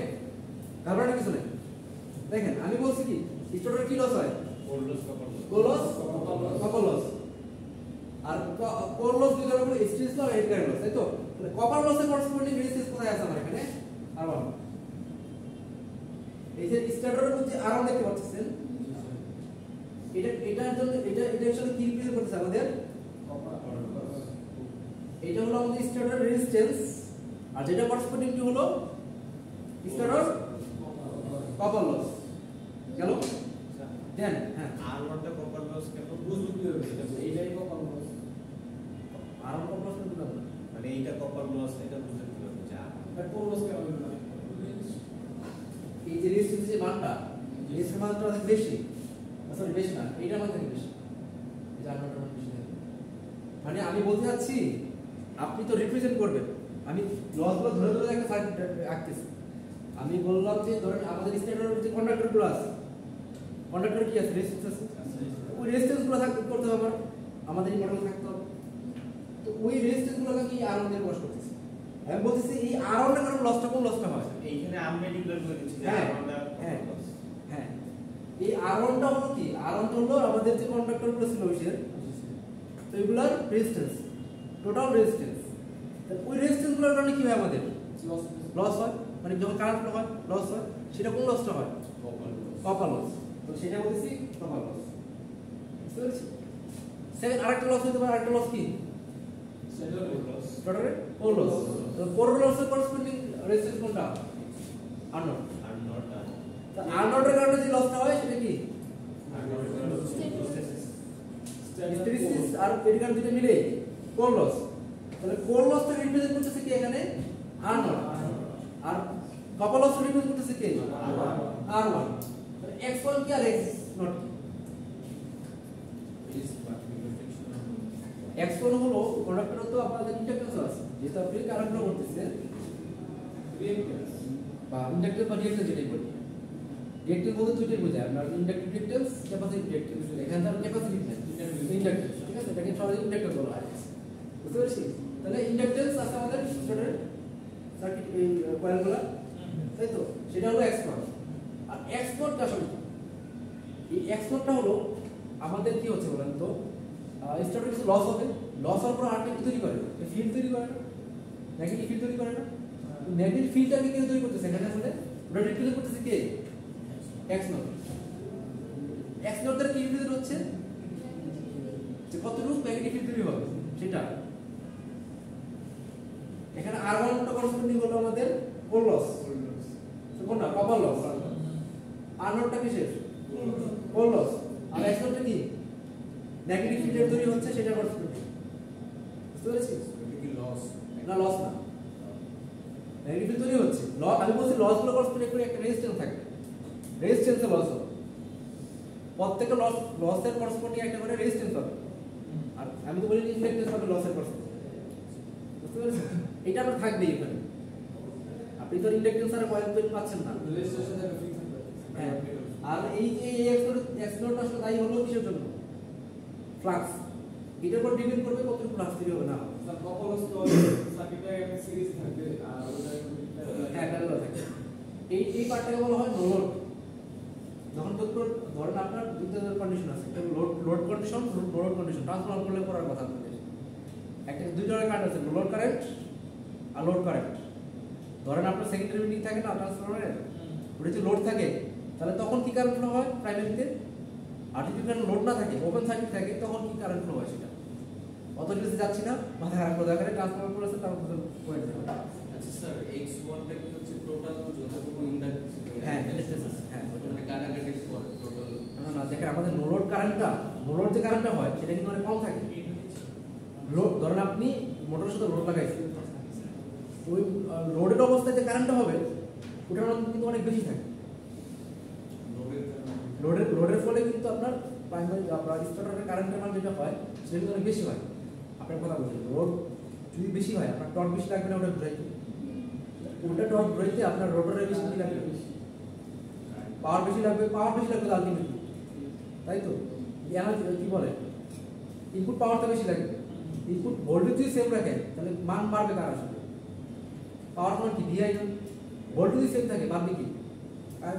তারপরে কিছু নেই। দেখেন আমি বলছি কি স্টার্টার কি লস হয়, কোর লস, কপার লস, আর কোর লস দুই ধরনের, হিস্টেরিসিস লস আর এডি কারেন্ট লস, তাই তো? কপার লসের করসপন্ডিং রেজিস্ট্যান্স কোথায় আছে আমার এখানে, R1। এই যে স্টার্টারের মধ্যে R1 দেখতে পাচ্ছেন, এটার জন্য এটা অ্যাকচুয়ালি কি রিপ্রেজেন্ট করতেছে আমাদের, এটা হলো আমাদের স্টার্টার রেজিস্ট্যান্স, আর যেটা করসপন্ডিং টু হলো স্টার্টার কপার লস। গেল দেন, হ্যাঁ R1 টা কপার লস কেন বুঝতে কি হবে, এইটাই copper loss, R1 copper loss কিন্তু না, মানে এইটা কপার লস, এটা বুঝতে কি হবে যা এটা কোর লস কেন হবে না? এই যে রেজিস্ট্যান্স যে মানটা, রেজিস্ট্যান্স মানটা অনেক বেশি, সরি বেশি না, এইটার মান থেকে বেশি, এই জানাটা বেশি। মানে আমি বলতে চাচ্ছি আপনি তো রিপ্রেজেন্ট করবেন, আমি লসগুলো ধরে ধরে একটা সার্কিট আঁকতেছি। আমি বললাম যে ধরেন আমাদের স্টার্টারের যে কন্ডাক্টরগুলো আছে, কন্ডাক্টর কি আছে, রেজিস্ট্যান্স আছে, ওই রেজিস্ট্যান্সগুলো করতে হবে আমাদের এই মডেল থাকতে হবে। তো ওই রেজিস্ট্যান্সগুলোকে কি R1 দিয়ে প্রকাশ করতেছি। আমি বলতেছি এই R1 এর কারণে লসটা কোন লসটা হয়, এইখানে আমরা ডিক্লেয়ার করে দিচ্ছি যে হ্যাঁ, R1 টা হ্যাঁ, কপার লস। হ্যাঁ, এই R1 টা হলো কি, R1 টা হলো আমাদের যে কন্ডাক্টরগুলো ছিল ওইসের, তো এগুলোর রেজিস্ট্যান্স, টোটাল রেজিস্ট্যান্স। ওই রেজিস্ট্যান্সগুলোর কারণে কি হয় আমাদের লস লস হয়, মানে যখন কারেন্ট ফ্লো হয় লস হয়, সেটা কোন লসটা হয়, কপার লস। তো সেটা বলতেছি কপার লস, বুঝতে পেরেছি? সেকেন্ড আরেকটা লস হতে পারে, আরেকটা লস কি, সেটা লস, স্টার্টারে কোর লস। তো কোর লসের করসপন্ডিং রেজিস্ট্যান্স কোনটা, R0। তো R0 এর কারণে যে লসটা হয় সেটা কি, হিস্টেরিসিস আর এডি কারেন্ট দুটো মিলে কোর লস। তাহলে কোর লসটা রিপ্রেজেন্ট করতেছে কি এখানে, R0, আর কপার লসটা রিপ্রেজেন্ট করতেছে কি, R1। তাহলে X1 কি আর X0 কি, X1 হলো কন্ডাক্টর, তো আপনাদের ইন্ডাক্ট্যান্স আছে, যেটা আপনি কারেন্ট ফ্লো করতেছেন, রিঅ্যাকট্যান্স বা ইন্ডাক্ট্যান্স বা রিঅ্যাকট্যান্স যেটাই বলি। রিঅ্যাকট্যান্স বলতে দুইটাই বোঝায়, আপনার ইন্ডাকটিভ রিঅ্যাকট্যান্স, ক্যাপাসিটিভ রিঅ্যাকট্যান্স। এখানে তার ক্যাপাসিটিভ না, ইন্ডাকট্যান্স, ঠিক আছে? এটাকে সহজে ইন্ডাক্টর বলা হয়, বুঝতে পেরেছি? তাহলে ইন্ডাকট্যান্স আছে আমাদের স্টার্টার সার্কিট, এই কয়েলগুলো, তাই তো? সেটা হলো X0। আর X0 টা আসলে এই X0 টা হলো আমাদের কি হচ্ছে বলেন তো, স্টার্টার কিছু লস হবে, লস হওয়ার পর আরেকটা তৈরি করে, ফিল্ড তৈরি করে না, নেগেটিভ ফিল্ড তৈরি করে না। নেগেটিভ ফিল্ডটাকে কে তৈরি করতেছে এখানে, আসলে ওটা রিপ্রেজেন্ট করতেছে কে, X0। এক্স নট দ্বারা কি রিপ্রেজেন্ট হচ্ছে যে কতটুকু ম্যাগনেটিক ফিল্ড তৈরি হবে সেটা। এখানে R1 টা করসপন্ডিং হলো আমাদের কোর লস, কোনটা কপার লস। R0 টা কিসের? Core loss. আর এক্স নট টা কি ম্যাগনেটিক ফিল্ড তৈরি হচ্ছে সেটা করসপন্ডিং। বুঝতে পেরেছিস? এটা কি লস? না লস না, ম্যাগনেটিক ফিল্ড তৈরি হচ্ছে। আমি বলছি লস গুলো করসপন্ডিং করে একটা রেজিস্ট্যান্স থাকবে, রেজিস্ট্যান্সে লস হবে। প্রত্যেকটা লসের করসপন্ডিং একটা করে রেজিস্ট্যান্স হবে। আর আমি তো বলি ইন্ডাকট্যান্স হবে লসের করসপন্ডিং। বুঝতে পেরেছেন? এটা আপনার থাকবেই এখানে। আপনি তো ইন্ডাকট্যান্স আর কয়েল তৈরি পাচ্ছেন না। রেজিস্ট্রেশন থেকে ফিক্স থাকবে। হ্যাঁ, আর এই যে এক্স নোট আসলে দায়ী হলো কিসের জন্য? ফ্লাক্স। এটার উপর ডিপেন্ড করবে কতটুকু ফ্লাক্স তৈরি হবে না হবে। স্যার কপালস তো সার্কিটে একটা সিরিজ থাকবে আর ওটা হ্যাঁ, প্যারালাল থাকে। এই পার্টটাকে বলা হয় নো লোড। যখন ধরেন আপনার দুই ধরনের কন্ডিশন আছে, একটা load condition, load condition. Transformer করলে করার কথা বলতে একটা দুই ধরনের কারেন্ট আছে, লোড কারেন্ট আর লোড কারেন্ট। ধরেন আপনার সেকেন্ডারি উইন্ডিং থাকে না ট্রান্সফরমারে, ওটা যদি লোড থাকে তাহলে তখন কি কারেন্ট ফ্লো হয় প্রাইমারিতে। আর যদি লোড না থাকে, ওপেন সার্কিট থাকে, তখন কি কারেন্ট ফ্লো হয় সেটা অত ডিটেলসে যাচ্ছি না। মাথায় রাখবো দেখারে ট্রান্সফরমার করেছে তার পয়েন্ট দেবে। আচ্ছা স্যার, x1 টা কি হচ্ছে টোটাল যতটুকু ইন্ডাকট্যান্স? হ্যাঁ, ইন্ডাকট্যান্স। হ্যাঁ, মানে কাটাকাটি করে টোটাল। না দেখেন আমাদের নো লোড কারেন্টটা, নো লোড যে কারেন্টটা হয় সেটা কিন্তু অনেক কম থাকে। লোড ধরেন আপনি মোটরের সাথে লোড লাগাইছেন, ওই লোডের অবস্থায় যে কারেন্টটা হবে ওটার মধ্যে কিন্তু অনেক বেশি থাকে। লোডের ফলে কিন্তু আপনার প্রাইমারি আপনার স্টার্টারের কারেন্টের মান যেটা হয় সেটা কিন্তু অনেক বেশি হয়। আপনার কথা বলছেন লোড যদি বেশি হয় আপনার টর্ক বেশি লাগবে না ওটা ঘুরাইতে, ওটা টর্ক ঘুরাইতে আপনার রোটরের বেশি কি লাগবে? পাওয়ার বেশি লাগবে আলটিমেটলি, তাই তো? এনার্জি কি বলে, ইনপুট পাওয়ারটা বেশি লাগবে। ইনপুট ভোল্টেজ যদি সেম রাখেন তাহলে মান বাড়বে কার আসলে? পাওয়ার মান কি ভিআই না? ভোল্টেজ যদি সেম থাকে বাড়বে কি? আর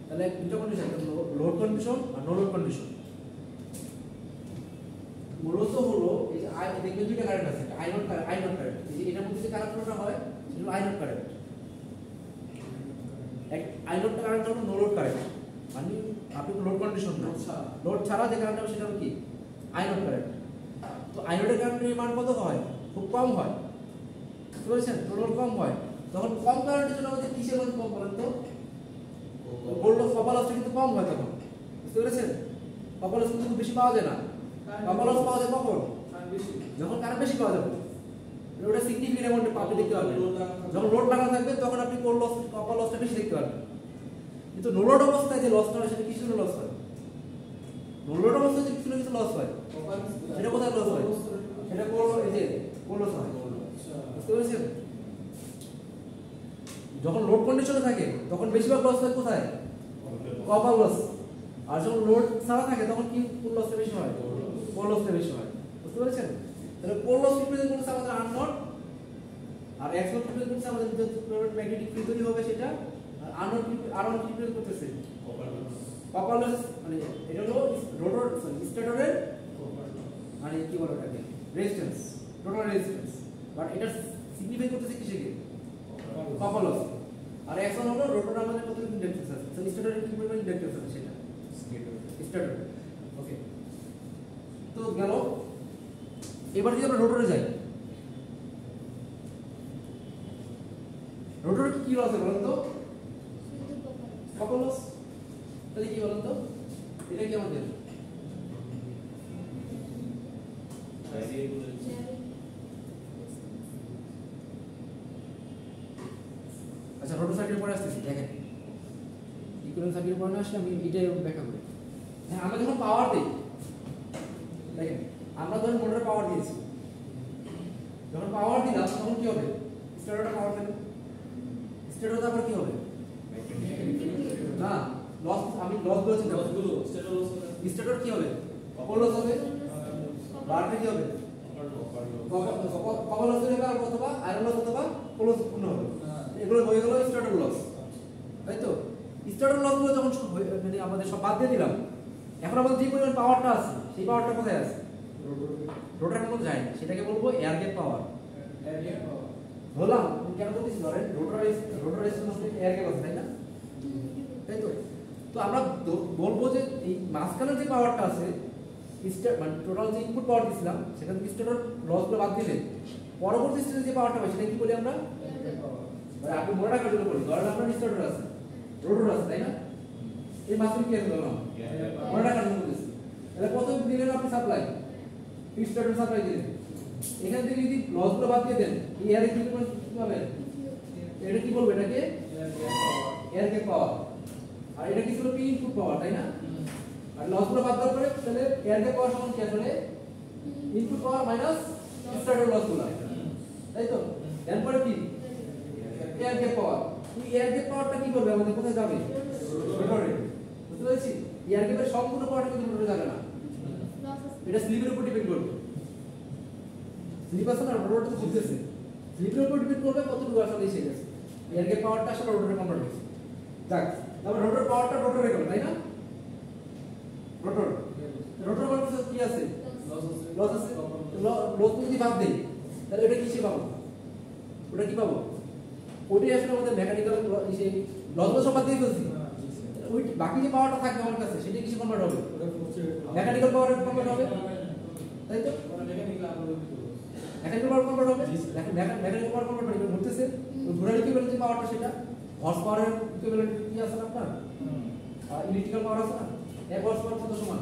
তাহলে দুটো কন্ডিশন, লোড কন্ডিশন আর নো লোড কন্ডিশন। মূলত হলো এই যে দেখবেন দুইটা কারেন্ট আছে, আই নট কারেন্ট। এই যে এটার মধ্যে যে কারেন্ট ফ্লোটা হয় সেটা হলো I not current. I not current হলো নো লোড কারেন্ট, মানে আপনি লোড কন্ডিশন না, লোড ছাড়া যে কারেন্ট হবে সেটা হলো কি আই নট কারেন্ট। তো আই নটের কারেন্টের মান কত হয়? খুব কম হয়, বুঝতে পেরেছেন? টোটাল কম হয়। তখন কম কারেন্টের জন্য আমাদের কিসের মান কম বলেন তো? গোল্ড অফ কপার লসটা কিন্তু কম হয় তখন, বুঝতে পেরেছেন? কপার লস কিন্তু বেশি পাওয়া যায় না। কপার লস পাওয়া যায় কখন? যখন কারেন্ট বেশি পাওয়া যাবে, ওটা সিগনিফিকেন্ট অ্যামাউন্টে আপনি দেখতে পারবেন। যখন লোড লাগানো থাকবে তখন আপনি কোর লস, কপার লসটা বেশি দেখতে পারবেন। কিন্তু নো লোড অবস্থায় যে লসটা হয় সেটা কিসের লস হয়? নো লোড অবস্থায় যে কিছু না কিছু লস হয়, সেটা কোথায় লস হয়? সেটা এই যে কোর লস হয়, বুঝতে পেরেছেন? যখন লোড কন্ডিশনে থাকে তখন বেশিরভাগ লস হয় কোথায়? Copper loss. আর যখন লোড ছাড়া থাকে তখন কি কোর লসটা বেশি হয়? কোর লসটা বেশি হয়, বুঝতে পেরেছেন? তাহলে কোর লস রিপ্রেজেন্ট করছে আমাদের আর নট, আর এক্স নট রিপ্রেজেন্ট করছে আমাদের যে ম্যাগনেটিক ফিল্ড তৈরি হবে সেটা, আর আর নট রিপ্রেজেন্ট করতেছে কপার লস। মানে এটা হলো রোটর স্টেটরের মানে কি বলে ওটাকে রেজিস্ট্যান্স, রোটর রেজিস্ট্যান্স। বাট এটা সিগনিফাই করতেছে কিসেকে? Copper loss. আর এখন হলো রোটর আমাদের কতটুকু ইন্ডাকট্যান্স আছে, তো স্টেটরের কি পরিমাণ ইন্ডাকট্যান্স আছে সেটা স্টেটর। ওকে, তো গেল। এবার যদি আমরা রোটরে যাই, রোটরে কি লস আছে বলেন তো? Copper loss. তাহলে কি বলেন তো, এটা কি আমাদের আচ্ছা রোটর সার্কিটের পরে আসতেছি। দেখেন ইকুইভ্যালেন্ট সার্কিটের পরে আসলে আমি এটাই ব্যাখ্যা করি। হ্যাঁ, আমরা যখন পাওয়ার দিই, দেখেন আমরা ধরুন মোটরে পাওয়ার দিয়েছি, যখন পাওয়ার দিলাম তখন কি হবে? স্টার্টারটা পাওয়ার দেবে, স্টার্টার তারপর কি হবে? না লস, আমি লস বলছি না, স্টার্টার কি হবে? কপার লস হবে, বারটা কি হবে? কপার লস হবে অথবা আয়রন লস অথবা ক্লোজ পূর্ণ হবে। এগুলো হয়ে গেল স্টার্টার লস, তাই তো? স্টার্টার লস গুলো যখন মানে আমাদের সব বাদ দিয়ে দিলাম, এখন আমাদের যে পরিমাণ পাওয়ারটা আছে সেই পাওয়ারটা কোথায় আছে? রোটরের মধ্যে যায় না, সেটাকে বলবো এয়ার গ্যাপ পাওয়ার। বললাম কেন বলতেছি, ধরেন রোটর রেজিস্ট্যান্স এয়ার গ্যাপ আছে, তাই না? তাই তো? তো তো আমরা বলবো যে এই মাঝখানে যে পাওয়ারটা আছে মানে টোটাল যে ইনপুট পাওয়ার দিছিলাম সেখান থেকে স্টেটর লসগুলো বাদ দিলে পরবর্তী স্টেজে যে পাওয়ারটা পাই সেটা কি বলি আমরা? মানে আপনি মনে রাখার জন্য বলি, ধরেন আপনার স্টেটর আছে, রোটর আছে, তাই না? এই মাঝখানে কি আছে ধরলাম মনে রাখার জন্য বলতেছি। তাহলে কত দিলেন আপনি সাপ্লাই? স্টেটর সাপ্লাই দিলেন, এখান থেকে যদি লসগুলো বাদ দিয়ে দেন এই এর কি পাবেন? এটা কি বলবো? এটাকে এয়ার গ্যাপ পাওয়ার, আর এটা কি ছিল পি ইনপুট পাওয়ার, তাই না? আর লসগুলো বাদ দেওয়ার পরে তাহলে এয়ার গ্যাপ পাওয়ার সমান কি আসলে ইনপুট পাওয়ার মাইনাস স্টার্টার লসগুলো, তাই তো? এরপরে কি এয়ার গ্যাপ পাওয়ার, এই এয়ার গ্যাপ পাওয়ারটা কি করবে আমাদের? কোথায় যাবে? রোটরে। বুঝতে পেরেছি? এয়ার গ্যাপের সম্পূর্ণ পাওয়ারটা কিন্তু রোটরে যাবে না, এটা স্লিপের উপর ডিপেন্ড করবে। স্লিপ আছে না, রোটরটা তো ঘুরতেছে, স্লিপের উপর ডিপেন্ড করবে কতটুকু আসলে এসে গেছে। এয়ার গ্যাপ পাওয়ারটা আসলে রোটরে কনভার্ট হয়েছে। যাক, তারপর রোটর পাওয়ারটা রোটরে গেল, তাই না? রোটর রোটর মানে কি আছে? লস আছে। লস যদি বাদ দেই তাহলে এটা কিসে পাবো? ওটা কি পাবো? ওটাই আসলে আমাদের মেকানিক্যাল ইসে লসগুলো সব বাদ দিয়ে ফেলছি। ওই বাকি যে পাওয়ারটা থাকবে আমার কাছে সেটা কিসে কনভার্ট হবে? মেকানিক্যাল পাওয়ারে কনভার্ট হবে, তাই তো? মেকানিক্যাল পাওয়ার কনভার্ট হবে। মেকানিক্যাল পাওয়ার কনভার্ট মানে ঘুরতেছে, ওই ঘোরার ইকুইভ্যালেন্ট যে পাওয়ারটা সেটা হর্স পাওয়ারের ইকুইভ্যালেন্ট কি আছে না আপনার? ইলেকট্রিক্যাল পাওয়ার আছে না? 1 হর্স পাওয়ার কত সমান?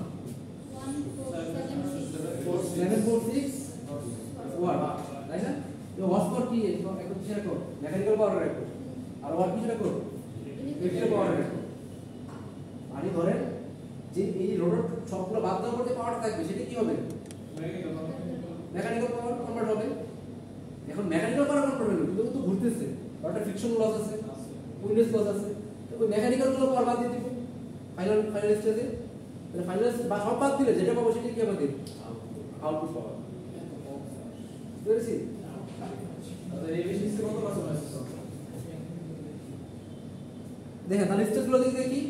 746 ওয়াট, তাই না? এই হর্স পাওয়ার কি একটু শেয়ার করো, মেকানিক্যাল পাওয়ার রাখো, আর ওয়াট কি রাখো? ইলেকট্রিক্যাল পাওয়ার রাখো। মানে ধরেন যে এই রোটর সবগুলো বাদ দেওয়ার পর যে পাওয়ারটা থাকবে সেটা কি হবে? মেকানিক্যাল পাওয়ার কনভার্ট হবে। এখন মেকানিক্যাল পাওয়ার কনভার্ট হবে কিন্তু তো ঘুরতেছে, একটা ফ্রিকশন লস আছে, উইন্ডেজ লস আছে, তো ওই মেকানিক্যাল গুলো পাওয়ার বাদ দিয়ে দিব ফাইনাল স্টেজে। তাহলে ফাইনাল বা সব বাদ দিলে যেটা পাবো সেটা কি আমাদের আউটপুট পাওয়ার। বুঝেছি? দেখেন তাহলে স্টেজগুলো দিয়ে দেখি,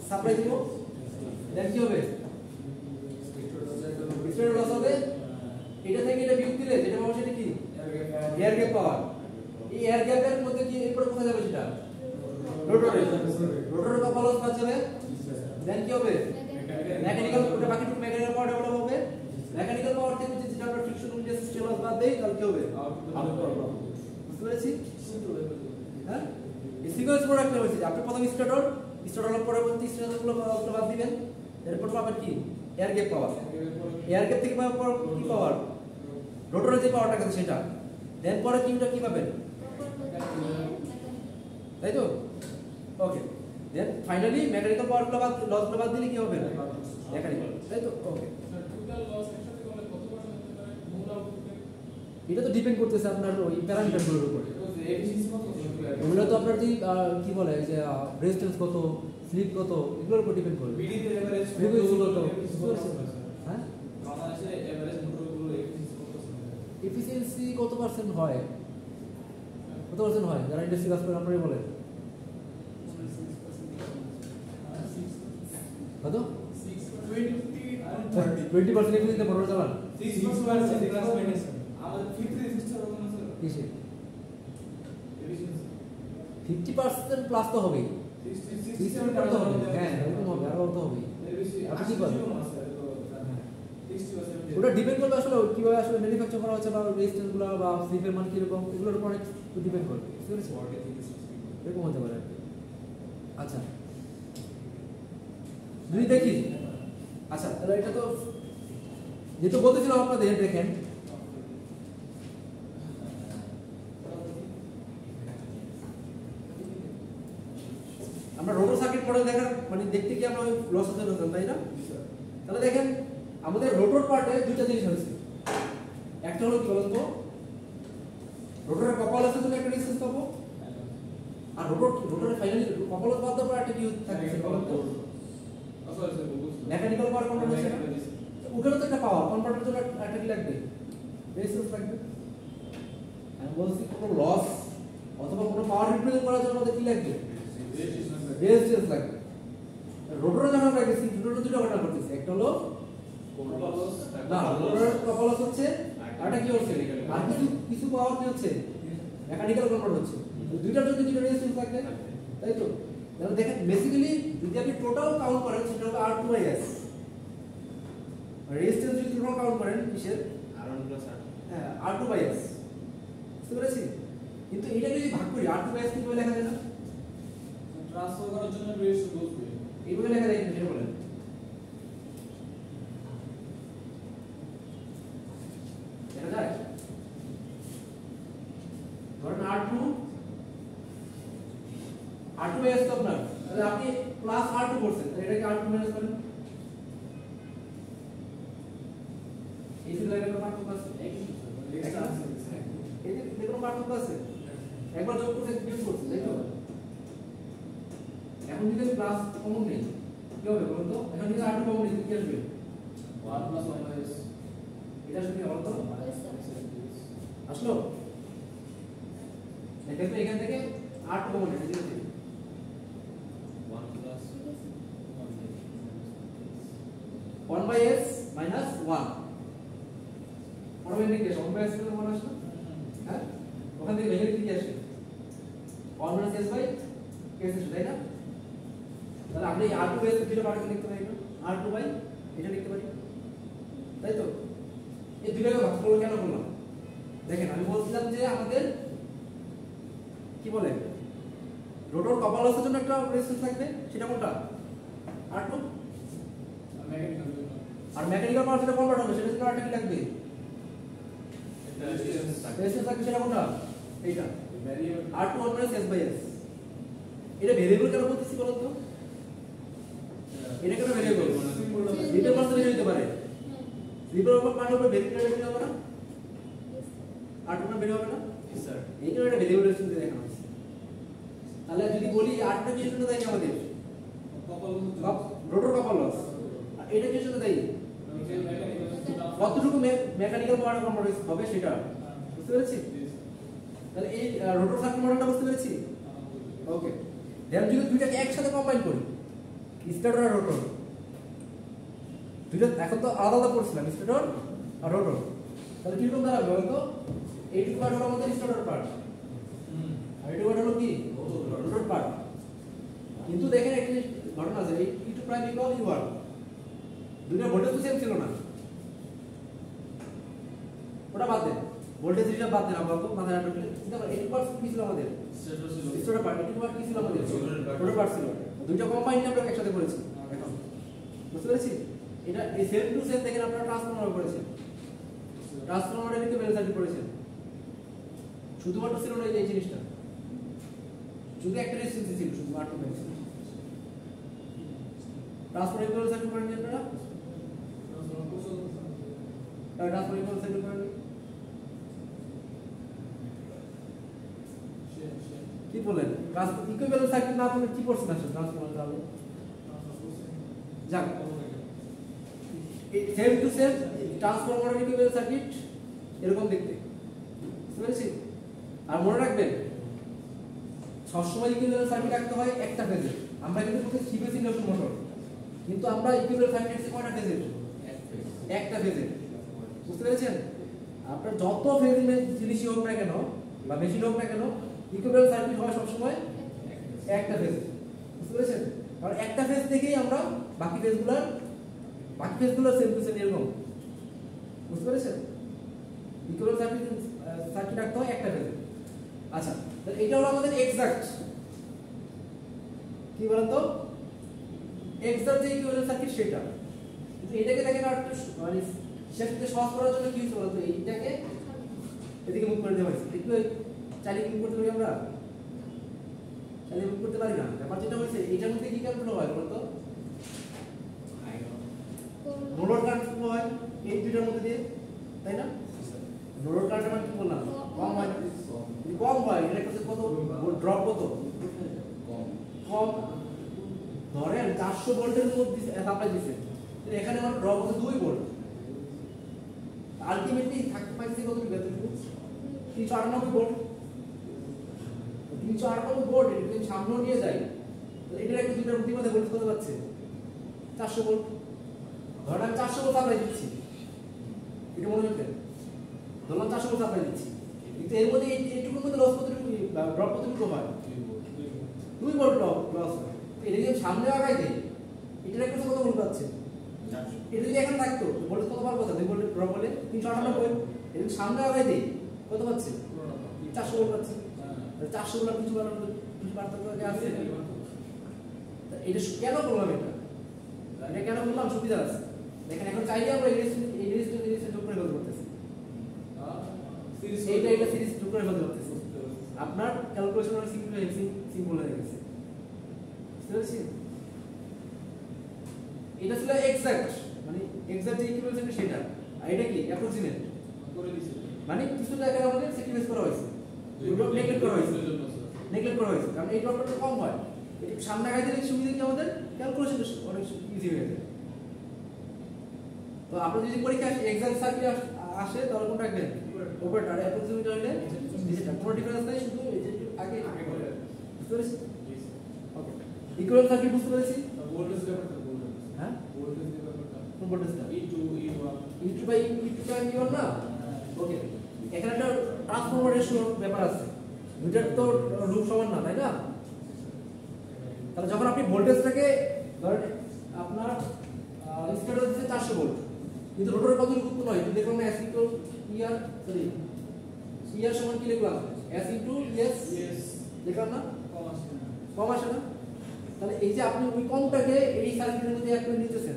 সাপ্লাই দিব, দেন কি হবে? স্টেটর লস হবে। এটা থেকে এটা বিয়োগ দিলে যেটা পাবো সেটা কি? এয়ার গ্যাপ পাওয়ার। এই এয়ার গ্যাপের মধ্যে কি এরপরে কোথায় যাবে সেটা? রোটরে। রোটরে কত লস বাদ যাবে? দেন কি হবে? মেকানিক্যাল, ওটা বাকি টুকু মেকানিক্যাল পাওয়ার ডেভেলপ হবে। মেকানিক্যাল পাওয়ার থেকে যেটা আমরা ফ্রিকশন উইন্ডেজ সিস্টেম লস বাদ দেই তাহলে কি হবে? আউটপুট পাবো। বুঝতে পেরেছি? হ্যাঁ, এই সিকোয়েন্স প্রোডাক্ট হচ্ছে আপনি প্রথম স্টার্টার পরবর্তী স্টেজগুলো বাদ দিবেন, এরপর পাবেন কি? Air gap power. Air gap থেকে পাওয়ার পর কি পাওয়ার? রোটরের যে পাওয়ারটা আছে সেটা। দেন পরে কিটা কি পাবেন? তাই তো? ওকে, দেন ফাইনালি মেকানিক্যাল পাওয়ারগুলো বাদ, লসগুলো বাদ দিলে কি হবে? মেকানিক্যাল, তাই তো? ওকে, এটা তো ডিপেন্ড করতেছে আপনার ওই প্যারামিটারগুলোর উপর। ওগুলো তো আপনার যে কি বলে যে রেজিস্ট্যান্স কত, স্লিপ কত, এগুলোর উপর ডিপেন্ড করবে। হ্যাঁ, এফিসিয়েন্সি কত পার্সেন্ট হয়? কত পার্সেন্ট হয় যারা ইন্ডাস্ট্রি কাজ করে আপনারা বলেন? কত? 20% এফিসিয়েন্সি মোটর চালান? 6% আমাদের 50% প্লাস তো হবেই। 60% তো হবে, হ্যাঁ এরকম হবে, আরো তো হবে। আপনি কি বলেন? ওটা ডিপেন্ড করবে আসলে কিভাবে আসলে ম্যানুফ্যাকচার করা হচ্ছে বা রেজিস্ট্যান্স গুলো বা স্লিপের মান কিরকম, এগুলোর উপর অনেক ডিপেন্ড করবে। এরকম হতে পারে। আচ্ছা, যদি দেখি, আচ্ছা তাহলে এটা তো যেহেতু বলতেছিলাম আপনাদের, দেখেন আমরা রোটর সার্কিট মডেল দেখার মানে দেখতে কি আমরা লস হতে পারতাম, তাই না? তাহলে দেখেন আমাদের রোটর পার্টে দুইটা জিনিস হয়েছে। একটা হলো কি বলতো, রোটরের কপাল আছে তুমি একটা রেজিস্ট্যান্স পাবো, আর রোটরের ফাইনালি কপাল বাদ দেওয়ার পর একটা কি থাকবে বলতো? মেকানিক্যাল পাওয়ার কনভার্ট হচ্ছে না, ওখানে তো একটা পাওয়ার কনভার্টের জন্য একটা কি লাগবে? রেজিস্ট্যান্স লাগবে। আমি বলছি কোনো লস অথবা কোনো পাওয়ার রিপ্রেজেন্ট করার জন্য আমাদের কি লাগবে? রেজিস্ট্যান্স লাগবে। রোটরে যখন আমরা গেছি রোটরে দুটো ঘটনা করতেছে, একটা হলো না রোটরের কপাল হচ্ছে, আরটা কি হচ্ছে? আর কিছু পাওয়ার কি হচ্ছে? মেকানিক্যাল কনভার্ট হচ্ছে। দুইটার জন্য দুটো রেজিস্ট্যান্স লাগবে, তাই তো? তাহলে দেখেন বেসিক্যালি যদি আপনি টোটাল কাউন্ট করেন সেটা হবে R2/S, রেজিস্ট্যান্স যদি টোটাল কাউন্ট করেন কিসের R1 plus R2 হ্যাঁ R2/S, বুঝতে পেরেছি? কিন্তু এটা যদি ভাগ করি R2/S কিভাবে লেখা যায় না? ট্রান্সফার করার জন্য রেজিস্টার বসবে এইভাবে লেখা যায় সেটা বলেন। দেখা যায় ধরেন R2/S তো আপনার, তাহলে আপনি প্লাস R2 করছেন, তাহলে এটাকে R2 মাইনাস করেন। এই যে লাইনের কোনো পার্থক্য আছে? এই যে কোনো পার্থক্য আছে? একবার যোগ করতে বিয়োগ করতে, তাই তো? এখন যদি আমি প্লাস কমন নেই কি হবে বলুন তো? এখন যদি R2 কমন নেই কি আসবে? 1 plus 1/s এটা আসলে কি বলতো? আসলো? দেখেন তো এখান থেকে R2 কমন নেই, ঠিক আছে? 1 plus 1/s minus 1 automatic case 1/s এর মান আসলো, হ্যাঁ ওখান থেকে ভেঙে কি আসে 1 minus s by s আসে, তাই না? তাহলে আমরা এই R2/s এর দুটো পার্টিকেল লিখতে পারি না, R2 বাই এটা লিখতে পারি, তাই তো? এই দুটোকে ভাগ করব কেন বললাম দেখেন, আমি বলছিলাম যে আমাদের কি বলে রোটর কপাল লসের জন্য একটা রেজিস্ট্যান্স থাকবে, সেটা কোনটা R2, মেকানিক্যাল জন্য আর মেকানিক্যাল পাওয়ার যেটা কনভার্ট হবে সেটা জন্য আরেকটা কি লাগবে resistance রেজিস্ট্যান্স থাকবে, সেটা কোনটা এইটা ভ্যারিয়েবল R2 1 s/s। এটা ভেরিয়েবল কেন বলতেছি বলুন তো? এটা কেন ভেরিয়েবল? রিপেল মান তো বেশি হতে পারে, রিপেল মান উপর ভেরিয়েবল বেশি হবে না, R2 না বেশি হবে না? sir এই জন্য এটা ভেরিয়েবল রেজিস্ট্যান্স দেখানো হচ্ছে। তাহলে যদি বলি R2 কি জন্য দেয় আমাদের কপাল রোটর কপাল লস, আর এটা কি জন্য দেয় মেকানিক্যাল কতটুকু মেকানিক্যাল পাওয়ার কনভার্ট হবে সেটা, বুঝতে পেরেছি? তাহলে এই রোটর সার্কিট মডেলটা বুঝতে পেরেছি। ওকে, দেন যদি দুইটাকে একসাথে কম্বাইন করি স্টেটর আর রোটর, দুইটা এখন তো আলাদা আলাদা করছিলাম স্টেটর আর রোটর, তাহলে কিরকম দাঁড়াবে বলতো? এইটু পার্ট হলো আমাদের স্টেটর পার্ট আর এইটু পার্ট হলো কি রোটর পার্ট। কিন্তু দেখেন একটা ঘটনা আছে, এই E2 প্রাইম ইকুয়াল U1, দুইটা ভোল্টেজ তো সেম ছিল না, ওটা বাদ দেন, ভোল্টেজ রিলেটা বাদ দেন, আমরা তো মাথায় রাখলে কিন্তু এইটু পার্ট কি ছিল আমাদের স্টেটর পার্ট, এইটু পার্ট কি ছিল আমাদের রোটর পার্ট ছিল, দুইটা কম্বাইন্ড আমরা একসাথে করেছি এখন, বুঝতে পেরেছি? এটা এই সেম টু সেম দেখেন আপনারা ট্রান্সফরমার করেছেন, ট্রান্সফরমারে কিন্তু বেল সার্কিট করেছেন, শুধুমাত্র ছিল না এই জিনিসটা, শুধু একটা রেজিস্ট্যান্স ছিল, শুধু R2 ছিল। ট্রান্সফরমার বেল সার্কিট করেন আপনারা, ট্রান্সফরমার বেল সার্কিট করেন কি বলেন? ইকুইভ্যালেন্ট সার্কিট না বলে কি করছেন আসলে ট্রান্সফরমার তাহলে? যাক, সেম টু সেম ট্রান্সফরমারের ইকুইভ্যালেন্ট সার্কিট এরকম দেখতে, বুঝতে পেরেছি? আর মনে রাখবেন সবসময় ইকুইভ্যালেন্ট সার্কিট রাখতে হয় একটা ফেজে, আমরা কিন্তু বলতে থ্রি ফেজ ইন্ডাকশন মোটর, কিন্তু আমরা ইকুইভ্যালেন্ট সার্কিট রাখছি কয়টা ফেজে? একটা ফেজে, বুঝতে পেরেছেন? আপনার যত ফেজ জিনিসই হোক না কেন বা মেশিন হোক না কেন, ইকুইভ্যালেন্ট সার্কিট হয় সবসময় একটা ফেজ, বুঝতে পেরেছেন? কারণ একটা ফেজ থেকেই আমরা বাকি ফেজগুলো সেম টু সেম এরকম, বুঝতে পেরেছেন? ইকুইভ্যালেন্ট সার্কিট রাখতে হয় একটা ফেজে। আচ্ছা, তাহলে এটা হলো আমাদের এক্সাক্ট কি বলেন তো, এক্সাক্ট যে ইকুইভ্যালেন্ট সার্কিট সেটা, কিন্তু এটাকে দেখেন আর একটু মানে শেষে সহজ করার জন্য কি হচ্ছে বলতো, এইটাকে এদিকে মুভ করে দেওয়া হয়েছে, একটু চালিয়ে মুভ করতে পারি আমরা, চালিয়ে মুভ করতে পারি না। ব্যাপার যেটা হচ্ছে এটার মধ্যে কি কারণ হয় বলতো, নোলোড কারেন্ট ফ্লো হয় এই দুইটার মধ্যে দিয়ে, তাই না? নোলোড কারেন্ট মানে কি বললাম কম হয়, কম হয়, এটা কত ড্রপ কত কম, ধরেন 400 ভোল্টের মধ্যে সাপ্লাই দিছে, এখানে আমার ড্রপ হচ্ছে 2 ভোল্ট, আলটিমেটলি থাকতে পাইছে কত কতটুকু 398 ভোল্ট, 398 ভোল্ট এটা যদি সামনে নিয়ে যাই তাহলে এটার একটা দুইটার মধ্যে ভোল্টেজ কত পাচ্ছে 400 ভোল্ট। ধরেন আমি 400 ভোল্ট সাপ্লাই দিচ্ছি, এটা মনে রাখবেন, ধরলাম 400 ভোল্ট সাপ্লাই দিচ্ছি, কিন্তু এর মধ্যে এইটুকুর মধ্যে লস কতটুকু ড্রপ কতটুকু হয় 2 ভোল্ট লস হয়। এটা যদি সামনে আগাই দেই এটার একটা কত ভোল্ট পাচ্ছে, এটা যদি এখানে থাকতো ভোল্টেজ কত পারবো 2 ভোল্ট ড্রপ হলে 398, এটা যদি সামনে আগাই দেই কত পাচ্ছে 400 ভোল্ট পাচ্ছে। 400 ভোল্ট কিছু পার্থক্য আছে। এটা কেন করলাম এটা কেন করলাম সুবিধা আছে দেখেন। এখন চাইলে আমরা এই জিনিসটা যোগ করে ফেলতে পারতেছি, এইটা সিরিজ যোগ করে ফেলতে পারতেছি। আপনার ক্যালকুলেশন আর সিম্পল হয়ে গেছে, বুঝতে পারছেন? এটা ছিল এক্সাক্ট, মানে এক্সাক্ট যে ইকুইভ্যালেন্ট সেটা, আর এটা কি অ্যাপ্রক্সিমেট করে দিয়েছে, মানে কিছু জায়গায় আমাদের স্যাক্রিফাইস করা হয়েছে, নেগলেক্ট করা হয়েছে, কারণ এই ড্রপটা কম হয়। এটা সামনে আগাই দিলে সুবিধা কি আমাদের ক্যালকুলেশন অনেক ইজি হয়ে যায়। তো আপনি যদি পরীক্ষা এক্সাক্ট সার্কিট আসে তাহলে কোনটা রাখবেন? ওভারটা। আর অ্যাপ্রক্সিমেট হলে যেটা কোনো ডিফারেন্স নাই, শুধু এই যে আগে বুঝতে পেরেছি? ওকে, ইকুইভ্যালেন্ট সার্কিট বুঝতে পেরেছি। ভোল্টেজ ব্যাপারটা বলুন। হ্যাঁ, ভোল্টেজ ব্যাপারটা কোন ভোল্টেজটা? E2 E1 E2 by E1 না। ওকে, এখানে একটা ট্রান্সফরমার রেশিও ব্যাপার আছে, দুইটার তো রূপ সমান না, তাই না? তাহলে যখন আপনি ভোল্টেজটাকে ধরেন আপনার স্টার্ট হচ্ছে 400 ভোল্ট, কিন্তু রোটরের কত উৎপন্ন হয় দেখুন না, S equal ER, sorry ER সমান কি লিখলাম? S ইনটু ES দেখলাম না, কম আসে না? তাহলে এই যে আপনি ওই কমটাকে এই সার্কিটের মধ্যে অ্যাড করে নিতেছেন,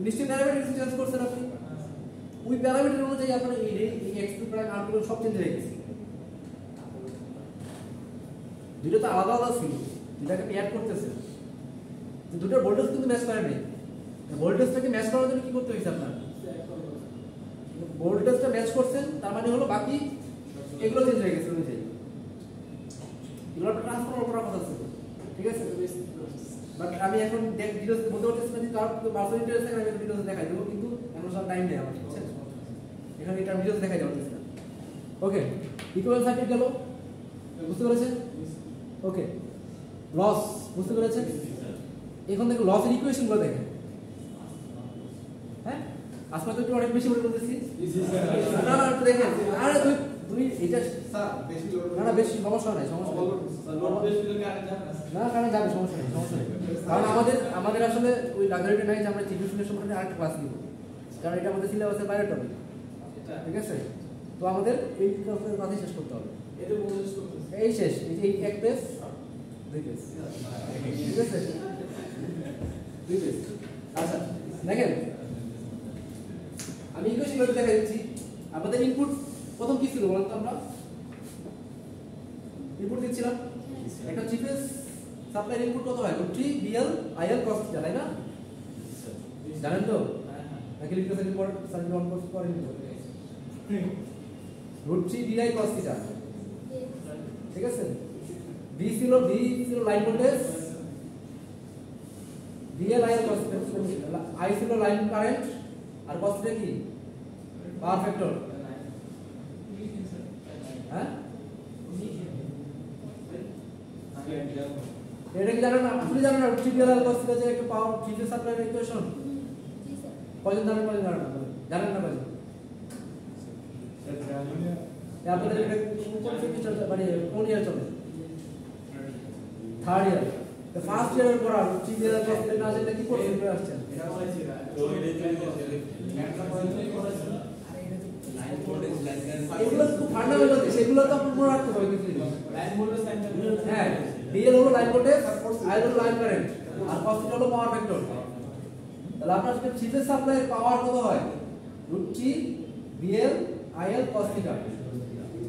নিশ্চয়ই প্যারামিটার চেঞ্জ করছেন আপনি, ওই প্যারামিটার অনুযায়ী আপনার এই x2 প্রাইম r2 সব চেঞ্জ হয়ে গেছে। দুটো তো আলাদা আলাদা ছিল, যেটাকে অ্যাড করতেছেন, দুটোর ভোল্টেজ কিন্তু ম্যাচ করে নেই। ভোল্টেজটাকে ম্যাচ করার জন্য কি করতে হয়েছে আপনার? ভোল্টেজটা ম্যাচ করছেন, তার মানে হলো বাকি এগুলো চেঞ্জ হয়ে গেছে অনুযায়ী। এগুলো ট্রান্সফরমার করার কথা ছিল, ঠিক আছে? বাট আমি এখন ডিটেইলস বলতে পারতেছি না, কারণ পার্সোনাল ইন্টারেস্ট থাকে, আমি ডিটেইলস দেখাই দেবো, কিন্তু এখন সব টাইম নেই আমার, বুঝছেন? এখানে এটা ডিটেইলস দেখাই যাবে না। ওকে, ইকুইভ্যালেন্ট সার্কিট গেল, বুঝতে পেরেছেন? ওকে, লস বুঝতে পেরেছেন? এখন দেখুন লসের ইকুয়েশনগুলো দেখেন। হ্যাঁ, আজকে তো একটু অনেক বেশি বলে বলতেছি না, না একটু দেখেন। আরে দুই এটা স্যার বেশি লোড না, বেশি সমস্যা নাই, সমস্যা নেই। লোড বেশি দিলে কারেন্ট যাবে না। না, কারণ যাবে, সমস্যা নেই, সমস্যা নেই। কারণ আমাদের আসলে ওই লাগারিটা নাই যে আমরা টিভিশনের সম্পর্কে আরেকটা ক্লাস নিব, কারণ এটা আমাদের সিলেবাসের বাইরের টপিক, ঠিক আছে? তো আমাদের এই ক্লাসের মাঝে শেষ করতে হবে, এটা ভোল্টেজ করতেছে। এই শেষ, এই এক পেজ 2 পেজ, ঠিক আছে? 2 পেজ। আচ্ছা দেখেন, আমি ইকুয়েশন দেখা দিচ্ছি। আমাদের ইনপুট প্রথম কি ছিল বলতো? আমরা ইনপুট দিচ্ছিলাম একটা চিপেস সাপ্লাই ইনপুট কত হয়? 3 BL IL cos θ, তাই না? জানেন তো নাকি লিখতে সার্কিট পর সার্কিট অন করতে পারেন তো? √3 DI cos θ, ঠিক আছে? V ছিল line voltage, BL IL cos θ, I ছিল লাইন কারেন্ট, আর cos θ কি? Power factor. হ্যাঁ, এটা কি জানেন না? আপনি জানেন না √3 BL IL cos θ যে একটা পাওয়ার থ্রি ফেজ সাপ্লাইয়ের ইকুয়েশন? কয়জন জানেন, কয়জন জানেন না? জানেন না কয়জন? আপনাদের এটা কোন সেমিস্টার মানে কোন ইয়ার চলে? Third year. তো ফার্স্ট ইয়ারের পর আর √3 BL IL cos θ না জানলে কি করতে আসছেন? এটা বলেছি না। তো এটা একটা পয়েন্টই করেছে না। লাইন ভোল্টেজ লাইন কারেন্ট এগুলো তো ফান্ডামেন্টাল, সেগুলো তো আপনি মনে রাখতে হবে কিছু। লাইন ভোল্টেজ লাইন হ্যাঁ, BL হলো লাইন ভোল্টেজ, IL হলো লাইন কারেন্ট, আর cos θ হলো পাওয়ার ফ্যাক্টর। তাহলে আপনার থ্রি ফেজ সাপ্লাইয়ের পাওয়ার কত হয়? √3 BL IL cos θ।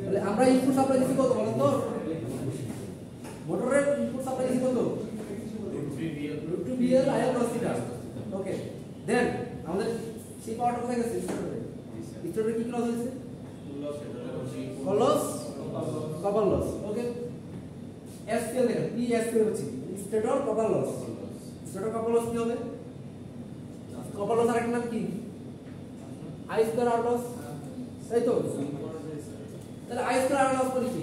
তাহলে আমরা ইনপুট সাপ্লাই দিছি কত বলেন তো? মোটরের ইনপুট সাপ্লাই দিছি কত? √2 BL IL cos θ। ওকে, দেন আমাদের সেই পাওয়ারটা কোথায় গেছে? স্টোরে কি লস হয়েছে? Loss, copper loss. ওকে, এসকেল দেখেন, কি এসকেল হচ্ছে? Stator copper loss. Stator copper loss কি হবে? কপার লস আরেকটা নাম কি? আই স্কয়ার আর লস, তাই তো? তাহলে আই স্কয়ার আর লস মানে কি?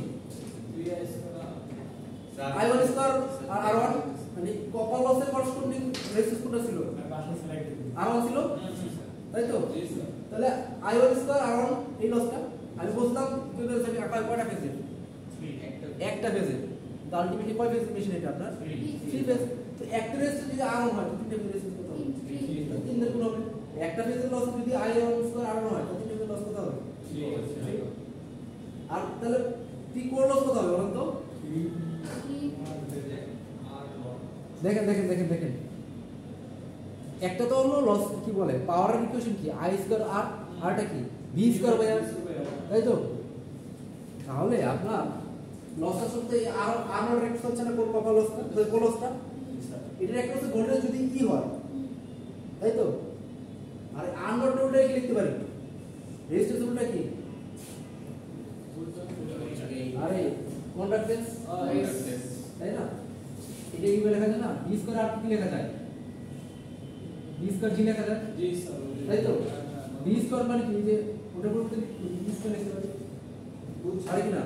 I1 স্কয়ার আর R1, মানে কপার লসের করসপন্ডিং রেজিস্ট্যান্স কোনটা ছিল? R1 ছিল, তাই তো? তাহলে I1 স্কয়ার R1 এই লসটা আমি বললাম কয়টা ফেজে? একটা ফেজে। আলটিমেটলি কয় ফেজ মেশিন এটা আপনার? 3 ফেজ। তো একটা রেজিস্ট্যান্স যদি আয়রন হয় তো তিনটা রেজিস্ট্যান্স কত হবে? 3 এর গুণ হবে। একটা ফেজের লস যদি আয়রন স্কয়ার আয়রন হয় তো তিনটা ফেজের লস কত হবে? আর তাহলে পি কোর লস কত হবে বলুন তো? দেখেন দেখেন দেখেন দেখেন, একটা তো হলো লস কি বলে পাওয়ারের ইকুয়েশন কি আই স্কয়ার আর আরটা কি বি স্কয়ার বাই আর, তাই তো? তাহলে আপনার লসটা শুনতে আর আনোর রেক্স হচ্ছে না কোন কপাল লসটা কোন লসটা এটা একটা হচ্ছে ভোল্টেজ যদি ই হয়, তাই তো? আর আনোর নোটটা কি লিখতে পারি রেজিস্ট্যান্স নোটটা কি? আরে কন্ডাক্টেন্স তাই না? এটা কি লেখা যায় না বি স্কয়ার আর কি লেখা যায়? বি স্কয়ার জি লেখা যায়, জি স্যার তাই তো? বি স্কয়ার মানে কি যে ওটা বলতে বি স্কয়ার লিখতে পারি আরে কি না?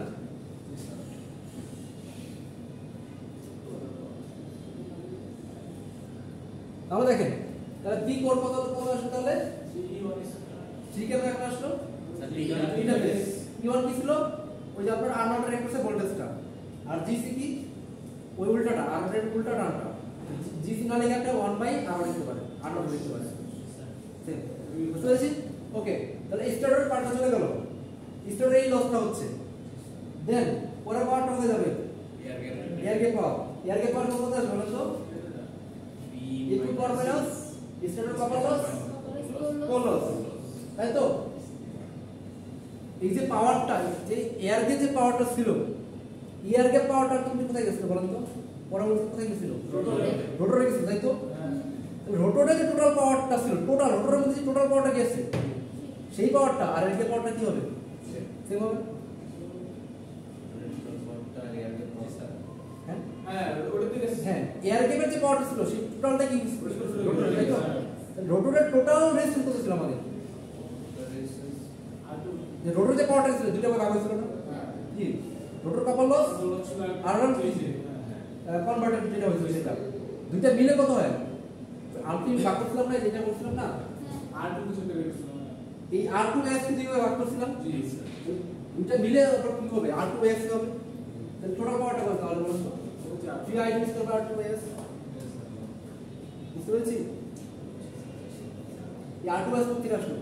তাহলে দেখেন তাহলে পি কোর কত কত আসবে তাহলে? সি কেন একটা আসলো? তিনটা বেস কি1 কি ছিল? ওই যে আপনার আনোডের একটা ভোল্টেজটা, আর জিসি কি ওই উল্টাটা আনোডের উল্টা ডানটা, জিসি না লিখে একটা 1 বাই আর লিখতে পারে আনোড লিখতে পারে। সেম বুঝতে পেরেছি? ওকে, তাহলে স্টার্টার পার্টটা চলে গেল, স্টার্টার এই লসটা হচ্ছে। দেন পরের পার্টটা হয়ে যাবে air gap power. Air gap power কত আসবে বলেন তো? Input power minus stator copper loss core loss, তাই তো? এই যে পাওয়ারটা যে এয়ার গ্যাপ যে পাওয়ারটা ছিল, এয়ার গ্যাপ পাওয়ারটা তুমি কোথায় গেছিল বলেন তো? পরবর্তী কোথায় গেছিল? রোটরে গেছিল, তাই তো? রোটরে যে টোটাল পাওয়ারটা ছিল, টোটাল রোটরের মধ্যে যে টোটাল পাওয়ারটা গেছে সেই পাওয়ারটা আর এয়ার গ্যাপ পাওয়ারটা কি হবে? সেম হবে। হ্যাঁ হ্যাঁ ওটা থেকে হ্যাঁ, এয়ার গ্যাপের যে পাওয়ারটা ছিল সেই টোটালটা কি রোটরে, তাই তো? রোটরের টোটাল রেজিস্ট্যান্স কত ছিল আমাদের? যে রোটরের যে পাওয়ারটা ছিল দুইটা ভাগ হয়েছিল না কি? রোটর কপার লস আর কনভার্টার যেটা হয়েছিল সেটা দুইটা মিলে কত হয়? আলটিমেট ভাগ করছিলাম না যেটা বলছিলাম না আর টু কিছু করে গেছিল না এই R2S কে দিয়ে ভাগ করছিলাম, জি স্যার দুইটা মিলে ওটা কি হবে? R2S হবে। তাহলে টোটাল পাওয়ারটা কত তাহলে বলুন তো? 3i স্কয়ার R2S, বুঝতে পেরেছি? এই R2S কত থেকে আসলো?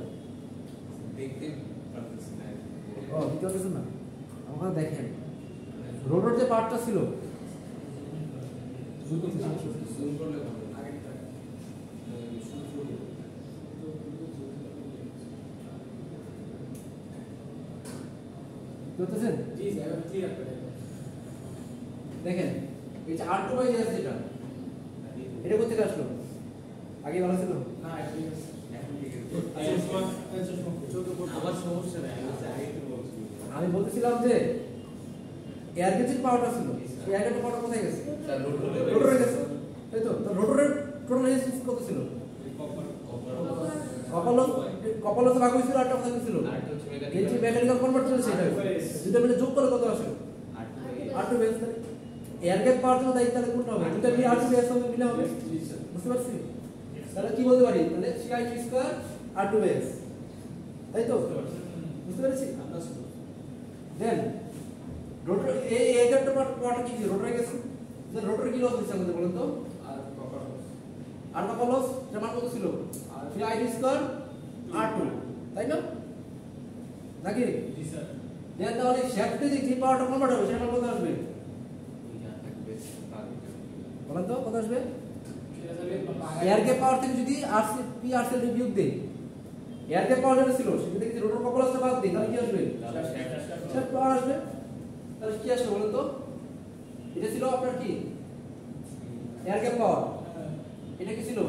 দেখতে পারতেছি না। ও দ্বিতীয় কিছু না, আমাকে দেখেন রোটর যে পার্টটা ছিল জুম করলে ভালো। আগেরটা বুঝতেছেন? জি স্যার ক্লিয়ার করে দেখেন এই যে R2S যেটা এটা কোথা থেকে আসলো? আগে ভালো ছিল না ঠিক আছে এখন ঠিক আছে। আমার সমস্যা নাই, আমি আগে একটু বলছি। আমি বলতেছিলাম যে এয়ার গেজের পাওয়ারটা ছিল এই এয়ার গেজের পাওয়ারটা কোথায় গেছে? স্যার রোটরে গেছে, তাই তো? তো রোটরের টোটাল রেজিস্ট্যান্স কত ছিল? কপালস ভাগ হয়েছিল আরটা কোথায় ছিল? আরটা হচ্ছে গেজ মেকানিক্যাল কনভার্ট ছিল সেটা দুটো মিলে যোগ করে কত আসে? R2S। এয়ার গ্যাপ পাওয়ার জন্য দায়িত্ব তাহলে কোনটা হবে? দুটো মিলে R2S হবে, মিলে হবে, জি স্যার বুঝতে পারছি? তাহলে কি বলতে পারি? তাহলে 3i স্কয়ার R2S, তাই তো? বুঝতে পেরেছি? দেন রোটর এই এগারটা পার্ট কি রোটরে গেছে, যে রোটরে কি লস হচ্ছে আমাদের বলেন তো? আর কপার আর কপার লস এর মান কত ছিল? 3i স্কয়ার R2, তাই না? নাকি? জি স্যার দেন তাহলে শ্যাফটে যে পাওয়ারটা কনভার্ট হবে সেটা কত আসবে বলেন তো? কত আসবে? এয়ার গ্যাপ পাওয়ার থেকে যদি RCL বিয়োগ দেই, এয়ার গ্যাপ পাওয়ার যেটা ছিল সেটা থেকে যদি রোটর কপার লসটা বাদ দেই তাহলে কি আসবে? শ্যাফট পাওয়ার আসবে। তাহলে কি আসবে বলেন তো? এটা ছিল আপনার কি এয়ার গ্যাপ পাওয়ার, এটা কি ছিল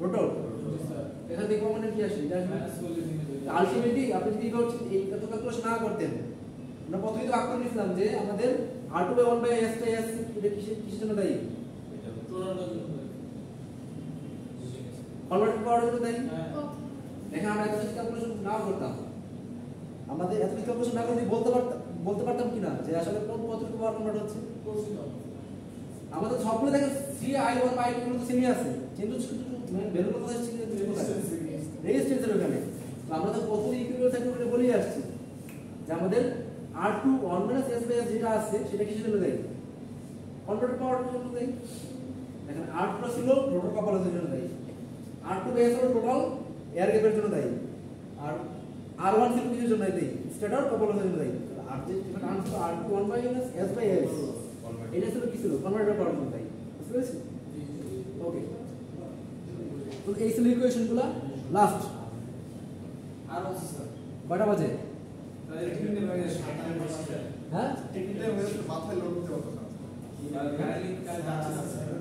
রোটর। এখানে দেখবো মানে কি আসে এটা আলটিমেটলি আপনি যদি এই এত ক্যালকুলেশন না করতেন, আমরা প্রথমেই তো ভাগ করে নিয়েছিলাম যে আমাদের R2/1/S এটা কিসের জন্য দায়ী? কনভার্টেড পাওয়ার জন্য দায়ী। দেখেন আমরা এত কিছু ক্যালকুলেশন না করতাম, আমাদের এত কিছু ক্যালকুলেশন না করে বলতে পারতাম কিনা যে আসলে কোন কতটুকু পাওয়ার কনভার্ট হচ্ছে। আমাদের সবগুলো দেখেন CI1 বা I2 গুলো তো সেমই আছে, কিন্তু ভ্যালু কোথায় আসছে রেজিস্ট্যান্সের ওখানে। তো আমরা তো কত ইকুইভ্যালেন্স সার্কিট বলেই আসছি যে আমাদের R2 1 - S/S যেটা আছে সেটা কিসের জন্য দায়ী? কনভার্ট পাওয়ার জন্য দেই দেখেন R2 ছিল রোটর কপালের জন্য দেই R2 বেস হলো টোটাল এয়ার গ্যাপের জন্য দেই আর R1 ছিল কিসের জন্য দেই স্ট্যাটার কপালের জন্য দেই আর যে এটা আনসার R2 1/s S/S এটা ছিল কি ছিল কনভার্টার পাওয়ার জন্য দেই বুঝতে পেরেছেন ওকে তো এই ছিল ইকুয়েশনগুলো লাস্ট আর আছে স্যার কয়টা বাজে তাহলে টেকনিক্যাল ভাবে হ্যাঁ টেকনিক্যাল মাথায় লোড দিতে পারতো না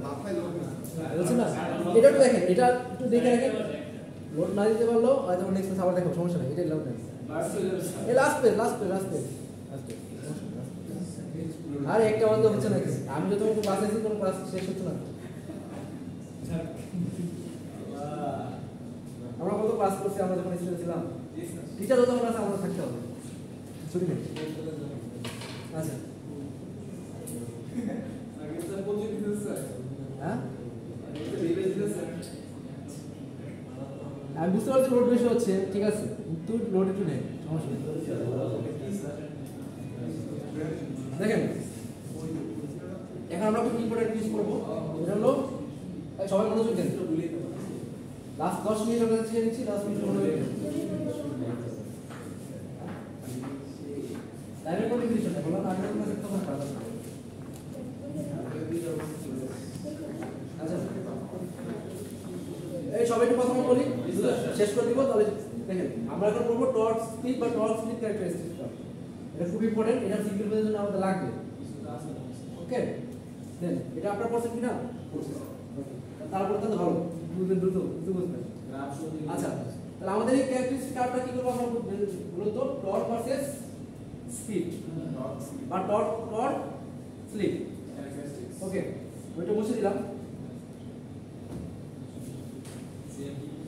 মাথায় লোড দিতে বলছেন না এটা একটু দেখেন এটা একটু দেখে রাখেন লোড না দিতে পারলো হয়তো নেক্সট আবার দেখো সমস্যা নেই এটাই লোড নেই এই লাস্ট পেজ আর একটা বন্ধ হচ্ছে নাকি আমি যত একটু ক্লাস আছি কোনো ক্লাস শেষ হচ্ছে না আমরা কত ক্লাস করছি আমরা যখন স্টুডেন্ট ছিলাম টিচার যত ক্লাস আমাদের থাকতে হবে ছুটি নেই আচ্ছা স্যার কোন দিন স্যার হ্যাঁ স্যার আমি বুঝতে পারছি লোড বেশি হচ্ছে ঠিক আছে কিন্তু লোড একটু নেই সমস্যা নেই দেখেন এখন আমরা খুব ইম্পর্টেন্ট ইউজ করবো এটা হলো সবাই মনোযোগ দেন লাস্ট 10 মিনিট আমরা চেয়ে নিচ্ছি 10 মিনিট মনোযোগ দেন টাইমের কোন ডিফিনিশনটা বললাম আগে আমরা দেখতে পারতাম না আচ্ছা এই সবাই একটু কথা বলি শেষ করে দিব তাহলে দেখেন আমরা এখন করব টর্ক স্পিড বা টর্ক স্পিড ক্যারেক্টারিস্টিক এটা খুব ইম্পর্টেন্ট এটা সিম্পল এর জন্য আমাদের লাগবে ওকে দেন এটা আপনারা পড়ছেন কিনা তারপর তো ভালো বুঝবেন দ্রুত বুঝবেন আচ্ছা তাহলে আমাদের এই ক্যারেক্টারিস্টিক কার্ভটা কি করব আমরা মূলত টর্ক ভার্সেস স্পিড বা টর্ক স্লিপ ওকে ওইটা মুছে দিলাম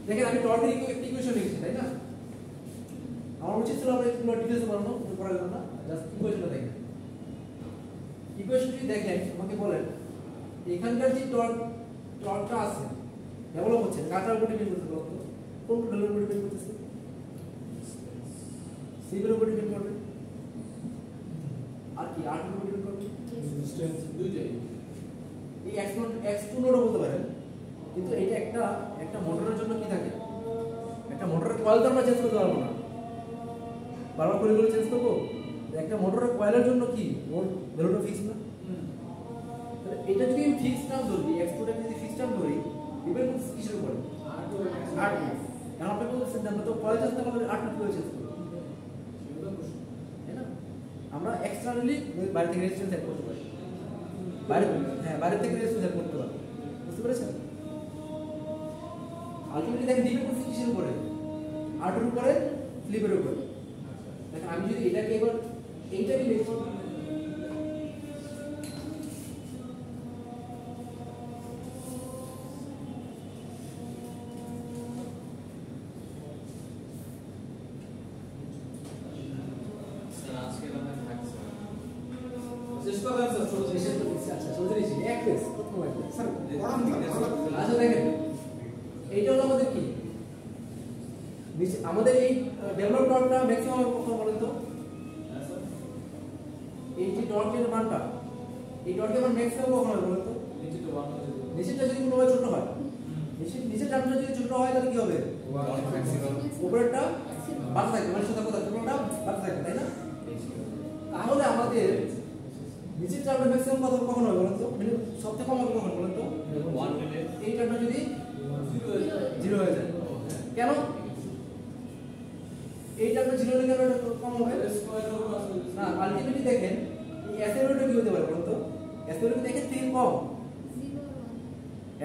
দেখেন আমি টর্কের ইকুয়েশন লিখছি তাই না আমার উচিত ছিল আমরা একটু ডিটেইলসে পড়ানো পড়া গেল না জাস্ট ইকুয়েশনটা দেখেন ইকুয়েশনটি দেখেন আমাকে বলেন এখানকার যে টর্কটা আছে ডেভেলপ হচ্ছে কাটার উপর ডিপেন্ড করতে বলতো কোন ভ্যালুর উপর ডিপেন্ড করতেছে সিভির উপর ডিপেন্ড করবে আর কি আর এর উপর ডিপেন্ড করবে ডিসটেন্স দুইটাই এই x2 নোডও বলতে পারেন কিন্তু এটা একটা মোটরের জন্য কি থাকে একটা মোটরের কয়েল তো আমরা চেঞ্জ করতে পারবো না বারবার করে চেঞ্জ করবো একটা মোটরের কয়েলের জন্য কি ওর ভ্যালুটা ফিক্স না তাহলে এটা যদি আমি ফিক্স টার্ম ধরি x2 টা যদি ফিক্স টার্ম ধরি ডিপেন্ড করছে কিসের উপরে আর এখন আপনি বলছেন আমরা তো কয়েল চেঞ্জ করতে আর কি চেঞ্জ করব তাই না আমরা এক্সটারনালি বাইরে থেকে রেজিস্ট্যান্স সেট করতে পারি বাইরে থেকে রেজিস্ট্যান্স সেট করতে পারি বুঝতে পেরেছেন আলটিমেটলি দেখেন ডিপেন্ড করছে কিসের উপরে আর্টের উপরে স্লিপের উপরে দেখেন আমি যদি এটাকে এবার এইটাকে লিখি চেষ্টা করেন স্যার ছোট আচ্ছা চলতে দিচ্ছি এক পেজ প্রথম এক পেজ স্যার পড়ান আচ্ছা দেখেন এইটা হলো আমাদের কি আমাদের এই ডেভেলপ টর্কটা ম্যাক্সিমাম কত বলেন তো এই যে টর্কের মানটা এই টর্কের মান ম্যাক্সিমাম কখন হবে বলেন তো নিচেরটা যদি কোনোভাবে ছোট হয় নিচের টার্মটা যদি ছোট হয় তাহলে কি হবে উপরেরটা বাড়তে থাকবে মানে সোজা কথা পুরোটা বাড়তে থাকবে তাই না তাহলে আমাদের নিচের টার্মটা ম্যাক্সিমাম কখন হবে বলেন তো মানে সবচেয়ে কম হবে কখন বলেন তো এই টার্মটা যদি 0 হয়ে যায় কেন এই টার্মটা 0 হলে কেন কম হবে না আলটিমেটলি দেখেন এই s এর ভ্যালুটা কি হতে পারে বলুন তো s এর ভ্যালু দেখেন 3 কম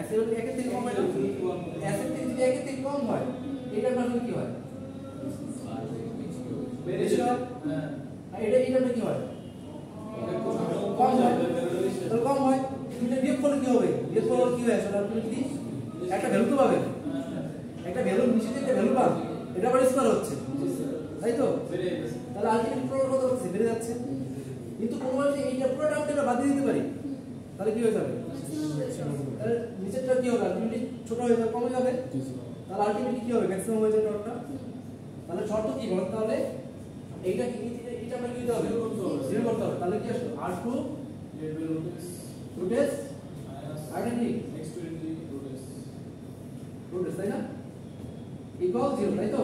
s এর ভ্যালু 1 এর থেকে কম হয় না s এর থেকে যদি 1 এর থেকে কম হয় এই টার্মটা কি হয় বেশি হয় আর এটা এই টার্মটা কি হয় কম হয় তাহলে কম হয় দুটো বিয়োগ করলে কি হবে বিয়োগ করলে কি হয় সেটা আপনি কি একটা ভ্যালু তো পাবেন একটা ভ্যালু নিচে একটা ভ্যালু পাবেন এটা আবার স্কয়ার হচ্ছে তাই তো তাহলে আলটিমেট প্রোডাক্ট কত হচ্ছে বেড়ে যাচ্ছে কিন্তু কোনভাবে এইটা পুরো টার্মটা বাদ দিয়ে দিতে পারি তাহলে কি হয়ে যাবে তাহলে নিচেরটা কি হবে আলটিমেটলি ছোট হয়ে যাবে কমে যাবে তাহলে আলটিমেটলি কি হবে ম্যাক্সিমাম হয়ে যাবে টর্কটা তাহলে শর্ত কি বলেন তাহলে এইটা কি এটা আমরা কি দিতে হবে 0 করতে হবে তাহলে কি আসবে R2 root s আর কি x20 root s তাই না ইকুয়াল 0 তাই তো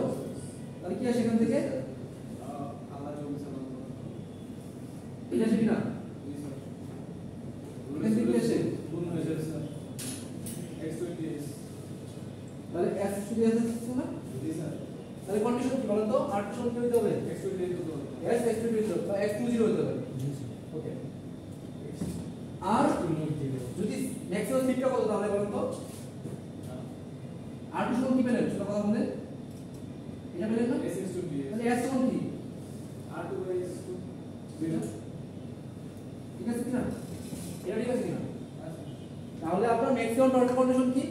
তাহলে কি আসে এখান থেকে আলাদা জমি সামান এটা আসে কিনা জি স্যার এখান থেকে কি আসে গুণ হয়ে যাবে স্যার x20s তাহলে s শুধু s আছে না জি স্যার তাহলে কন্ডিশন কি বলেন তো r সমান কি হতে হবে x20 তো s x2 হতে হবে বা x20 হতে হবে ওকে আর যদি ম্যাক্সিমাম স্পিডটা কত তাহলে বলেন তো r2 সমান কি পেলেন সেটা কথা বলেন এটা পেলেন না s20 তাহলে s সমান কি r2 s2 ঠিক আছে কিনা এটা ঠিক আছে কিনা তাহলে আপনার ম্যাক্সিমাম টর্ক কন্ডিশন কি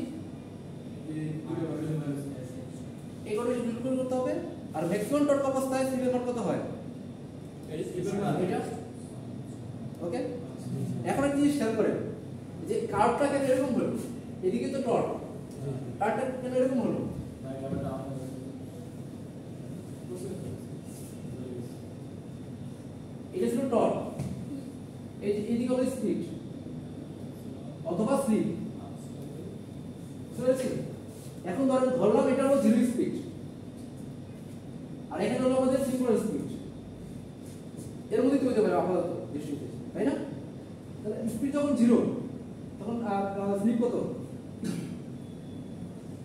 এই কন্ডিশন বিলকুল করতে হবে আর ম্যাক্সিমাম টর্ক অবস্থায় স্লিপের মান কত হয় এটা ওকে এখন একটা জিনিস খেয়াল করেন যে কার্ভটা কেন এরকম হলো এদিকে তো টর্ক কার্ভটা কেন এরকম হলো এটা ছিল টর্ক এইদিকে হলো স্পিড অথবা স্লিপ বুঝতে এখন ধরলাম এটা হলো জিরো স্পিড আর এখানে হলো আমাদের সিঙ্গুলার স্পিড এর মধ্যে কি হতে পারে আপাতত দৃষ্টিতে তাই না তাহলে স্পিড যখন জিরো তখন স্লিপ কত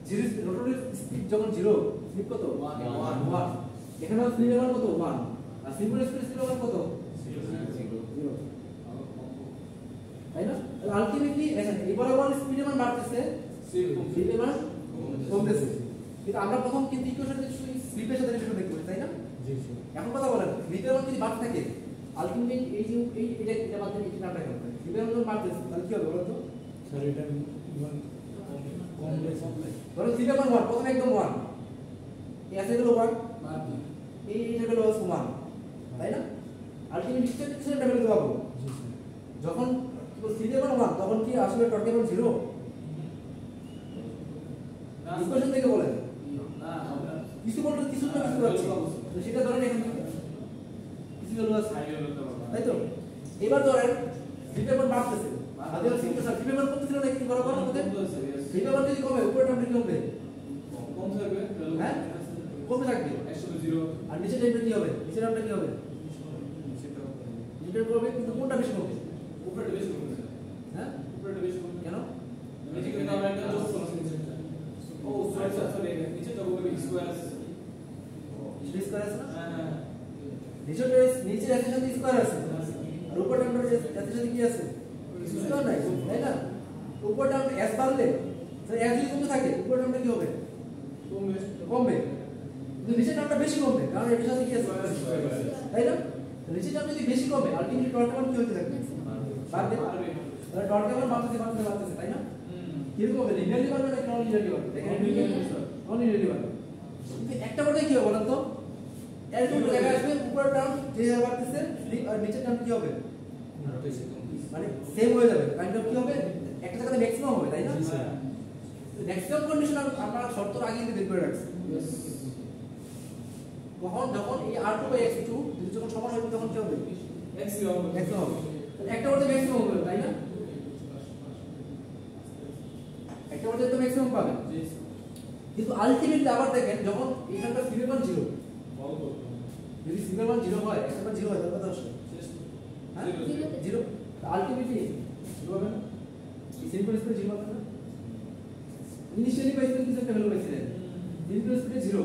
জিরো রোটরের স্পিড যখন জিরো স্লিপ কত 1 এখানে স্লিপের মান কত 1 আর সিঙ্গুলার স্পিড স্লিপের মান কত 0 তাই না আলটিমেটলি দেখেন এবার আবার স্পিডের মান বাড়তেছে স্লিপের মান কমতেছে কিন্তু আমরা প্রথম কিন্তু ইকুয়েশনে স্লিপের সাথে রিলেশন দেখব তাই না জি স্যার এখন কথা বলেন স্লিপের মান যদি বাড়তে থাকে আলটিমেট এই যে এটা বাদ দিয়ে এটা নামটা কেন স্লিপের মান যখন বাড়তেছে তাহলে কি হবে বলুন তো স্যার এটা ইমান কম লেস ধরো স্লিপের মান 1 প্রথমে একদম 1 এই আছে হলো 1 এই এটা হলো 1 তাই না আলটিমেট ডিসটেন্স লেভেল তো পাবো জি স্যার যখন স্লিপের মান 1 তখন কি আসলে টর্কের মান 0 ইকুয়েশন থেকে বলেন কিছু বলতে কিছু না কিছু আছে তো সেটা ধরেন এখান থেকে কিছু ভ্যালু আছে তাই তো এবার ধরেন স্লিপের মান বাড়তেছে আগে স্লিপের মান কমতেছিল না কি বরাবর আমাদের স্লিপের মান যদি কমে উপরে টার্মটা কি হবে কম থাকবে হ্যাঁ কমে থাকবে 100 আর নিচের টার্মটা কি হবে নিচের টার্মটা কি হবে নিচের করবে কিন্তু কোনটা বেশি কমবে উপরে বেশি কমবে হ্যাঁ উপরে বেশি কমবে কেন নিচে কিন্তু আমরা একটা যোগ করলাম ও সরি সরি নিচে তো হবে স্কয়ার আছে নিচে স্কয়ার আছে না হ্যাঁ নিচের এর সাথে স্কয়ার আছে আর উপর টার্মটা এর সাথে কি আছে স্কয়ার নাই তাই না উপর টার্ম s বাড়লে তো s যদি কমতে থাকে উপর টার্মটা কি হবে কমবে কমবে কিন্তু নিচের টার্মটা বেশি কমবে কারণ এর সাথে কি আছে তাই না নিচের টার্ম যদি বেশি কমে আলটিমেটলি টর্কের মান কি হতে থাকবে বাড়বে তাহলে টর্কের মান বাড়তেছে তাই না কিরকম হবে লিনিয়ারলি বাড়বে নাকি নন লিনিয়ারলি বাড়বে দেখেন নন লিনিয়ারলি বাড়বে কিন্তু একটা কথা কি হবে বলেন তো এরকম জায়গা আসবে উপরের টার্ম যে বাড়তেছে আর নিচের টার্ম কি হবে মানে সেম হয়ে যাবে কাইন্ড অফ কি হবে একটা জায়গাতে ম্যাক্সিমাম হবে তাই না ম্যাক্সিমাম কন্ডিশন আমরা শর্তর আগে কিন্তু বের করে রাখছি কখন যখন এই r2 বাই x2 যদি যখন সমান হবে তখন কি হবে ম্যাক্সিমাম ম্যাক্সিমাম হবে একটা বলতে ম্যাক্সিমাম হবে তাই না একটা বলতে তো ম্যাক্সিমাম পাবে কিন্তু আলটিমেটলি আবার দেখেন যখন এখানকার স্লিপের মান 0 যদি স্লিপের মান 0 হয় একটা মান 0 হয় তাহলে কত আসে হ্যাঁ 0 আলটিমেটলি 0 হবে না এই সিম্পল স্পিড 0 হবে না ইনিশিয়ালি পাইছিলেন কিছু একটা ভ্যালু পাইছিলেন সিম্পল স্পিড 0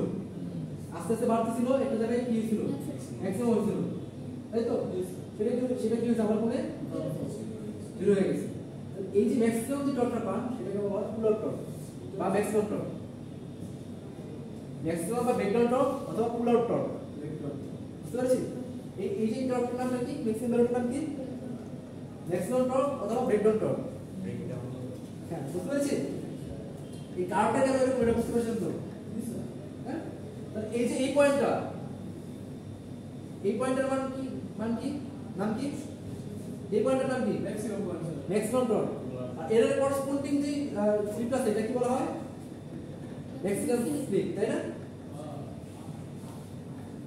আস্তে আস্তে বাড়তেছিল একটা জায়গায় কি ছিল ম্যাক্সিমাম হয়েছিল তাই তো সেটা কি হয়েছে আমার মনে 0 হয়ে গেছে এই যে ম্যাক্সিমাম যে টর্কটা পান সেটাকে বলা হয় পুল আপ টর্ক বা ম্যাক্সিমাম টর্ক ম্যাক্সিমাম বা ব্রেকডাউন টর্ক অথবা পুল আউট টর্ক বুঝতে পারছি এই যে টর্কটার নাম কি ম্যাক্সিমাম ভ্যালুর নাম কি ম্যাক্সিমাম টর্ক অথবা ব্রেকডাউন টর্ক হ্যাঁ বুঝতে পারছি এই কার্ভটা কেন এরকম এটা বুঝতে পারছেন তো হ্যাঁ তাহলে এই যে এই পয়েন্টটার নাম কি এই পয়েন্টের নাম কি ম্যাক্সিমাম টর্ক আর এর করেসপন্ডিং যে স্লিপ আছে এটা কি বলা হয় ম্যাক্সিমাম স্লিপ তাই না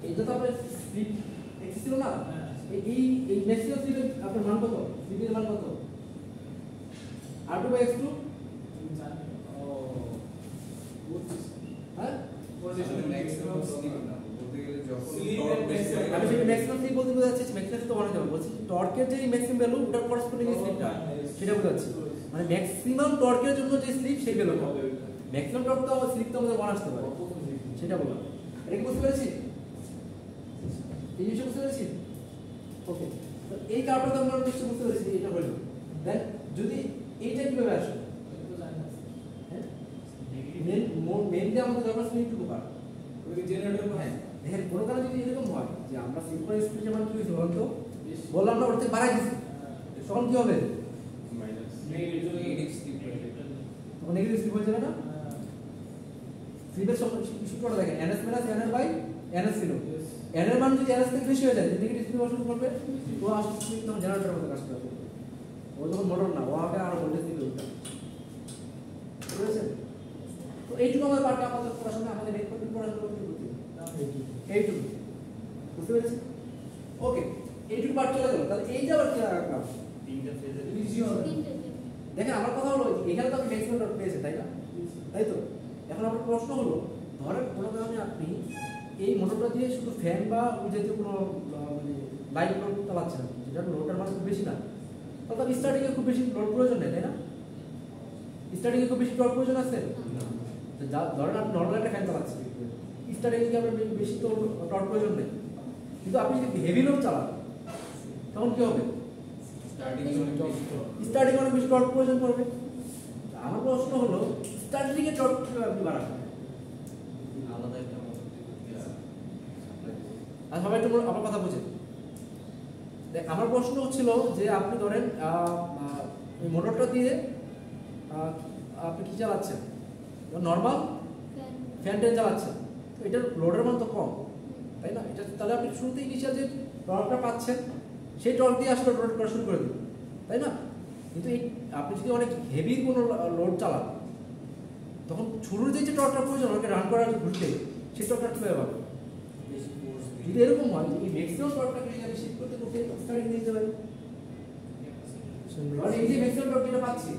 এটা তো আপনার স্লিপ এক্সিস ছিল না এই ম্যাক্সিমাম স্লিপের আপনার মান কত স্লিপের মান কত R2 by X2 হ্যাঁ ম্যাক্সিমাম স্লিপ না বলতে গেলে যখন Slip টর্ক and বেশি হয়, আমি সেটা ম্যাক্সিমাম স্লিপ বলতে বোঝাচ্ছি ম্যাক্সিমাম তো মনে যাবে বলছি টর্কের যে ম্যাক্সিমাম ভ্যালু ওটার করেসপন্ডিং স্লিপটা সেটা বোঝাচ্ছি মানে ম্যাক্সিমাম টর্কের জন্য যে স্লিপ সেই ভ্যালু হবে ম্যাক্সিমাম টর্ক তো স্লিপ তো আমাদের মনে আসতে পারে সেটা বললাম এটা কি বুঝতে পেরেছি এই জিনিসটা বুঝতে পেরেছি ওকে তো এই কারণটা তো আমরা নিশ্চয়ই বুঝতে পেরেছি এটা হলো দেন যদি এইটা কিভাবে আসে হ্যাঁ মেনলি আমাদের দরকার স্লিপ টু পার ওই জেনারেটর হ্যাঁ দেখেন কোনো কারণে যদি এরকম হয় যে আমরা সিম্পল স্পিড যেমন কি হয়েছে বলতো বললাম না ওর থেকে বাড়াই দিচ্ছি তখন কি হবে মাইনাস নেগেটিভ স্লিপ তখন নেগেটিভ স্লিপ হয়ে যাবে না স্লিপের সূত্রটা দেখেন ns minus nr by ns ছিল n এর মান যদি ns থেকে বেশি হয়ে যায় নেগেটিভ স্লিপ শুরু করবে তো আসলে স্লিপ তখন জেনারেটরের মধ্যে কাজ করবে ও যখন মোটর না ও আগে আরো ভোল্টেজ দিবে ওটা বুঝেছেন তো এইটুকু আমাদের পার্টটা আমাদের পড়াশোনা আমাদের নেট পড়াশোনা করতে এইটুকু বুঝতে পেরেছি ওকে এইটুকু পার্ট চলে গেল তাহলে এইটা আবার কি কাজ তিনটা ফেজে দেখেন আমার কথা হলো এখানে তো আপনি ম্যাক্সিমাম ডট পেয়েছেন তাই না তাই তো এখন আমার প্রশ্ন হলো ধরেন কোনো কারণে আপনি এই মোটরটা দিয়ে শুধু ফ্যান বা ওই জাতীয় কোনো মানে লাইট লোড চালাচ্ছেন যেটা লোডটার মান খুব বেশি না তাহলে তো স্টার্টিংয়ে খুব বেশি লোড প্রয়োজন নেই তাই না স্টার্টিংয়ে খুব বেশি টর্ক প্রয়োজন আছে ধরেন আপনি নর্মাল একটা ফ্যান চালাচ্ছেন স্টার্টিংয়ে কি আপনার বেশি তো টর্ক প্রয়োজন নেই কিন্তু আপনি যদি হেভি লোড চালান তখন কি হবে স্টার্টিং অনেক বেশি টর্ক প্রয়োজন পড়বে আমার প্রশ্ন হলো স্টার্টিং এ টর্ক কিভাবে আপনি বাড়াবেন আলাদা একটা আর সবাই একটু আমার কথা বুঝেন আমার প্রশ্ন হচ্ছিল যে আপনি ধরেন এই মোটরটা দিয়ে আপনি কি চালাচ্ছেন নর্মাল ফ্যান টেন চালাচ্ছেন তো এটার লোডের মান তো কম তাই না এটা তাহলে আপনি শুরুতে ইনিশিয়াল যে টর্কটা পাচ্ছেন সেই টর্ক দিয়ে আসলে লোড করা শুরু করে দিন তাই না কিন্তু এই আপনি যদি অনেক হেভি কোনো লোড চালান তখন শুরুতে যে টর্কটা প্রয়োজন ওকে রান করার ঘুরতে সেই টর্কটা কীভাবে পাবে যদি এরকম হয় এই ম্যাক্সিমাম টর্কটাকে যদি আমি শিফট করতে করতে স্টার্টিং দিতে পারি আর এই যে ম্যাক্সিমাম টর্ক যেটা পাচ্ছি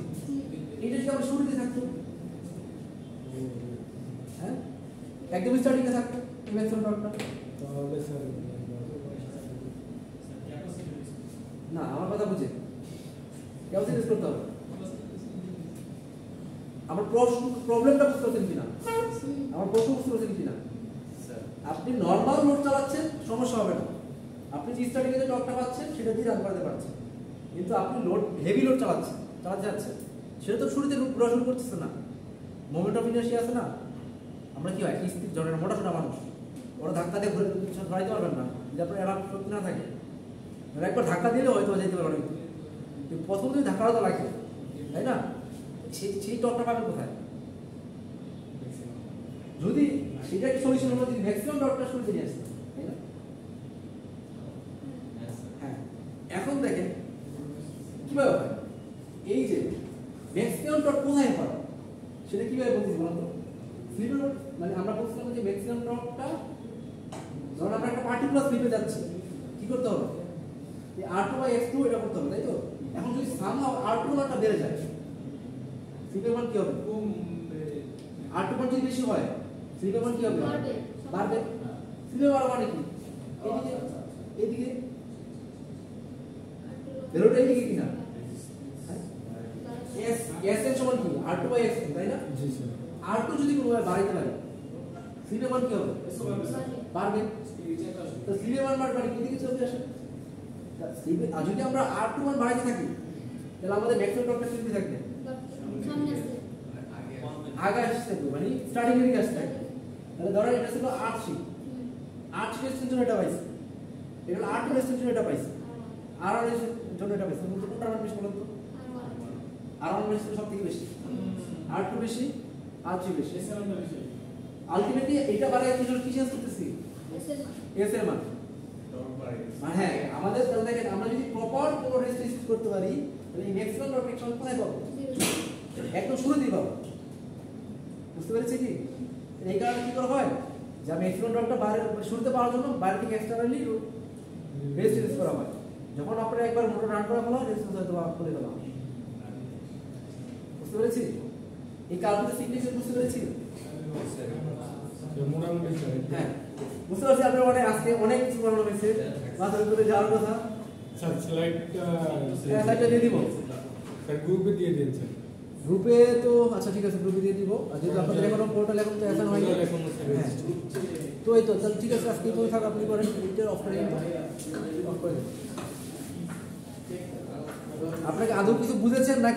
এটা যদি আমরা শুরুতে থাকতো হ্যাঁ একদম স্টার্টিংয়ে থাকতো এই ম্যাক্সিমাম টর্কটা তাহলে স্যার না আমার কথা বুঝে ক্যালকুলেট করতে হবে আমার প্রবলেমটা বুঝতে পারছেন কিনা আমার প্রশ্ন বুঝতে পারছেন কিনা আপনি নর্মাল লোড চালাচ্ছেন সমস্যা হবে না আপনি যে স্টার্টিং এ যে টর্কটা পাচ্ছেন সেটা দিয়ে রান করতে পারছেন কিন্তু আপনি লোড হেভি লোড চালাতে যাচ্ছেন সেটা তো শুরুতে ঘোরা শুরু করতেছে না মোমেন্ট অফ ইনার্শিয়া আছে না আমরা কি হয় স্থির ধরনের মোটাসোটা মানুষ ওরা ধাক্কা দিয়ে ঘুরে ধরাইতে পারবেন না যদি আপনার এলাকা শক্তি না থাকে একবার ধাক্কা দিলে হয়তো যেতে পারবেন কিন্তু প্রথম যদি ধাক্কাটা তো লাগে তাই না সেই টর্কটা পাবেন কোথায় যদি সেটা একটা সলিউশন হলো যদি ম্যাক্সিমাম টর্কটা শুরুতে নিয়ে আসতে তাই না হ্যাঁ এখন দেখেন কিভাবে হয় এই যে ম্যাক্সিমাম টর্ক কোথায় হয় সেটা কিভাবে বলতেছি বলুন তো স্লিপের মানে আমরা বলছিলাম যে ম্যাক্সিমাম টর্কটা ধরুন আমরা একটা পার্টিকুলার স্লিপে যাচ্ছি কি করতে হবে এই R2 বাই X2 এটা করতে হবে তাই তো এখন যদি সামহাও R2 মানটা বেড়ে যায় স্লিপের মান কি হবে R2 মান যদি বেশি হয় স্লিপের মান কি হবে বাড়বে স্লিপের বাড়া মানে কি এদিকে বেরোটা এদিকে কিনা S এর সমান কি R2 বাই X2 তাই না জি স্যার R2 যদি কোনোভাবে বাড়াইতে পারে স্লিপের মান কি হবে বাড়বে তো স্লিপের মান বাড়বে মানে এদিকে চলে আসে স্লিপে আর যদি আমরা R2 মান বাড়াইতে থাকি তাহলে আমাদের ম্যাক্সিমাম টর্কটা স্লিপে থাকবে আগে আসছে মানে স্টার্টিং এর দিকে আসছে তাহলে ধরো এটা ছিল 8 এর জন্য এটা পাইছে এটা 8 এর জন্য এটা পাইছে আর এর জন্য এটা পাইছে কোনটা মান বেশি বলুন তো আর বেশি সবথেকে বেশি R2 বেশি R3 বেশি আলটিমেটলি এটা বাড়ায় কি চেঞ্জ করতেছি S এর মান হ্যাঁ আমাদের তাহলে দেখেন আমরা যদি প্রপার কোনো রেজিস্ট্রেশন করতে পারি তাহলে এই ম্যাক্সিমাম টর্ক এক্সন কোথায় পাবো একদম শুরুতেই পাবো বুঝতে পেরেছি কি এই কারণে কি করা হয় যে ম্যাক্সিমাম টর্কটা বাইরে শুরুতে পাওয়ার জন্য বাইরে থেকে এক্সটারনালি রেজিস্ট্রেশন করা হয় যখন আপনারা একবার মোটর রান করা হলো রেজিস্ট্রেশন হয়তো খুলে দেওয়া হয় বুঝতে পেরেছি? এই কার্বনের সিগনেচার বুঝতে পেরেছি? মোটামুটি হ্যাঁ, বুঝতে পারছি আপনার মানে আজকে অনেক কিছু করানো হয়েছে, মাথার উপরে যাওয়ার কথা। স্যার স্লাইডটা স্লাইডটা দিয়ে দিব স্যার গ্রুপে দিয়ে দিন স্যার। গ্রুপে তো আচ্ছা ঠিক আছে, গ্রুপে দিয়ে দিব। আর যেহেতু আপনাদের এখনো পোর্টাল এখন তো অ্যাসাইন হয়নি, হ্যাঁ তো এই তো তাহলে ঠিক আছে, আজকে তো থাক, আপনি করেন মিনিটের অফ করে দিন, অফ করে দিন। আপনাকে আদৌ কিছু বুঝেছেন নাকি?